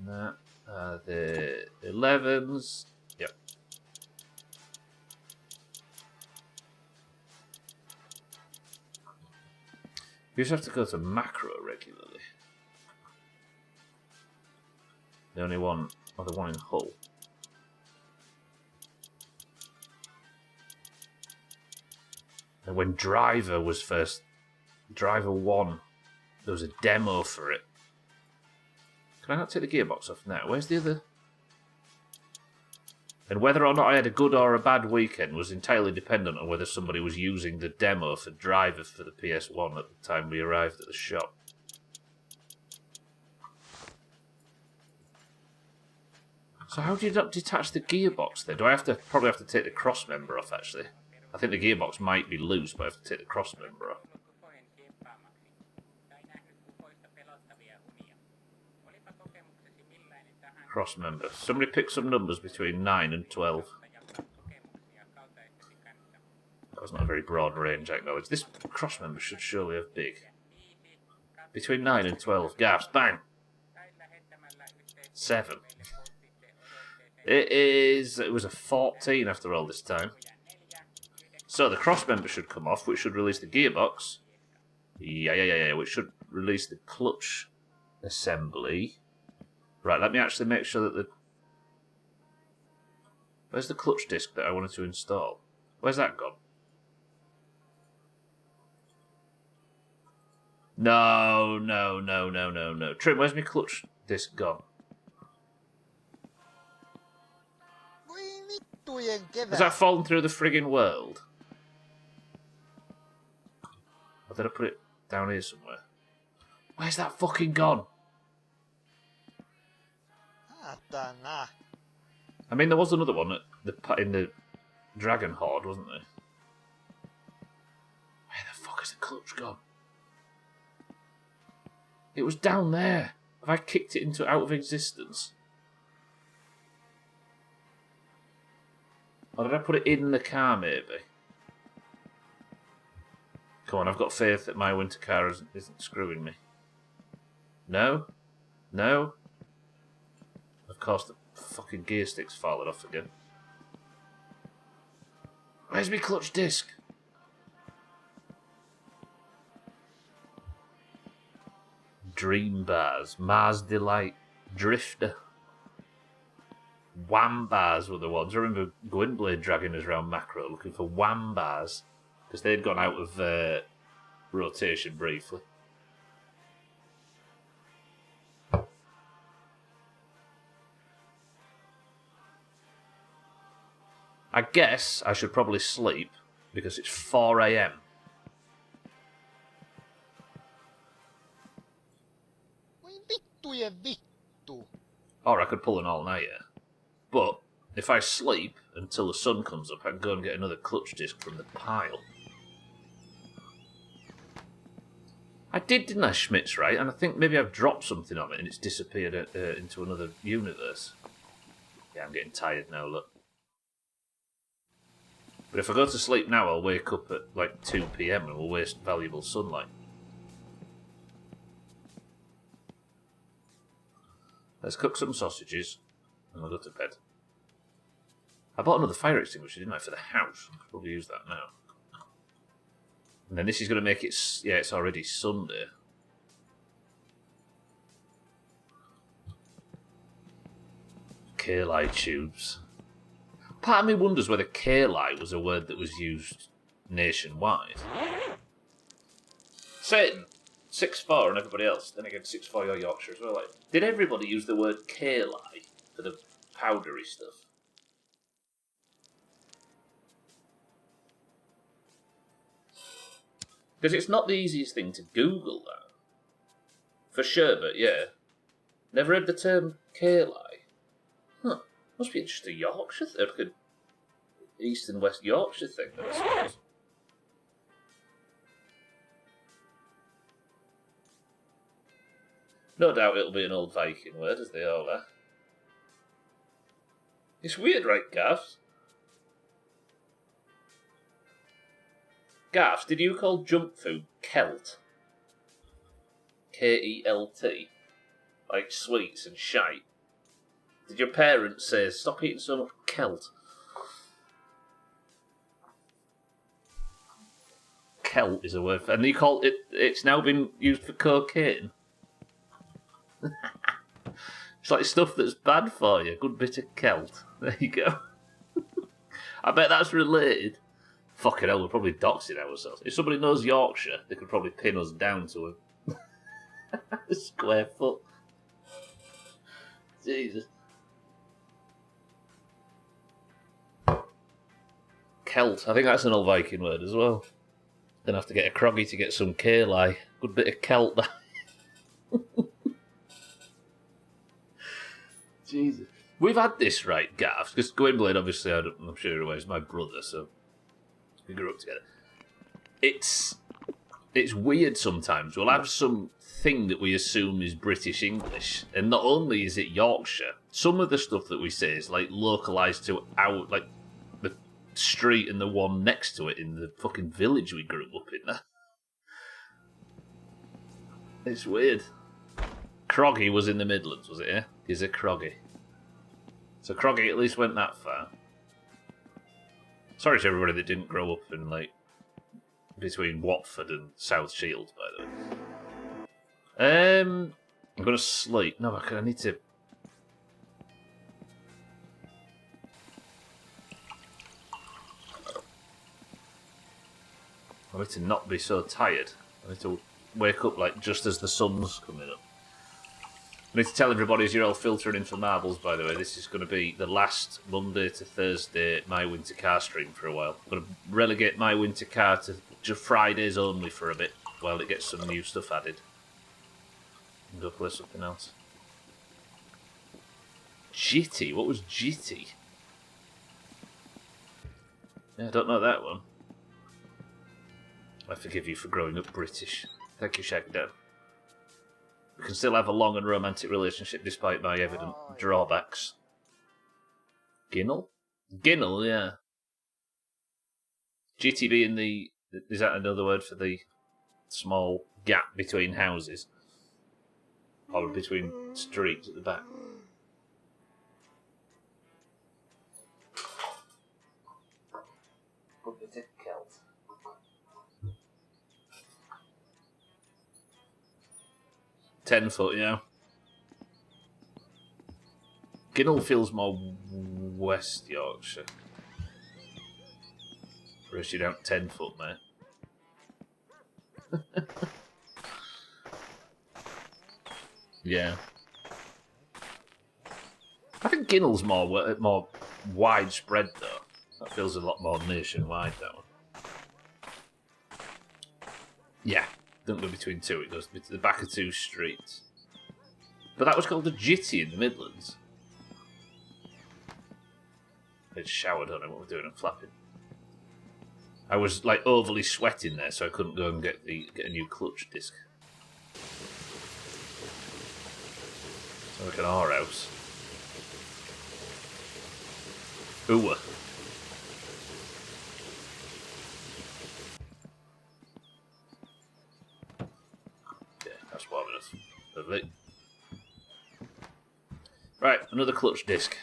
No. Are they 11s? Yep. You just have to go to Macro regularly. The only one, or the one in Hull. And when Driver was first, Driver 1, there was a demo for it. Can I not take the gearbox off now? Where's the other? And whether or not I had a good or a bad weekend was entirely dependent on whether somebody was using the demo for Driver for the PS1 at the time we arrived at the shop. So how do you not detach the gearbox then? Do I probably have to take the cross member off actually? I think the gearbox might be loose, but I have to take the cross member off. Cross member. Somebody pick some numbers between 9 and 12. That was not a very broad range, I acknowledge. This cross member should surely have big. Between 9 and 12. Gaps. Bang! 7. It was a 14 after all this time. So the cross member should come off, which should release the gearbox. Yeah. Which should release the clutch assembly. Right, let me actually make sure that the... Where's the clutch disc that I wanted to install? Where's that gone? No. Trim, where's my clutch disc gone? Has that fallen through the friggin' world? Or did I put it down here somewhere? Where's that fucking gone? I mean, there was another one in the Dragon Horde, wasn't there? Where the fuck is the clutch gone? It was down there. Have I kicked it out of existence? Or did I put it in the car, maybe? Come on, I've got faith that my winter car isn't screwing me. No? No? Of course, the fucking gear stick's fallen off again. Where's my clutch disc? Dream bars, Mars Delight, Drifter. Wham bars were the ones. I remember Gwynblade dragging us around Macro looking for wham bars because they'd gone out of rotation briefly. I guess I should probably sleep because it's 4 a.m. Voi vittujen vittu. Or I could pull an all-nighter. But if I sleep until the sun comes up, I can go and get another clutch disc from the pile. I didn't I, Schmitz, right? And I think maybe I've dropped something on it and it's disappeared into another universe. Yeah, I'm getting tired now, look. But if I go to sleep now, I'll wake up at like 2 p.m. and will waste valuable sunlight. Let's cook some sausages and I'll go to bed. I bought another fire extinguisher, didn't I, for the house? I could probably use that now. And then this is going to make it... Yeah, it's already Sunday. Kali tubes. Part of me wonders whether Kali was a word that was used nationwide. Satan, 6'4" and everybody else. Then again, 6'4" you're Yorkshire as well. Like, did everybody use the word Kali for the powdery stuff? Because it's not the easiest thing to Google, that. For sure, but yeah. Never heard the term Kali. Huh. Must be just a Yorkshire thing, like an East and West Yorkshire thing, I suppose. No doubt it'll be an old Viking word, as they all are. It's weird, right, Gav? Gav, did you call junk food Kelt? K-E-L-T? Like sweets and shite? Did your parents say, stop eating so much Kelt? Kelt is a word for... And you call it... It's now been used for cocaine? It's like stuff that's bad for you. Good bit of Kelt. There you go. I bet that's related. Fucking hell, we're probably doxing ourselves. If somebody knows Yorkshire, they could probably pin us down to a square foot. Jesus. Kelt. I think that's an old Viking word as well. Then have to get a croggy to get some Kali. Good bit of Kelt. Jesus. We've had this, right, Gav? Because Gwynblade, obviously, I'm sure you're aware, is my brother, so we grew up together. It's weird sometimes. We'll have some thing that we assume is British English, and not only is it Yorkshire, some of the stuff that we say is like localised to our, like the street and the one next to it in the fucking village we grew up in. It's weird. Croggy was in the Midlands, was it? Yeah, is it Croggy? So Croggy at least went that far. Sorry to everybody that didn't grow up in, like, between Watford and South Shields, by the way. I'm going to sleep. No, I need to... I need to not be so tired. I need to wake up, like, just as the sun's coming up. I need to tell everybody as you're all filtering in for marbles, by the way, this is going to be the last Monday to Thursday My Winter Car stream for a while. I'm going to relegate My Winter Car to just Fridays only for a bit, while it gets some new stuff added. And go play something else. Jitty? What was Jitty? Yeah, I don't know that one. I forgive you for growing up British. Thank you, Shagdown. We can still have a long and romantic relationship despite my evident drawbacks. Ginnel? Ginnel, yeah. GTB in the... Is that another word for the small gap between houses? Or between streets at the back? Put the dick killed. 10 foot, yeah. Ginnel feels more West Yorkshire. Whereas you don't 10 foot, mate. Yeah. I think Ginnel's more widespread, though. That feels a lot more nationwide, that one. Yeah. Don't go between two, it goes to the back of two streets. But that was called a jitty in the Midlands. I'd showered on it, what we're doing, I'm flapping. I was like overly sweating there, so I couldn't go and get a new clutch disc. Sounds like an R house. Ooh. Yeah, that's warm enough. Lovely. Right, another clutch disc.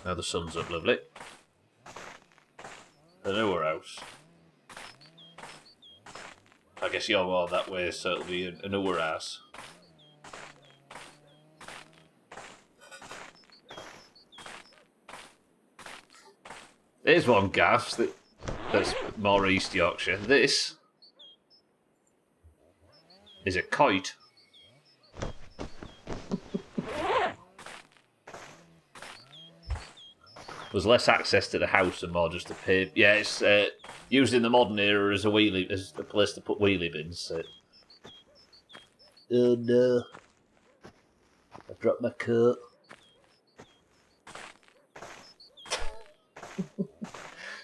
Now the sun's up, lovely. A newer house. I guess you're more that way, so it'll be a newer house. There's one gaff that's more East Yorkshire. This is a kite. There's less access to the house and more just a pave. Yeah, it's used in the modern era as a place to put wheelie bins. So. Oh no! I dropped my coat.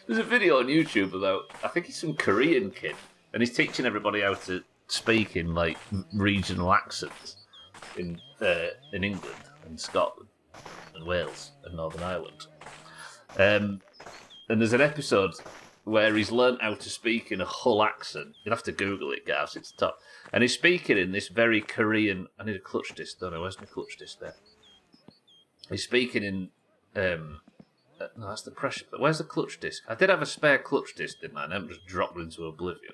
There's a video on YouTube about, I think he's some Korean kid, and he's teaching everybody how to speak in like regional accents in England and Scotland and Wales and Northern Ireland. And there's an episode where he's learnt how to speak in a Hull accent. You'll have to Google it, guys, it's top. And he's speaking in this very Korean... I need a clutch disc, don't I? Where's my clutch disc there? He's speaking in... no, that's the pressure... Where's the clutch disc? I did have a spare clutch disc, didn't I? And then just dropped into oblivion.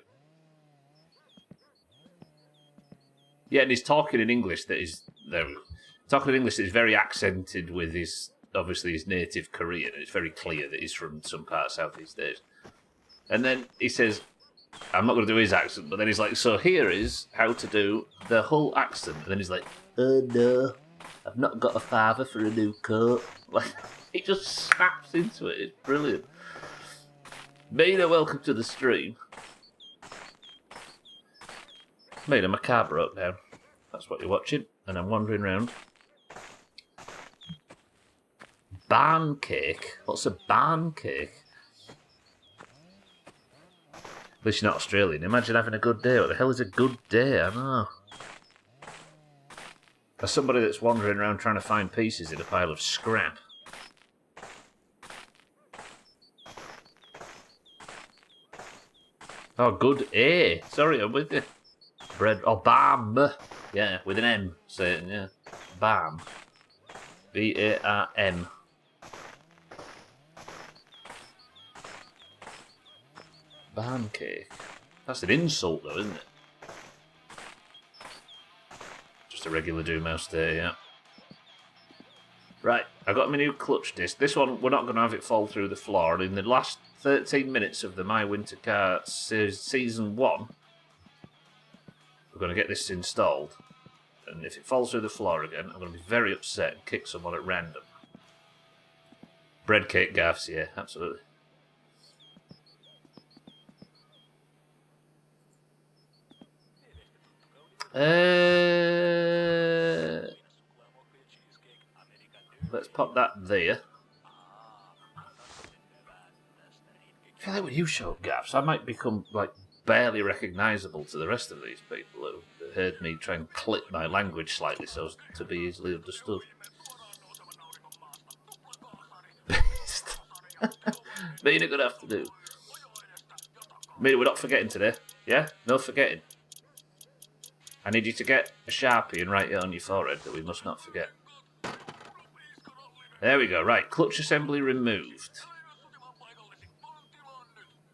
Yeah, and he's talking in English that is... There we go. Talking in English that is very accented with his... Obviously, he's native Korean, and it's very clear that he's from some part of Southeast Asia. And then he says, I'm not going to do his accent, but then he's like, so here is how to do the Hull accent. And then he's like, oh no, I've not got a father for a new coat. Like, he just snaps into it. It's brilliant. Mina, welcome to the stream. Mina, my car broke down. That's what you're watching. And I'm wandering around. Barn cake? What's a barn cake? At least you're not Australian. Imagine having a good day. What the hell is a good day? I know. As somebody that's wandering around trying to find pieces in a pile of scrap. Oh, good A. Sorry, I'm with you. Bread. Oh, bam. Yeah, with an M. Say it, yeah. Bam. B-A-R-M. Barn cake. That's an insult, though, isn't it? Just a regular Doomhaus day, yeah. Right, I got my new clutch disc. This one, we're not going to have it fall through the floor. And in the last 13 minutes of the My Winter Car Season 1, we're going to get this installed. And if it falls through the floor again, I'm going to be very upset and kick someone at random. Bread cake gaffs, yeah, absolutely. Let's pop that there. I feel like when you show up gaffs, I might become like barely recognisable to the rest of these people who heard me try and clip my language slightly so as to be easily understood. Mina good afternoon. Mina, we're not forgetting today. Yeah? No forgetting. I need you to get a Sharpie and write it on your forehead that we must not forget. There we go. Right, clutch assembly removed.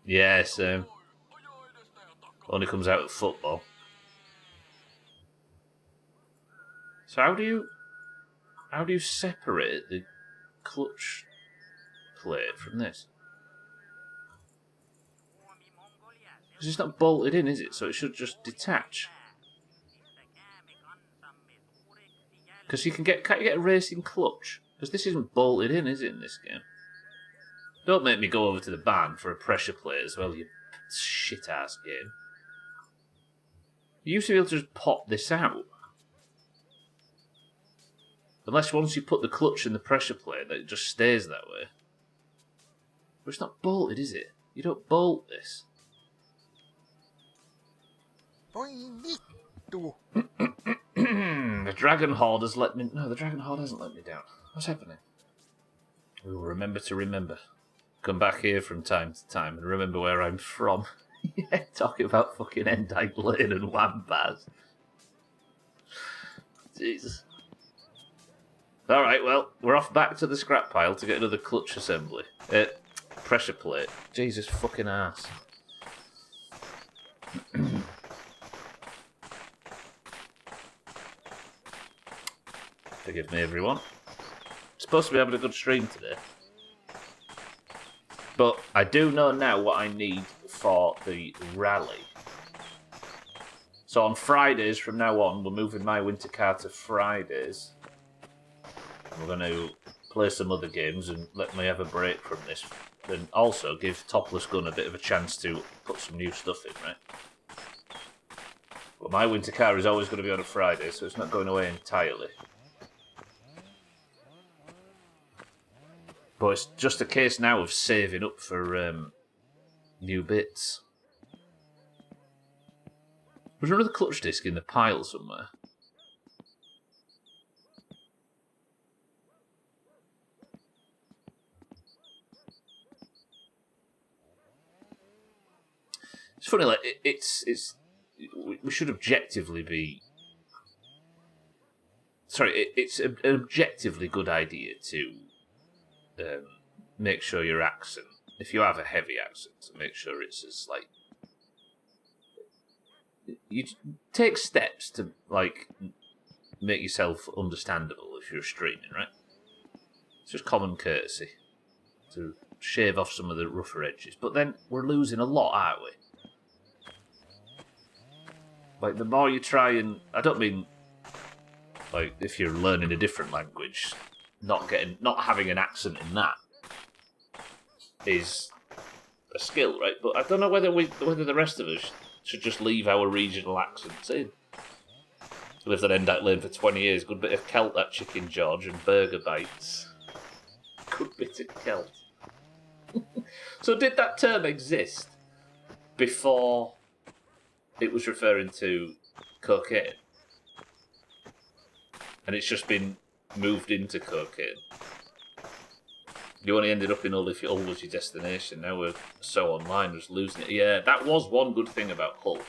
Yes, only comes out at football. So how do you separate the clutch plate from this? Because it's not bolted in, is it? So it should just detach. Because can't you get a racing clutch? Because this isn't bolted in, is it, in this game? Don't make me go over to the barn for a pressure plate as well, you shit-ass game. You used to be able to just pop this out. Unless once you put the clutch in the pressure plate, that it just stays that way. But it's not bolted, is it? You don't bolt this. The Dragon Horde has let me... No, the Dragon Horde hasn't let me down. What's happening? We will remember to remember. Come back here from time to time and remember where I'm from. Yeah, talking about fucking Endite Lane and Wambaz. Jesus. Alright, well, we're off back to the scrap pile to get another clutch assembly. Pressure plate. Jesus fucking ass. Forgive me, everyone. Supposed to be having a good stream today. But I do know now what I need for the rally. So on Fridays from now on, we're moving my winter car to Fridays. We're going to play some other games and let me have a break from this. And also give Topless Gun a bit of a chance to put some new stuff in, right? But my winter car is always going to be on a Friday, so it's not going away entirely. But it's just a case now of saving up for new bits. Was there another clutch disc in the pile somewhere? It's funny, like we should objectively be. Sorry, it's an objectively good idea to make sure your accent, if you have a heavy accent, to make sure it's as like. You take steps to like make yourself understandable if you're streaming, right? It's just common courtesy to shave off some of the rougher edges. But then we're losing a lot, aren't we? Like, the more you try and... I don't mean, like, if you're learning a different language, not having an accent in that is a skill, right? But I don't know whether the rest of us should just leave our regional accents in. Lived on Endite Lane for 20 years. Good bit of Celt, that Chicken George, and Burger Bites. Good bit of Celt. So did that term exist before it was referring to cocaine? And it's just been moved into cocaine. You only ended up in Hull if Hull was your destination. Now we're so online, we're just losing it. Yeah, that was one good thing about Hull.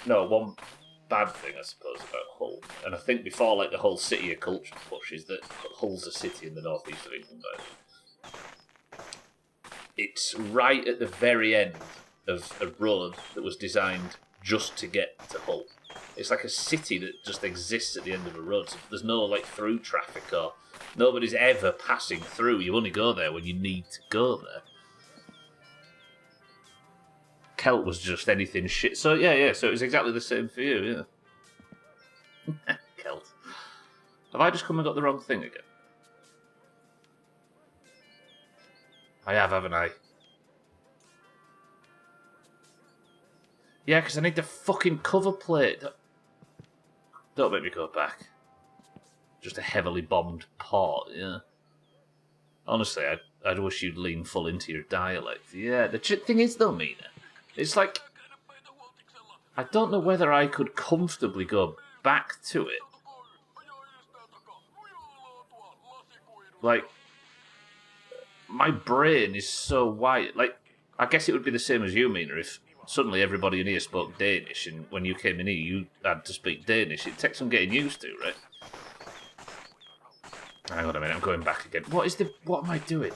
One bad thing, I suppose, about Hull. And I think before, like, the whole city of culture push is that Hull's a city in the northeast of England, by the way. It's right at the very end of a road that was designed just to get to Hull. It's like a city that just exists at the end of a road. So there's no like through traffic or nobody's ever passing through. You only go there when you need to go there. Celt was just anything shit. So yeah. So it was exactly the same for you, yeah. Celt. Have I just come and got the wrong thing again? I have, haven't I? Yeah, because I need the fucking cover plate. Don't make me go back. Just a heavily bombed port, yeah. Honestly, I'd wish you'd lean full into your dialect. Yeah, the thing is though, Mina, it's like, I don't know whether I could comfortably go back to it. Like, my brain is so wired. Like, I guess it would be the same as you, Mina, if suddenly everybody in here spoke Danish, and when you came in here, you had to speak Danish. It takes some getting used to, right? Hang on a minute, I'm going back again. What am I doing?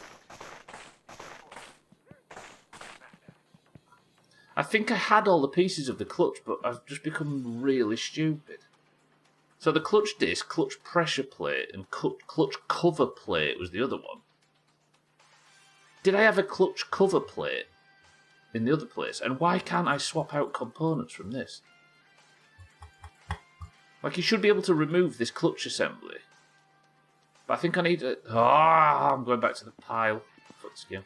I think I had all the pieces of the clutch, but I've just become really stupid. So the clutch disc, clutch pressure plate, and clutch cover plate was the other one. Did I have a clutch cover plate in the other place? And why can't I swap out components from this? Like, you should be able to remove this clutch assembly. But I think I need to... I'm going back to the pile. Fuck skin.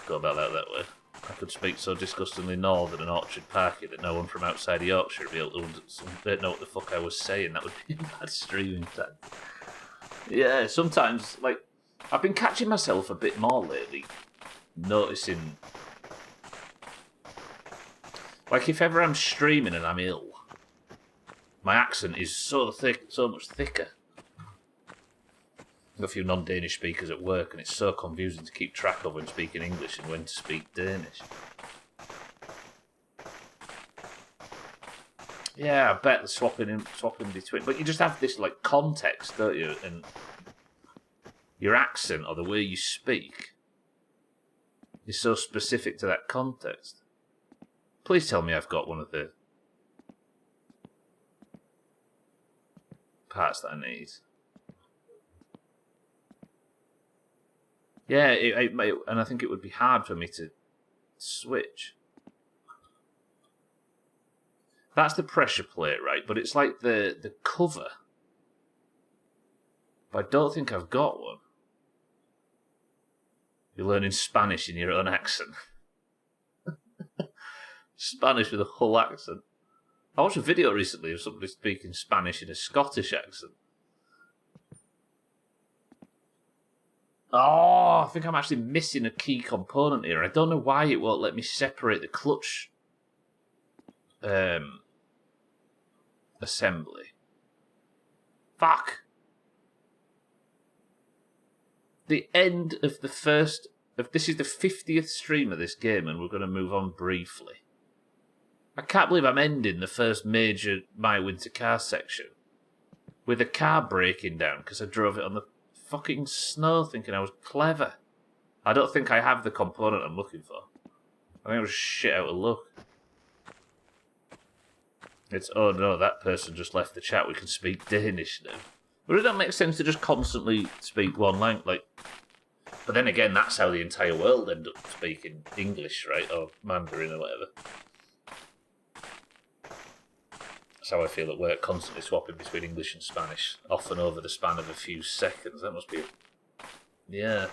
Go about that way. I could speak so disgustingly northern and Orchard Parky that no one from outside of Yorkshire would be able to know what the fuck I was saying. That would be a bad streaming time. Yeah, sometimes, like, I've been catching myself a bit more lately, noticing, like, if ever I'm streaming and I'm ill, my accent is so thick, so much thicker. I've got a few non-Danish speakers at work, and it's so confusing to keep track of when speaking English and when to speak Danish. Yeah, I bet the swapping between, but you just have this like context, don't you? And your accent or the way you speak is so specific to that context. Please tell me I've got one of the parts that I need. Yeah, and I think it would be hard for me to switch. That's the pressure plate, right? But it's like the cover. But I don't think I've got one. You're learning Spanish in your own accent. Spanish with a whole accent. I watched a video recently of somebody speaking Spanish in a Scottish accent. Oh, I think I'm actually missing a key component here. I don't know why it won't let me separate the clutch assembly. Fuck. The end of the first... This is the 50th stream of this game, and we're going to move on briefly. I can't believe I'm ending the first major My Winter Car section with a car breaking down because I drove it on the fucking snow thinking I was clever. I don't think I have the component I'm looking for. I think I was shit out of luck. It's, oh no, that person just left the chat, we can speak Danish now. But it don't make sense to just constantly speak one language, like... But then again, that's how the entire world end up speaking English, right? Or Mandarin or whatever. That's how I feel at work, constantly swapping between English and Spanish, often over the span of a few seconds. That must be... Yeah.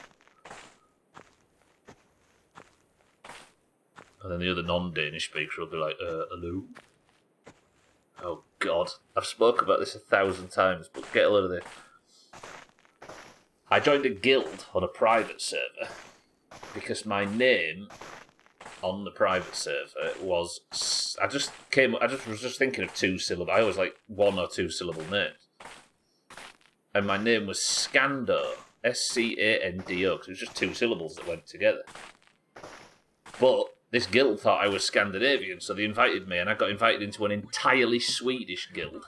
And then the other non-Danish speaker will be like, hello? Oh, God. I've spoken about this 1,000 times, but get a load of this. I joined a guild on a private server because my name on the private server was... I was just thinking of 2 syllable. I always like 1 or 2 syllable names. And my name was Scando. S-C-A-N-D-O, because it was just 2 syllables that went together. But this guild thought I was Scandinavian, so they invited me, and I got invited into an entirely Swedish guild.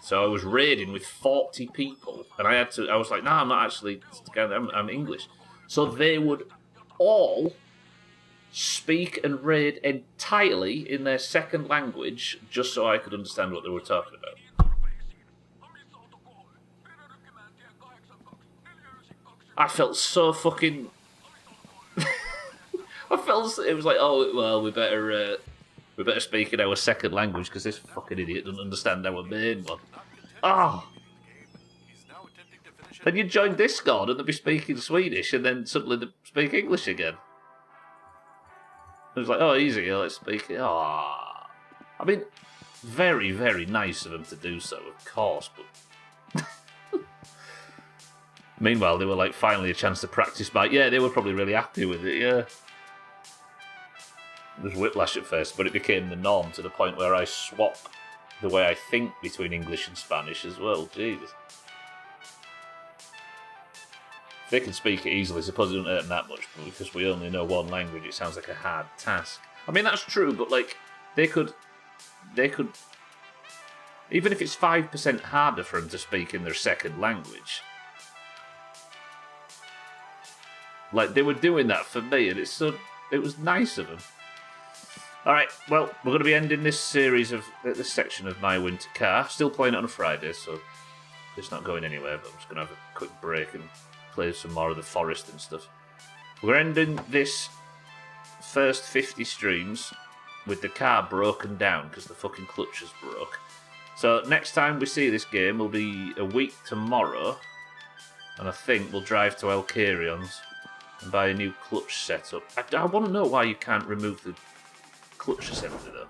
So I was raiding with 40 people, and I was like, no, I'm not actually Scandinavian, I'm English. So they would all speak and raid entirely in their second language, just so I could understand what they were talking about. I felt so fucking... it was like, oh, well, we better speak in our second language because this fucking idiot doesn't understand our main one. Oh. Then you join Discord and they'll be speaking Swedish and then suddenly they speak English again. It was like, oh, easy, let's speak it. Oh. I mean, very, very nice of them to do so, of course, but... Meanwhile, they were like finally a chance to practice bike. Yeah, they were probably really happy with it, yeah. There was whiplash at first, but it became the norm to the point where I swap the way I think between English and Spanish as well. Jesus. If they can speak it easily, I suppose it doesn't hurt them that much, but because we only know one language, it sounds like a hard task. I mean, that's true, but like, they could, even if it's 5% harder for them to speak in their second language, like, they were doing that for me, and it was nice of them. Alright, well, we're going to be ending this series of this section of My Winter Car. Still playing it on a Friday, so it's not going anywhere, but I'm just going to have a quick break and play some more of the forest and stuff. We're ending this first 50 streams with the car broken down because the fucking clutch is broke. So next time we see this game will be a week tomorrow, and I think we'll drive to El Carrion's and buy a new clutch setup. I want to know why you can't remove the clutch assembly though.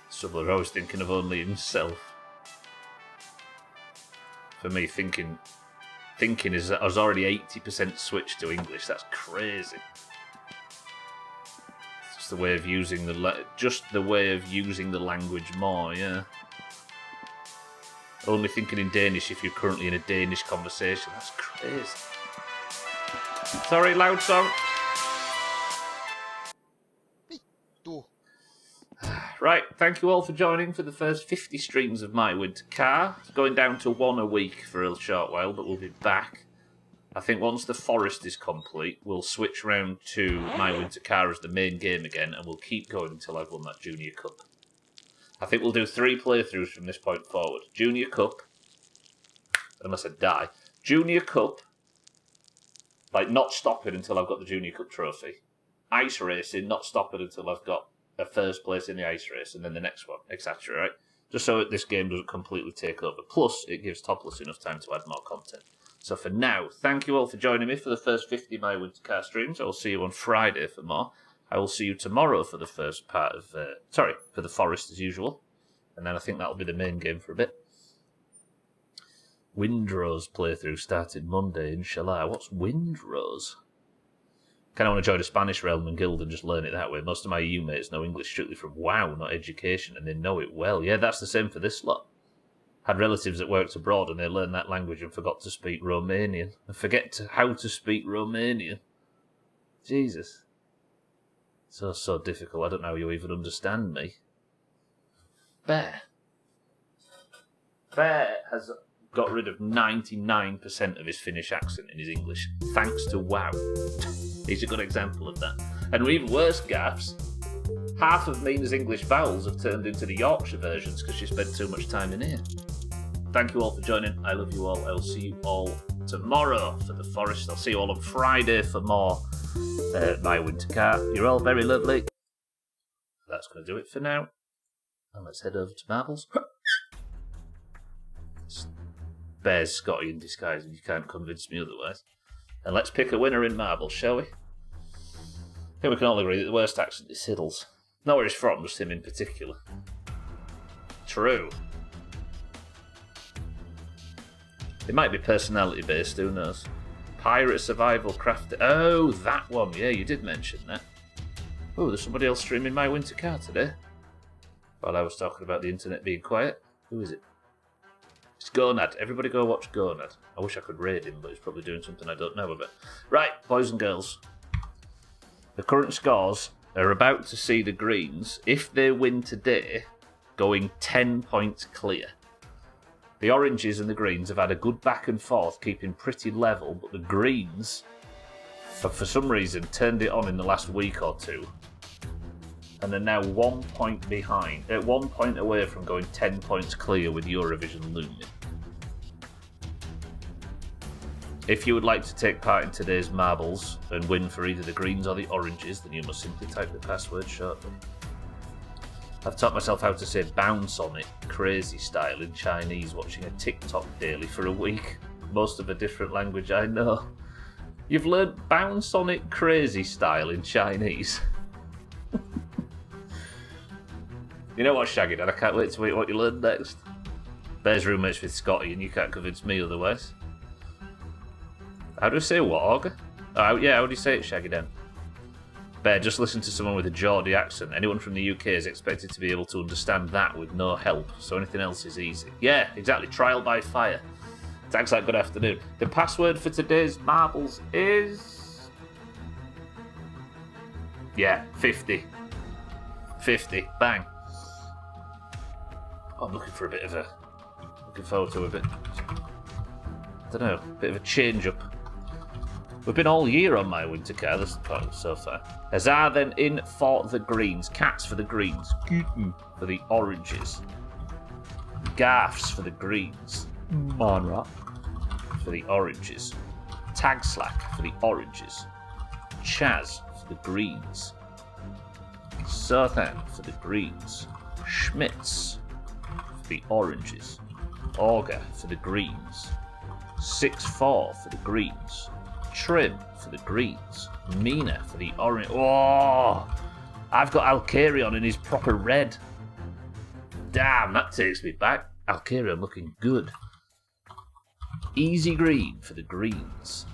Subler always thinking of only himself. For me, thinking is I was already 80% switched to English. That's crazy. It's just the way of using the language more. Yeah. Only thinking in Danish if you're currently in a Danish conversation. That's crazy. Sorry, loud song. Vittu. Right, thank you all for joining for the first 50 streams of My Winter Car. It's going down to 1 a week for a short while, but we'll be back. I think once the forest is complete, we'll switch round to My Winter Car as the main game again, and we'll keep going until I've won that Junior Cup. I think we'll do 3 playthroughs from this point forward. Junior Cup, unless I die. Junior Cup, like not stopping until I've got the Junior Cup trophy. Ice racing, not stopping until I've got a first place in the ice race, and then the next one, etc. Right? Just so that this game doesn't completely take over. Plus, it gives Topless enough time to add more content. So for now, thank you all for joining me for the first 50 My Winter Car streams. I will see you on Friday for more. I will see you tomorrow for the first part of... for the forest as usual. And then I think that'll be the main game for a bit. Windrose playthrough started Monday, inshallah. What's Windrose? Kind of want to join a Spanish realm and guild and just learn it that way. Most of my EU mates know English strictly from WoW, not education, and they know it well. Yeah, that's the same for this lot. Had relatives that worked abroad and they learned that language and forgot to speak Romanian. And how to speak Romanian. Jesus. So difficult. I don't know how you even understand me. Bear has got rid of 99% of his Finnish accent in his English, thanks to WoW. He's a good example of that. And even worse, gaffs, half of Mina's English vowels have turned into the Yorkshire versions because she spent too much time in here. Thank you all for joining. I love you all. I will see you all tomorrow for the forest. I'll see you all on Friday for more My Winter Car. You're all very lovely. That's going to do it for now. And let's head over to Marbles. Bear's Scotty in disguise, and you can't convince me otherwise. And let's pick a winner in Marbles, shall we? I think we can all agree that the worst accent is Siddle's. Not where he's from, just him in particular. True. It might be personality based, who knows? Pirate Survival Craft. Oh, that one. Yeah, you did mention that. Oh, there's somebody else streaming My Winter Car today. While I was talking about the internet being quiet. Who is it? It's Gonad. Everybody go watch Gonad. I wish I could raid him, but he's probably doing something I don't know about. Right, boys and girls. The current scores are about to see the Greens, if they win today, going 10 points clear. The Oranges and the Greens have had a good back and forth, keeping pretty level, but the Greens have for some reason turned it on in the last week or two. And they're now 1 point behind. They're 1 point away from going 10 points clear with Eurovision looming. If you would like to take part in today's marbles and win for either the Greens or the Oranges, then you must simply type the password shortly. I've taught myself how to say bounce on it, crazy style in Chinese, watching a TikTok daily for a week. Most of a different language I know. You've learned bounce on it, crazy style in Chinese. You know what, Shaggy Dad? I can't wait to wait what you learn next. Bear's roommates with Scotty, and you can't convince me otherwise. How do I say what, Auger? Oh, yeah, how do you say it, Shaggy Dan? Bear, just listen to someone with a Geordie accent. Anyone from the UK is expected to be able to understand that with no help, so anything else is easy. Yeah, exactly. Trial by fire. Thanks, like, good afternoon. The password for today's marbles is... Yeah, 50. 50. Bang. I'm looking for a bit of a... Looking forward to a bit... I don't know, a bit of a change-up. We've been all year on my winter car, this so far. Huzzah then in for the greens. Cats for the greens. Kitten for the oranges. Gaffs for the greens. Monra for the oranges. Tag Slack for the oranges. Chaz for the greens. Sothan for the greens. Schmitz for the oranges. Auger for the greens. 6-4 for the greens. Trim for the greens. Mina for the orange. Oh, I've got Alcarion in his proper red. Damn, that takes me back. Alcarion looking good. Easy green for the greens.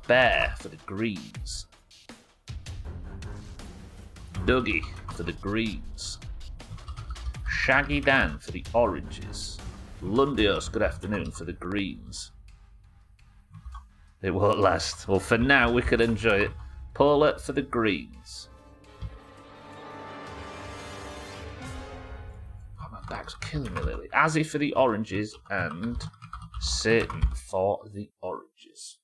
Bear for the greens. Dougie for the greens. Shaggy Dan for the oranges. Lundios, good afternoon, for the greens. It won't last. Well, for now, we could enjoy it. Paula for the greens. Oh, my back's killing me lately. Azzy for the oranges and Satan for the oranges.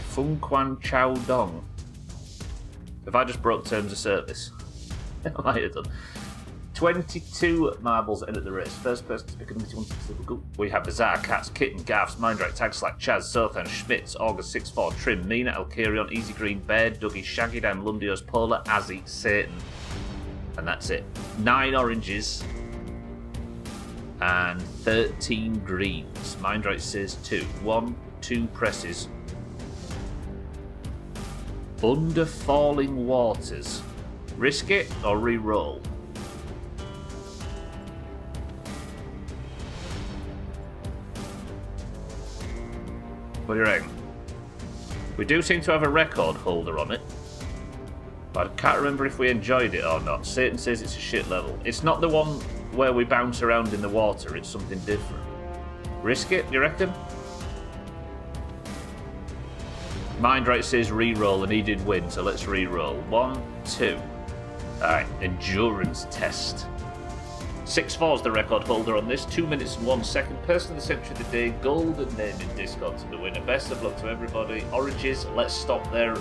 Fung Quan Chow Dong. Have I just broke terms of service? I might have done. 22 marbles in at the race. First person to pick a number 1. We have Bizarre, Cats, Kitten, Gaffs, Mindrak, Tag Slack, Chaz, Sothan, Schmitz, August, 6-4, Trim, Mina, Alcarion, Easy Green, Bear, Dougie, Shaggy Dan, Lundios, Polar, Azzy, Satan. And that's it. 9 oranges and 13 greens. Mindrak says 2. 1, 2 presses. Under Falling Waters. Risk it or re-roll? What do you reckon? We do seem to have a record holder on it, but I can't remember if we enjoyed it or not. Satan says it's a shit level. It's not the one where we bounce around in the water, it's something different. Risk it, you reckon? Mindright says re-roll, and he did win, so let's re-roll. 1, 2. Alright, endurance test. 6-4 is the record holder on this. 2 minutes and 1 second. Person of the century of the day. Golden name in Discord to the winner. Best of luck to everybody. Oranges, let's stop their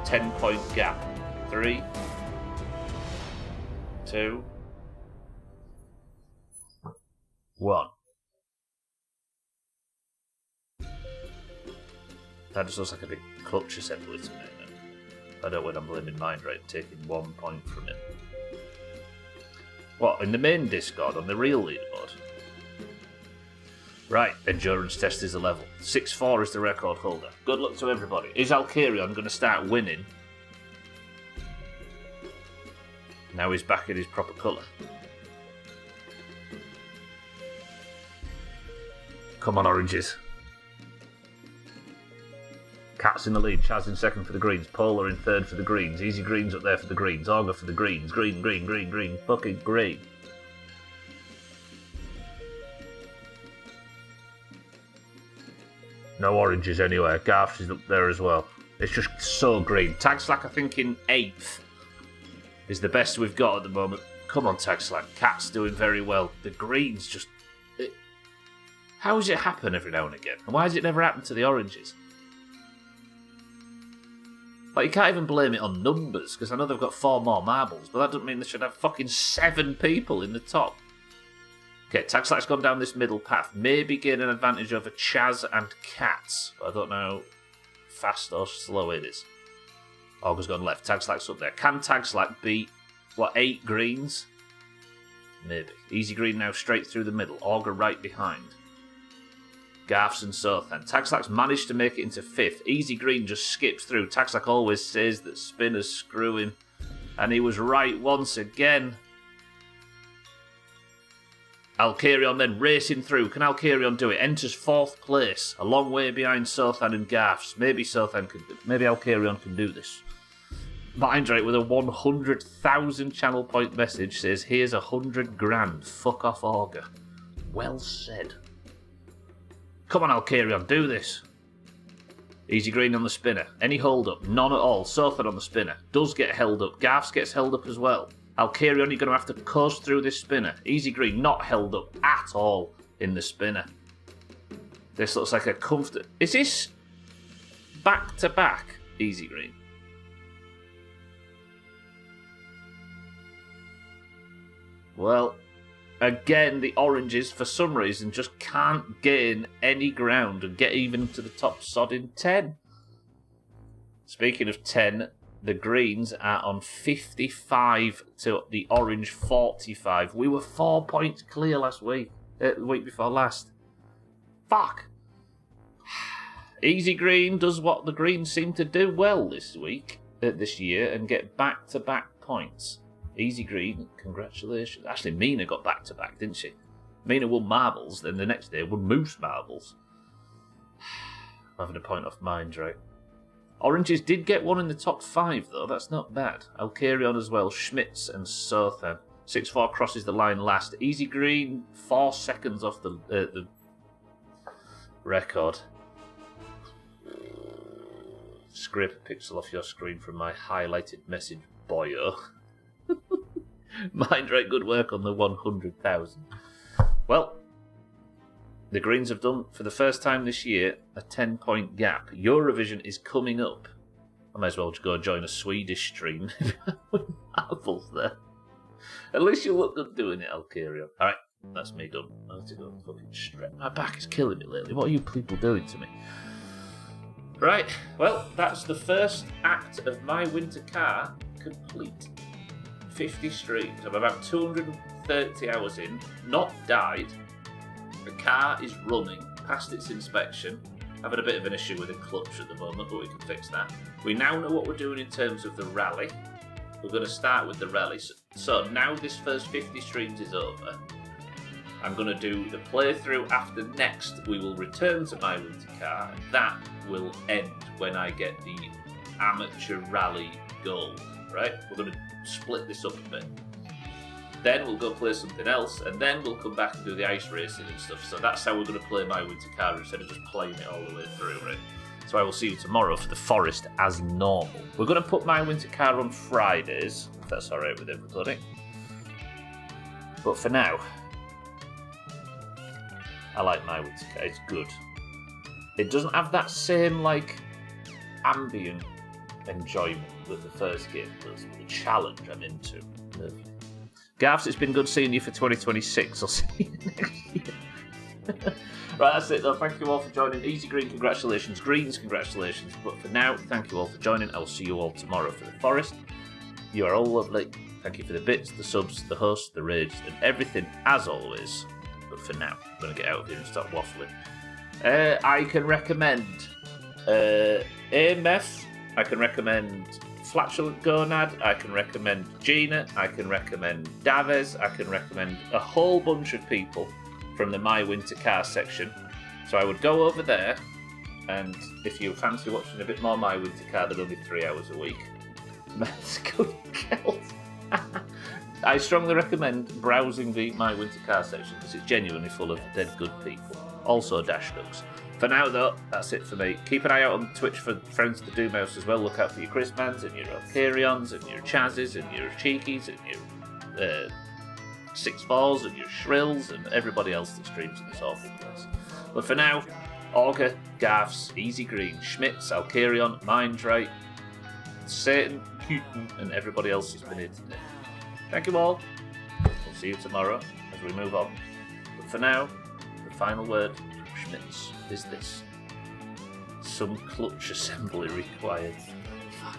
10-point gap. 3, 2, 1. That just looks like a big clutch assembly to me. I don't win, I'm blaming Mindright, taking 1 point from it. What, in the main Discord, on the real leaderboard? Right, endurance test is a level. 6-4 is the record holder. Good luck to everybody. Is Alcarion going to start winning? Now he's back in his proper colour. Come on, oranges. Cat's in the lead, Chaz in second for the greens, Polar in third for the greens, Easy Greens up there for the greens, Auger for the greens, green, green, green, green, fucking green. No oranges anywhere, Garf's is up there as well. It's just so green. Tag Slack, I think, in 8th is the best we've got at the moment. Come on, Tag Slack, Cat's doing very well. The greens just... How does it happen every now and again? And why does it never happen to the oranges? Like, you can't even blame it on numbers, because I know they've got 4 more marbles, but that doesn't mean they should have fucking 7 people in the top. Okay, Tag Slack's gone down this middle path. Maybe gain an advantage over Chaz and Cats, but I don't know how fast or slow it is. Auger's gone left. Tag Slack's up there. Can Tag Slack beat, 8 greens? Maybe. Easy Green now straight through the middle. Auger right behind. Garfs and Sothan. Tag Slack's managed to make it into 5th. Easy Green just skips through. Tag Slack always says that spinners screw him, and he was right once again. Alcarion then racing through. Can Alcarion do it? Enters 4th place, a long way behind Sothan and Garfs. Maybe Alcarion can do this. Mindrake with a 100,000 channel point message says, here's 100 grand. Fuck off, Augur. Well said. Come on, Alcarion, do this. Easy green on the spinner. Any hold up? None at all. Sothan on the spinner. Does get held up. Garfs gets held up as well. Alcarion, you're going to have to coast through this spinner. Easy green, not held up at all in the spinner. This looks like a comfort. Is this back to back? Easy green. Well, again, the oranges, for some reason, just can't gain any ground and get even to the top sodding 10. Speaking of 10, the greens are on 55 to the orange 45. We were 4 points clear last week. The week before last. Fuck. Easy green does what the greens seem to do well this year, and get back-to-back points. Easy green, congratulations. Actually, Mina got back-to-back, didn't she? Mina won marbles, then the next day won moose marbles. I'm having a point off Mindrake. Oranges did get one in the top 5, though. That's not bad. Alcarion as well, Schmitz and Sothan. 6-4 crosses the line last. Easy green, 4 seconds off the record. Scrape a pixel off your screen from my highlighted message, boyo. Mindrake, good work on the 100,000. Well, the Greens have done, for the first time this year, a 10-point gap. Eurovision is coming up. I might as well go join a Swedish stream with marbles there. At least you look good doing it, Alcarion. Alright, that's me done. I have to go and fucking stretch. My back is killing me lately. What are you people doing to me? Right, well, that's the first act of my winter car complete. 50 streams. I'm about 230 hours in. Not died. The car is running, past its inspection. Having a bit of an issue with the clutch at the moment, but we can fix that. We now know what we're doing in terms of the rally. We're going to start with the rally. So now this first 50 streams is over, I'm going to do the playthrough after next. We will return to my winter car, and that will end when I get the amateur rally gold, right? We're going to split this up a bit. Then we'll go play something else, and then we'll come back and do the ice racing and stuff. So that's how we're going to play my winter car instead of just playing it all the way through, right? So I will see you tomorrow for the forest as normal. We're going to put my winter car on Fridays, if that's alright with everybody. But for now, I like my winter car. It's good. It doesn't have that same, like, ambient enjoyment that the first game does. The challenge I'm into. Lovely. Garfs, it's been good seeing you for 2026. I'll see you next year. Right, that's it though. Thank you all for joining. Easy Green, congratulations. Greens, congratulations. But for now, thank you all for joining. I'll see you all tomorrow for the forest. You are all lovely. Thank you for the bits, the subs, the hosts, the raids, and everything as always. But for now, I'm going to get out of here and stop waffling. I can recommend AMF. I can recommend Flatulent Gonad. I can recommend Gina. I can recommend Davez. I can recommend a whole bunch of people from the My Winter Car section. So I would go over there, and if you fancy watching a bit more My Winter Car than only 3 hours a week, that's good girls. I strongly recommend browsing the My Winter Car section because it's genuinely full of dead good people. Also Dash Ducks. For now, though, that's it for me. Keep an eye out on Twitch for Friends of the Doomhaus as well. Look out for your Chrismans and your Alcarions and your Chazzes and your Cheekies and your 6-4s and your Shrills and everybody else that streams in this awful place. But for now, Augur, Garfs, Easy Green, Schmitz, Alcarion, Mindrake, Satan, Putin, and everybody else who's been here today. Thank you all. We'll see you tomorrow as we move on. But for now, the final word from Schmitz is this. Some clutch assembly required. Fuck.